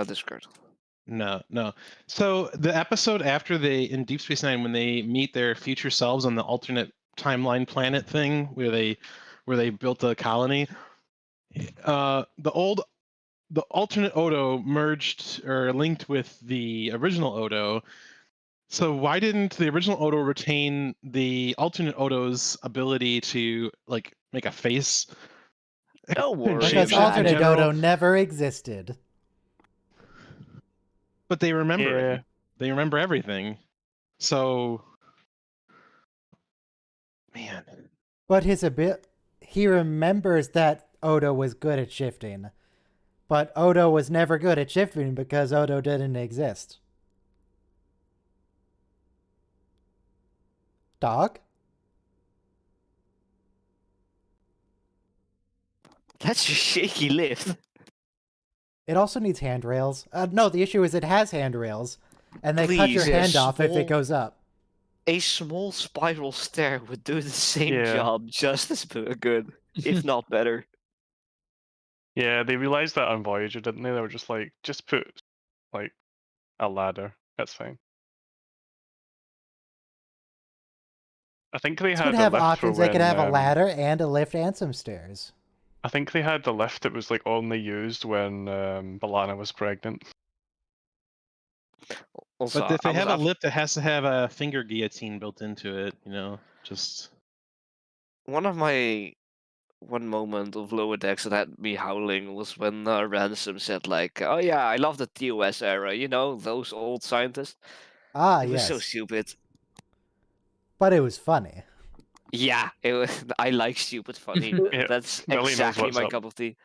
discard? No. So the episode after in Deep Space Nine, when they meet their future selves on the alternate timeline planet thing, where they built a colony, the alternate Odo merged or linked with the original Odo. So why didn't the original Odo retain the alternate Odo's ability to like make a face? Don't worry. Because Shapeshift in alternate general. Odo never existed. But they remember Yeah. it. They remember everything. So, man. But he remembers that Odo was good at shifting. But Odo was never good at shifting because Odo didn't exist. Dog? That's a shaky lift. It also needs handrails. No, the issue is it has handrails. And they cut your Please, hand off if small- it goes up. A small spiral stair would do the same Yeah. job just as good, if not better. Yeah, they realized that on Voyager, didn't they? They were just like, just put like a ladder. That's fine. I think they It had could a have lift options. for They could when, have a ladder and a lift and some stairs. I think they had the lift that was like only used when B'Elanna was pregnant. Also, But if they I was have a af- lift, it has to have a finger guillotine built into it, you know? Just. one moment of Lower Decks that had me howling was when Ransom said like, "Oh yeah, I love the TOS era. You know, those old scientists." Ah, It was yes. so stupid. But it was funny. Yeah, it was, I like stupid funny. Yeah, That's Billy knows exactly what's my up. cup of tea.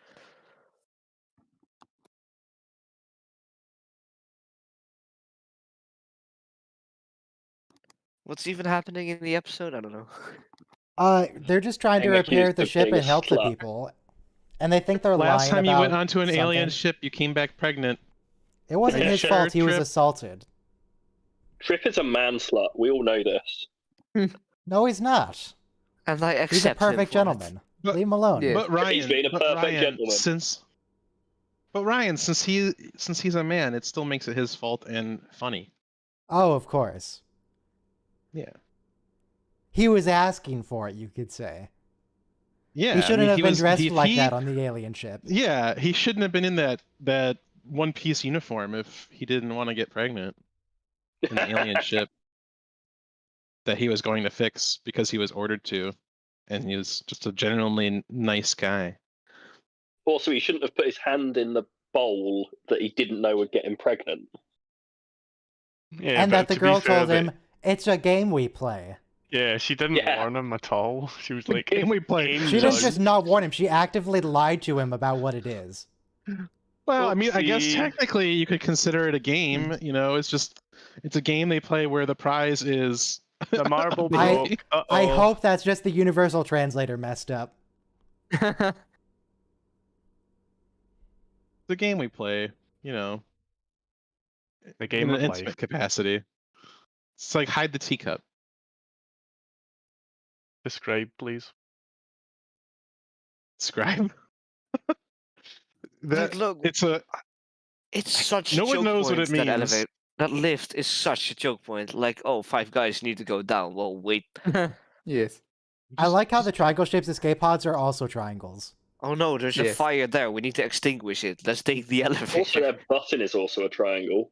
What's even happening in the episode? I don't know. They're just trying to Being repair accused the of ship being a and help the slut. people. And they think they're Last lying time you went about onto an alien something. ship, you came back pregnant. It wasn't Yeah, his sure, fault. He was Trip. assaulted. Trip is a man slut. We all know this. No, he's not. And I accept He's a him perfect for it. gentleman. But- Leave him alone. Yeah. But Ryan, He's being a perfect gentleman. Since he's a man, it still makes it his fault and funny. Oh, of course. Yeah. He was asking for it, you could say. Yeah. He shouldn't have been dressed if like he- that on the alien ship. Yeah, he shouldn't have been in that one-piece uniform if he didn't want to get pregnant in the alien ship that he was going to fix because he was ordered to, and he was just a genuinely nice guy. Also, he shouldn't have put his hand in the bowl that he didn't know would get him pregnant. Yeah, And but that the to be girl fair, told him, it's a game we play. Yeah, she didn't warn him at all. She was like, game we play. "Aim She didn't done." just not warn him. She actively lied to him about what it is. Well, I mean, I guess Oopsie. technically you could consider it a game. You know, it's a game they play where the prize is The marble I- broke. Uh-oh. I hope that's just the universal translator messed up. the game we play. You know, The game in of an life. intimate capacity. It's like hide the teacup. Describe, please. Scribe. Like, look, It's such no a one joke knows what point, it means. that elevator. That lift is such a joke point. Like, oh, 5 guys need to go down. Well, wait. Yes. I like how the triangle shaped escape pods are also triangles. Oh no, there's a Yes. fire there. We need to extinguish it. Let's take the Also, elevator. their button is also a triangle.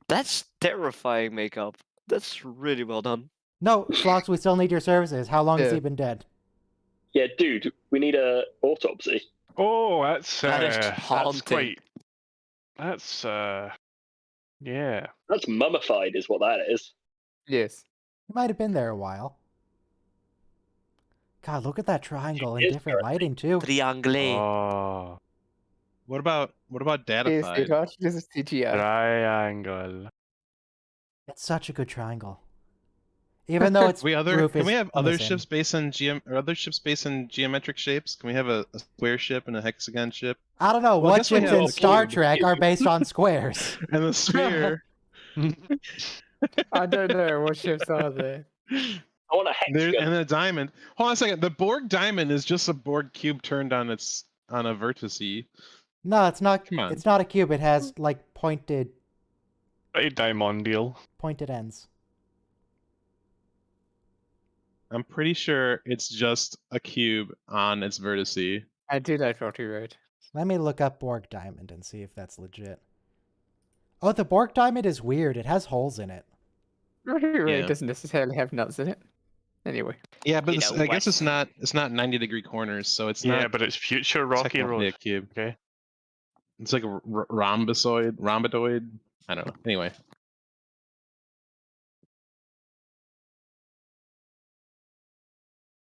That's terrifying makeup. That's really well done. No, Schlox, we still need your services. How long has Yeah. he been dead? Yeah, dude, we need a autopsy. Oh, that's That is that's haunting. quite. That's yeah. That's mummified, is what that is. Yes. He might have been there a while. God, look at that triangle in It is different lighting too. Triangle. Oh, What about Yes, datafied? sweetheart. This is CGI. triangle. It's such a good triangle. Even though its roof Can is we have other missing. ships based on geometric shapes? Can we have a square ship and a hexagon ship? I don't know, Well, I what guess we ships have in a Star cube. Trek are based on squares? And the sphere. I don't know. What ships are there? I want a hexagon. And a diamond. Hold on a second. The Borg diamond is just a Borg cube turned on a vertice. No, it's not. Come on. It's not a cube. It has like pointed Pretty diamondial. ends. I'm pretty sure it's just a cube on its vertice. I do like what you wrote. Let me look up Borg diamond and see if that's legit. Oh, the Borg diamond is weird. It has holes in it. What you wrote Yeah. doesn't necessarily have nuts in it. Anyway. Yeah, but You know I guess what? it's not 90-degree corners, so it's Yeah, not but it's future Rocky technically a Road. cube. Okay. It's like a rhomboid. I don't know. Anyway.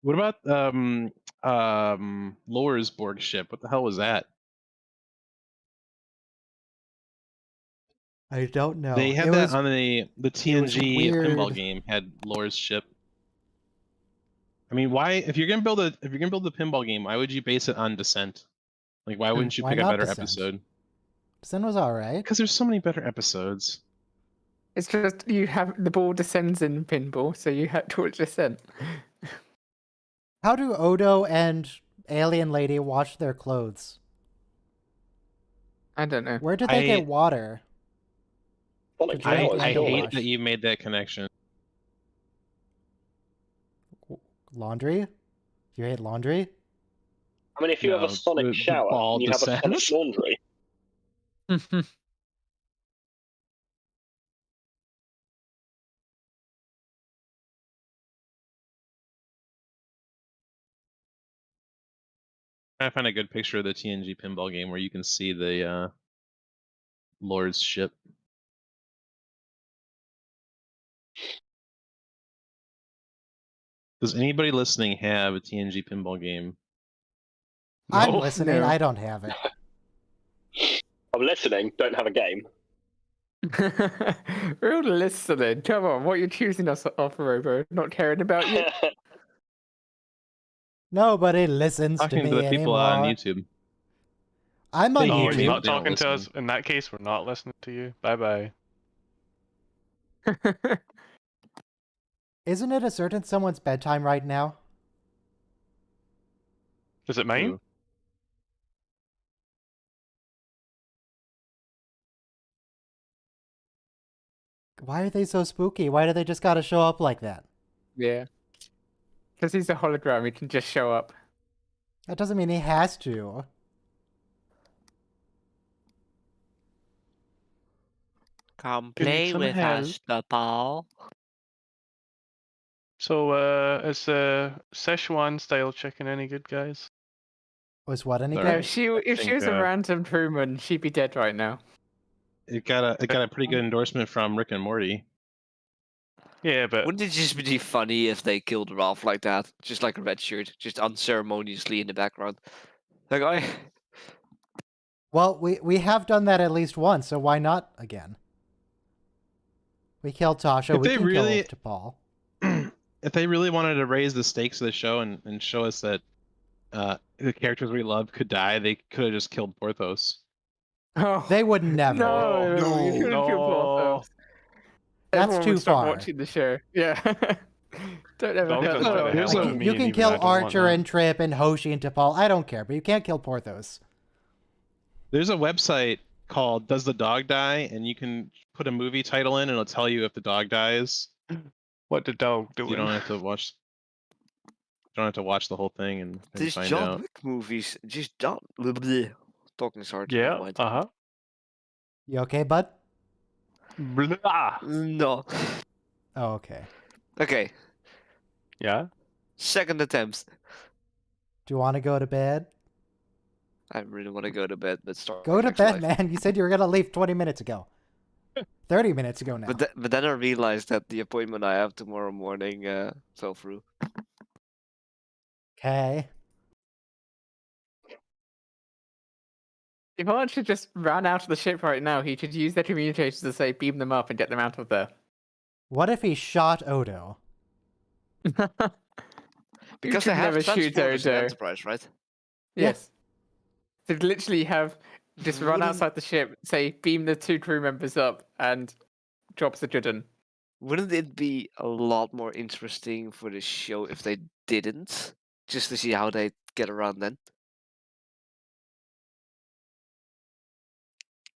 What about Lore's Borg ship? What the hell was that? I don't know. They had It that was- on the TNG weird. pinball game. Had Lore's ship. I mean, why? If you're gonna build a pinball game, why would you base it on Descent? Like, why wouldn't you Why pick a not better Descent? episode? Sin was alright. Because there's so many better episodes. It's just you have the ball descends in pinball, so you had to descend. How do Odo and Alien Lady wash their clothes? I don't know. Where did they I- get water? Sonic Did you Powers, I Don't hate wash. that you made that connection. Laundry? You hate laundry? I mean, if you have No, a Sonic the shower, ball you have a Sonic descends. laundry. I find a good picture of the TNG pinball game where you can see the Lord's ship. Does anybody listening have a TNG pinball game? I'm No. listening. No. I don't have it. I'm listening, don't have a game. We're all listening. Come on, what are you choosing us off, Robo? Not caring about you? Nobody listens to Talking me to the people anymore. on YouTube. I'm on Thank Oh, you. YouTube. you're not They don't talking to us. listen. In that case, we're not listening to you. Bye bye. Isn't it a certain someone's bedtime right now? Is it mine? Ooh. Why are they so spooky? Why do they just gotta show up like that? Yeah. Because he's a hologram, he can just show up. That doesn't mean he has to. Come Give me play some with help. us, the ball. So, is Szechuan style chicken any good, guys? Was what any Sorry. No, good? if she think, was a random Truman, she'd be dead right now. It got a pretty good endorsement from Rick and Morty. Yeah, but Wouldn't it just be funny if they killed Ralph like that? Just like a red shirt, just unceremoniously in the background. Like, Well, we have done that at least once, so why not again? We killed Tasha, If we they can really- kill T'Pol. If they really wanted to raise the stakes of the show and show us that the characters we love could die, they could have just killed Porthos. Oh, They would never. no, you No. shouldn't kill Porthos. That's Everyone too would stop far. watching the show. Yeah. Don't ever Dogs hurt are the not dog. gonna There's help a- me, You and can even kill I don't want Archer that. and Trip and Hoshi and T'Pol. I don't care, but you can't kill Porthos. There's a website called Does the Dog Die? And you can put a movie title in and it'll tell you if the dog dies. What did dog do? You don't have to watch. You don't have to watch the whole thing and these find John out. Wick movies just don't. Talking is hard. Yeah. never mind. You okay, bud? Blah. No. Oh, okay. Okay, Yeah. second attempt. Do you want to go to bed? I really want to go to bed, but start. Go to bed, man. You said you were going to leave 20 minutes ago. 30 minutes ago now. But then I realized that the appointment I have tomorrow morning fell through. Okay. If Archer should just run out of the ship right now, he should use their communicators to say beam them up and get them out of there. What if he shot Odo? Because should they have never shoot transporters in Odo. Enterprise, right? Yes. To literally have just run Wouldn't- outside the ship, say beam the 2 crew members up, and drop the Juden. Wouldn't it be a lot more interesting for the show if they didn't? Just to see how they get around then.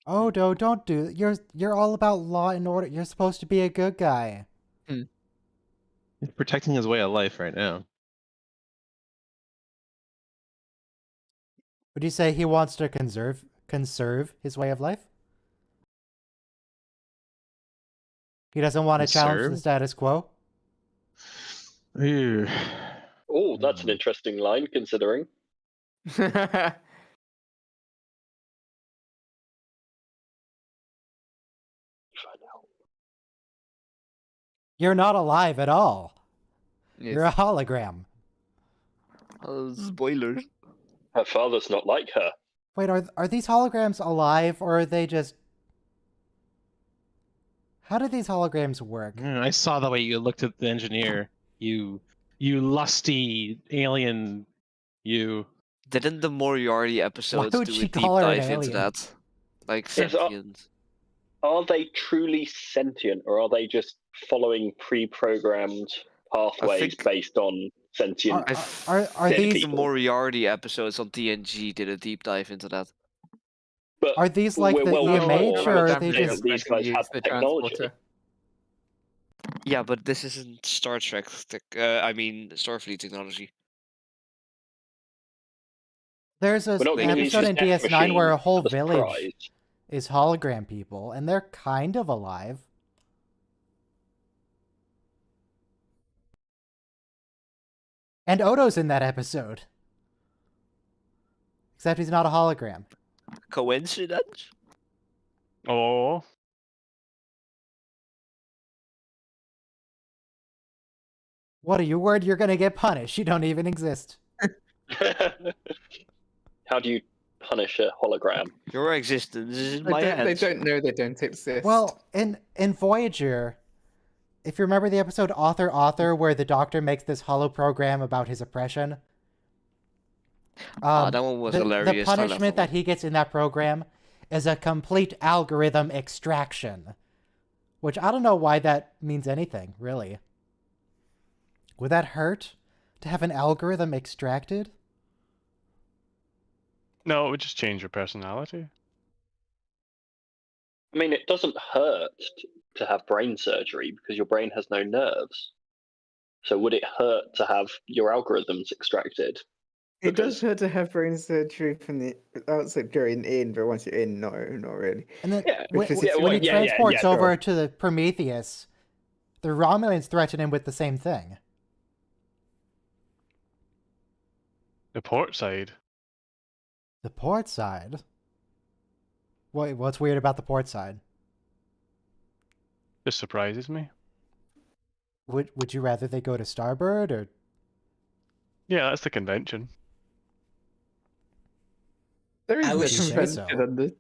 Odo, don't do. You're all about law and order. You're supposed to be a good guy. He's protecting his way of life right now. Would you say he wants to conserve his way of life? He doesn't want to challenge the Conserve? status quo? Ew. Oh, that's an interesting line, considering. You're not alive at all. Yes. You're a hologram. Spoilers. Her father's not like her. Wait, are these holograms alive, or are they just... How do these holograms work? I saw the way you looked at the engineer. You lusty alien. You. Didn't the Moriarty episodes would do she a deep call her an dive into alien? that? Like Yes, sentient. Are they truly sentient, or are they just following pre-programmed pathways think- based on sentient? Are Dead these The people. Moriarty episodes on TNG did a deep dive into that. But are these like the well, EMH, well, or are well, they they just... these guys have the technology. transporter. Yeah, but this isn't Star Trek. Starfleet technology. There's We're not an gonna use episode in his death DS9 where a machine whole as a village prize. is hologram people, and they're kind of alive. And Odo's in that episode. Except he's not a hologram. Coincidence? Oh. What are you worried you're gonna get punished? You don't even exist. How do you punish a hologram? Your existence is in They my don't, they hands. don't know they don't exist. Well, in Voyager, if you remember the episode Author, where the Doctor makes this holo program about his oppression, That one was the hilarious. I love punishment that he gets in that program is a complete algorithm extraction. Which I don't know why that means anything, really. Would that hurt to have an algorithm extracted? No, it would just change your personality. I mean, it doesn't hurt to have brain surgery because your brain has no nerves. So would it hurt to have your algorithms extracted? it does hurt to have brain surgery from the outside going in, but once you're in, no, not really. And then Yeah, when, because when- it's- when he yeah, transports sure. over to the Prometheus, the Romulans threaten him with the same thing. The port side. The port side? What's weird about the port side? Just surprises me. Would you rather they go to Starboard or? Yeah, that's the convention. There I is no wish you say convention so. on the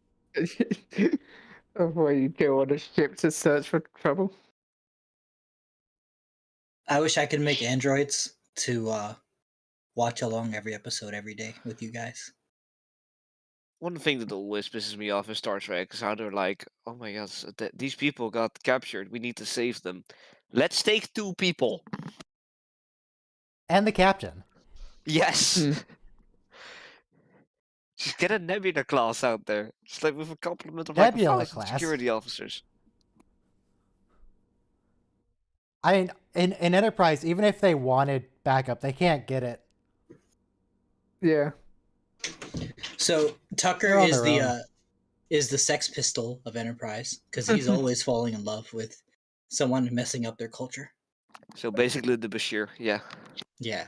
of where you go on a ship to search for trouble. I wish I could make androids to watch along every episode every day with you guys. One thing that always pisses me off in Star Trek is how they're like, "Oh my god, these people got captured. We need to save them. Let's take 2 people." And the captain. Yes. Hmm. Just get a Nebula class out there. Just like with a complement of Nebula like 1,000 class? security officers. I mean, in Enterprise, even if they wanted backup, they can't get it. Yeah. So Tucker They're on is their the Sex Pistol of Enterprise because he's always falling in love with someone messing up their culture. So basically the Bashir, yeah. Yeah.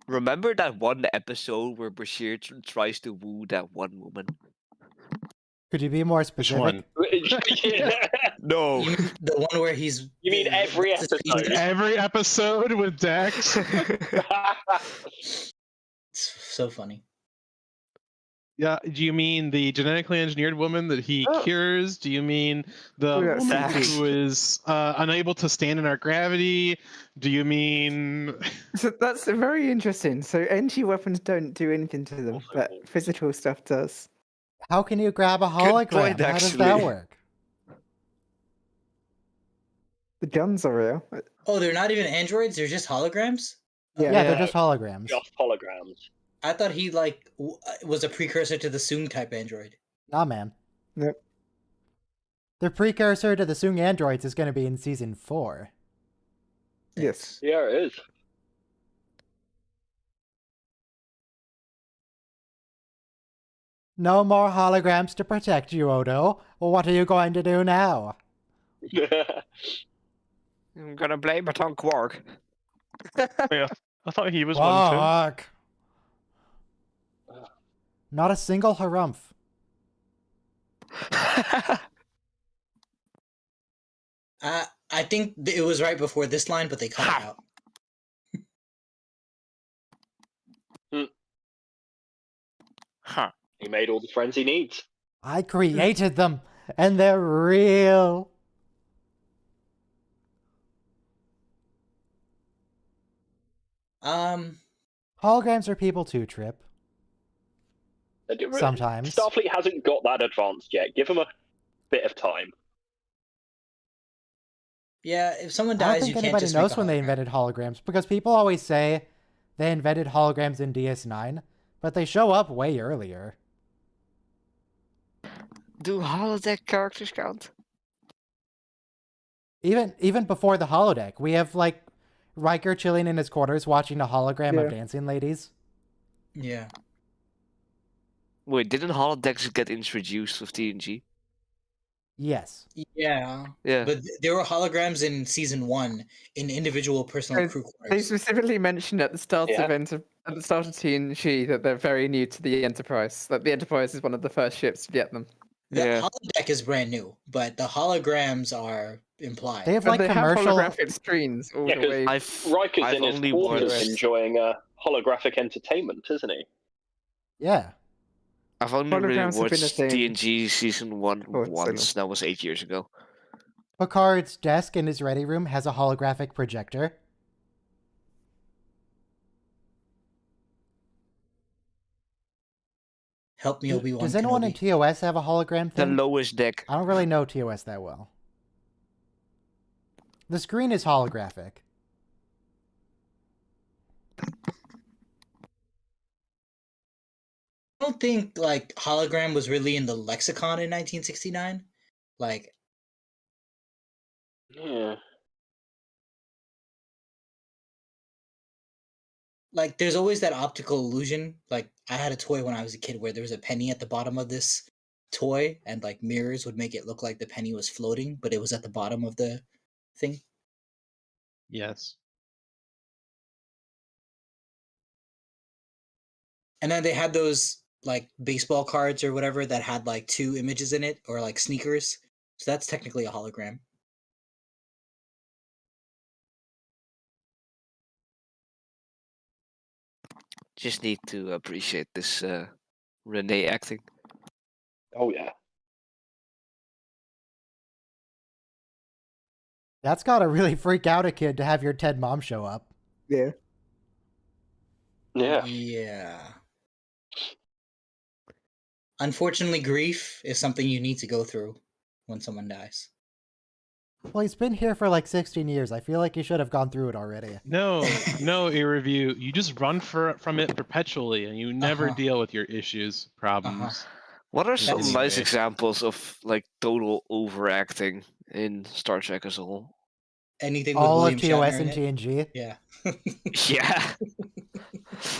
Remember that one episode where Bashir tries to woo that one woman? Could you be more Which specific? one? No. You mean the one where he's? You mean every what's his face? episode? Every episode with Dex. It's so funny. Yeah. Do you mean the genetically engineered woman that he Oh. cures? Do you mean the Oh, yeah, woman Sax. who is unable to stand in our gravity? Do you mean? So that's very interesting. So NG weapons don't do anything to them, but physical stuff does. How can you grab a Good hologram? point, How does that actually. work? The guns are real. Oh, they're not even androids; they're just holograms. Yeah. Yeah, they're just holograms. Just holograms. I thought he was a precursor to the Soong type android. Nah, man. Yep. The precursor to the Soong androids is going to be in season 4. Yes. Yeah, it is. No more holograms to protect you, Odo. What are you going to do now? I'm gonna blame it on Quark. Yeah, I thought he was one too. Fuck. Not a single harumph. I think it was right before this line, but they cut it out. Huh. He made all the friends he needs. I created them, and they're real. Holograms are people too, Trip. Sometimes. Starfleet hasn't got that advanced yet. Give them a bit of time. Yeah, if someone I don't dies, you think can't anybody just knows make a when they hologram. invented holograms, because people always say they invented holograms in DS9, but they show up way earlier. Do holodeck characters count? Even before the holodeck, we have like Riker chilling in his quarters watching a hologram Yeah. of dancing ladies. Yeah. Wait, didn't holodecks get introduced with TNG? Yes. Yeah. Yeah. But there were holograms in season 1 in individual personal crew They quarters. specifically mentioned at the start Yeah. of at the start of TNG that they're very new to the Enterprise. Like the Enterprise is one of the first ships to get them. The Yeah. holodeck is brand new, but the holograms are implied. They have But like they commercial. have holographic screens all Yeah, the 'cause way. Riker's I've in his only quarters watched- enjoying holographic entertainment, isn't he? Yeah. I've only really Holograms have been a watched thing TNG season 1 for so long. once. That was 8 years ago. Picard's desk in his ready room has a holographic projector. Help me, Obi-Wan Does anyone in Kenobi. TOS have a hologram The thing? lowest deck. I don't really know TOS that well. The screen is holographic. I don't think like hologram was really in the lexicon in 1969. Like, Yeah. there's always that optical illusion. Like, I had a toy when I was a kid where there was a penny at the bottom of this toy, and like mirrors would make it look like the penny was floating, but it was at the bottom of the thing. Yes. And then they had those like baseball cards or whatever that had like 2 images in it, or like sneakers. So that's technically a hologram. Just need to appreciate this Renee acting. Oh yeah. That's gotta really freak out a kid to have your Ted mom show up. Yeah. Yeah. Yeah. Unfortunately, grief is something you need to go through when someone dies. Well, he's been here for like 16 years. I feel like he should have gone through it already. No, A-Review. You just run from it perpetually, and you never Uh-huh. deal with your issues, problems. What are in some any nice way. examples of like total overacting in Star Trek as a whole? Anything with All William of TOS Shatner and in it? TNG. Yeah. Yeah.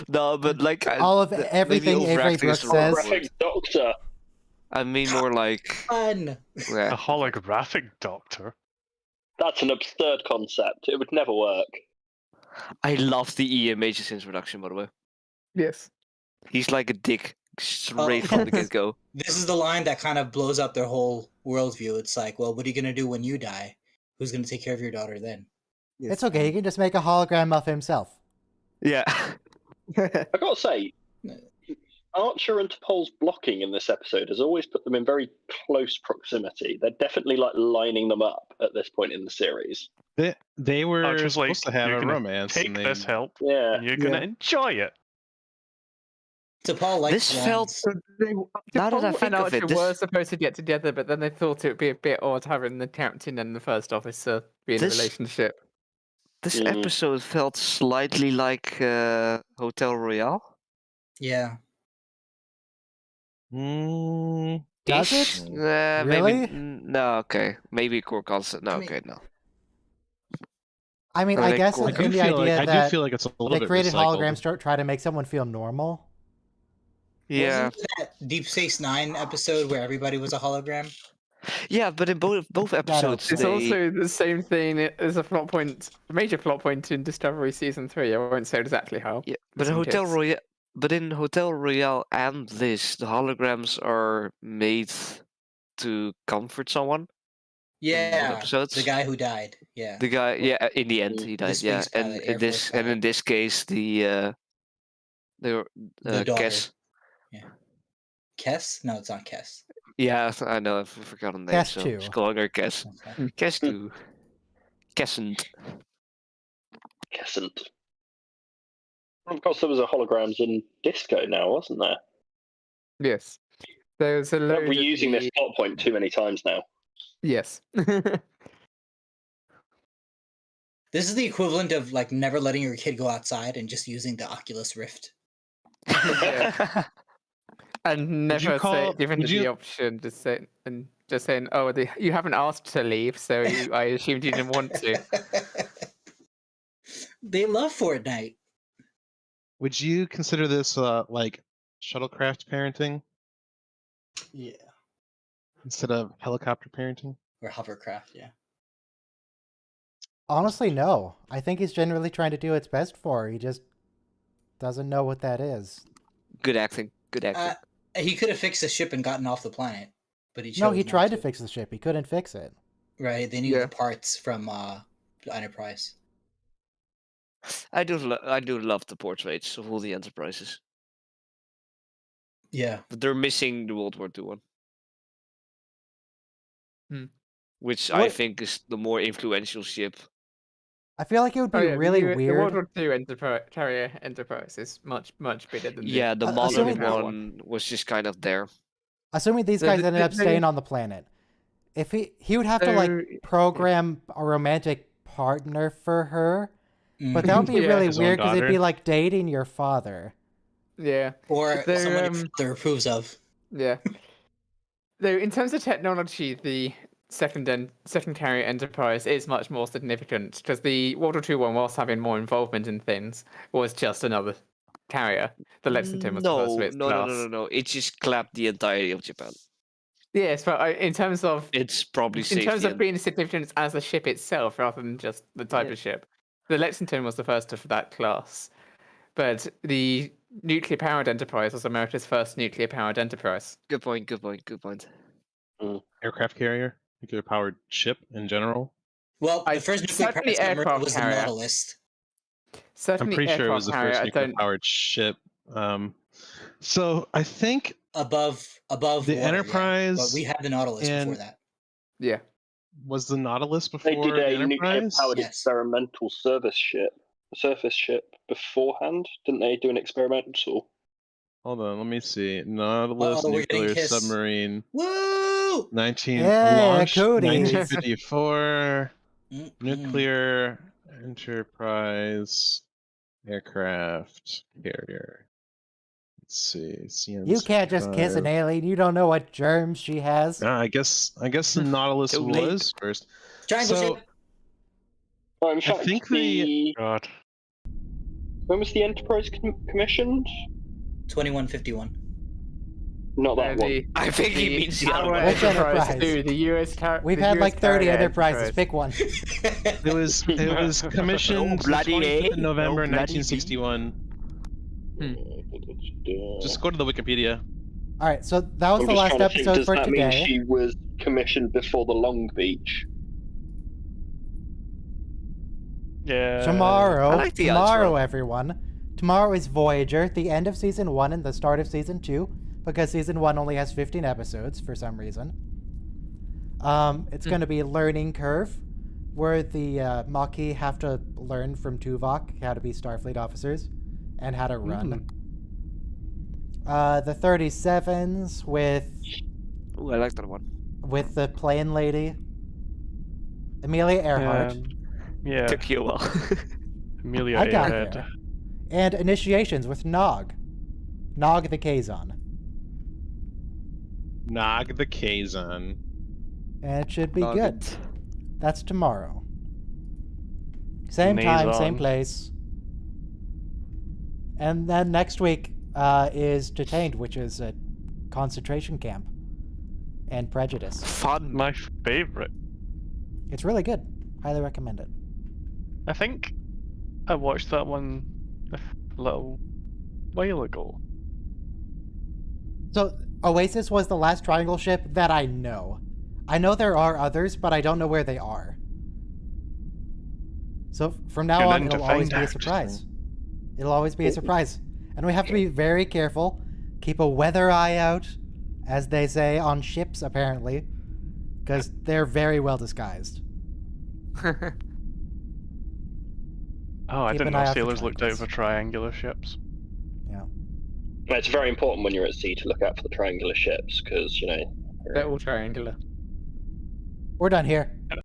No, but like All of maybe everything Avery overacting is Brooks the wrong says. word. Holographic Doctor. I mean more like Fun. yeah. A holographic doctor. That's an absurd concept. It would never work. I love the EMH's introduction, by the way. Yes. He's like a dick straight from the get go. This is the line that kind of blows up their whole worldview. It's like, well, what are you going to do when you die? Who's going to take care of your daughter then? It's okay, he can just make a hologram of himself. Yeah. I gotta say, Archer and T'Pol's blocking in this episode has always put them in very close proximity. They're definitely like lining them up at this point in the series. They were Archer's like, supposed to have "You're a gonna romance. Take and they... this help, Yeah. and you're gonna enjoy it." T'Pol likes This felt blondes. Now that I T'Pol think and of Archer it, this- were supposed to get together, but then they thought it would be a bit odd having the captain and the first officer be in a This- relationship. this Mm. episode felt slightly like Hotel Royale. Yeah. Mm, Does Ish. it? Maybe Really? no. Okay, maybe core concept. No, I mean- okay, no. I mean, Or I like guess Gorgon. it's I do in the feel idea like that I do feel like it's a little they bit created recycled. holograms to try to make someone feel normal. Yeah, Wasn't that Deep Space Nine episode where everybody was a hologram? yeah, but in both episodes, It's they also the same thing as a plot point, a major plot point in Discovery Season 3. I won't say exactly how. yeah, but Some Hotel kids. Royale, but in Hotel Royale and this, the holograms are made to comfort someone. Yeah. episodes? The guy who died. Yeah. The guy, yeah, in the end he The died. Yeah, space and pilot, in Air this, Force and in this case, the The daughter. Cass. Kess? No, it's not Kess. Yeah, I know. I've forgotten the name. Cass So too. just calling her Cass. Okay. Cass too. Cassant. Kessant. Of course, there was a holograms in Disco now, wasn't there? Yes. There's a They're load of reusing this the- plot point too many times now. Yes. This is the equivalent of like never letting your kid go outside and just using the Oculus Rift. And never call- giving would the you- option to say and just saying, "Oh, you haven't asked to leave, so I assumed you didn't want to." They love Fortnite. Would you consider this like shuttlecraft parenting Yeah. instead of helicopter parenting? Or hovercraft, yeah. Honestly, no. I think he's generally trying to do what's best for her. He just doesn't know what that is. Good acting. Good acting. He could have fixed the ship and gotten off the planet, but he chose No, he not tried to fix the ship. He couldn't fix it. Right, they needed Yeah. the parts from Enterprise. I do love the portraits of all the Enterprises, Yeah. but they're missing the World War II one. Which I What- think is the more influential ship. I feel like it would be Oh, yeah, really the World weird. War II carrier Enterprise is much bigger than Yeah, the Uh, modern assuming- one was just kind of there. Assuming these The- guys the- ended up the- staying on the planet. If he would have to like So- program a romantic partner for her, but Mhm. that would be Yeah. really His own weird because it'd be daughter. like dating your father. Yeah, Or They're, someone your father approves of. yeah. Though in terms of technology, the second carrier Enterprise is much more significant because the World War II one, whilst having more involvement in things, was just another carrier. The Lexington was the first of its class. No. It just clapped the entirety of Japan. Yes, but in terms of It's probably in safety. terms of and- being significant as a ship itself, rather than just the type Yeah. of ship, the Lexington was the first of that class. But the nuclear-powered Enterprise was America's first nuclear-powered Enterprise. Good point. Aircraft carrier, nuclear powered ship in general. Well, I- the first nuclear certainly powered submarine aircraft was the carrier. Nautilus. Certainly I'm pretty sure it aircraft was the carrier, first I nuclear don't. powered ship So I think above the water, Enterprise. Yeah. But we had the Nautilus before that. Yeah. Was the Nautilus They before did the a nuclear Enterprise? powered Yes. experimental surface ship beforehand. Didn't they do an experimental? Hold on, let me see. Nautilus we're getting nuclear his- submarine. Woo! 19 Yeah, launched Cody. 1954. Mm-mm. Nuclear Enterprise aircraft carrier. Let's see. You can't just kiss an alien. You don't know what germs she has. I guess the Nautilus Too late. was first. Triangle So shape. Well, in fact, think God. when was the Enterprise commissioned? 2151. Not that one. I think he means the other our one. Which Enterprise Enterprise? 2, the US We've the had US like 30 carrier enterprises. Enterprise. Pick one. it was commissioned the bloody 25th A, of November no bloody B. 1961. Just go to the Wikipedia. All right, so that was I'm the just last trying to think, episode does for that today. mean she was commissioned before the Long Beach? Yeah. Tomorrow, I like the odds roll. everyone. Tomorrow is Voyager, the end of season 1 and the start of season 2, because season 1 only has 15 episodes for some reason. It's going to be Learning Curve, where the Maquis have to learn from Tuvok how to be Starfleet officers and how to run. The 37s Ooh, I like that one. with the plane lady, Amelia Earhart. Yeah. Took you a while. Amelia I got Earhart. there. And Initiations with Nog. Nog the Kazon. Nog the Kazon. And it should be Nog good. it. That's tomorrow. Same time, same Nazon. place. And then next week is Detained, which is a concentration camp. And Prejudice. Fun. My favorite. It's really good. Highly recommend it. I think I watched that one a little while ago. So, Oasis was the last triangle ship that I know. I know there are others, but I don't know where they are. So, from now Tune on, in to it'll always find be a out. surprise. It'll always be a surprise. And we have to be very careful. Keep a weather eye out, as they say, on ships, apparently. Because they're very well disguised. Oh, I Keep didn't an eye know out for sailors looked out triangles. for triangular ships. Yeah. It's very important when you're at sea to look out for the triangular ships because, They're all triangular. We're done here.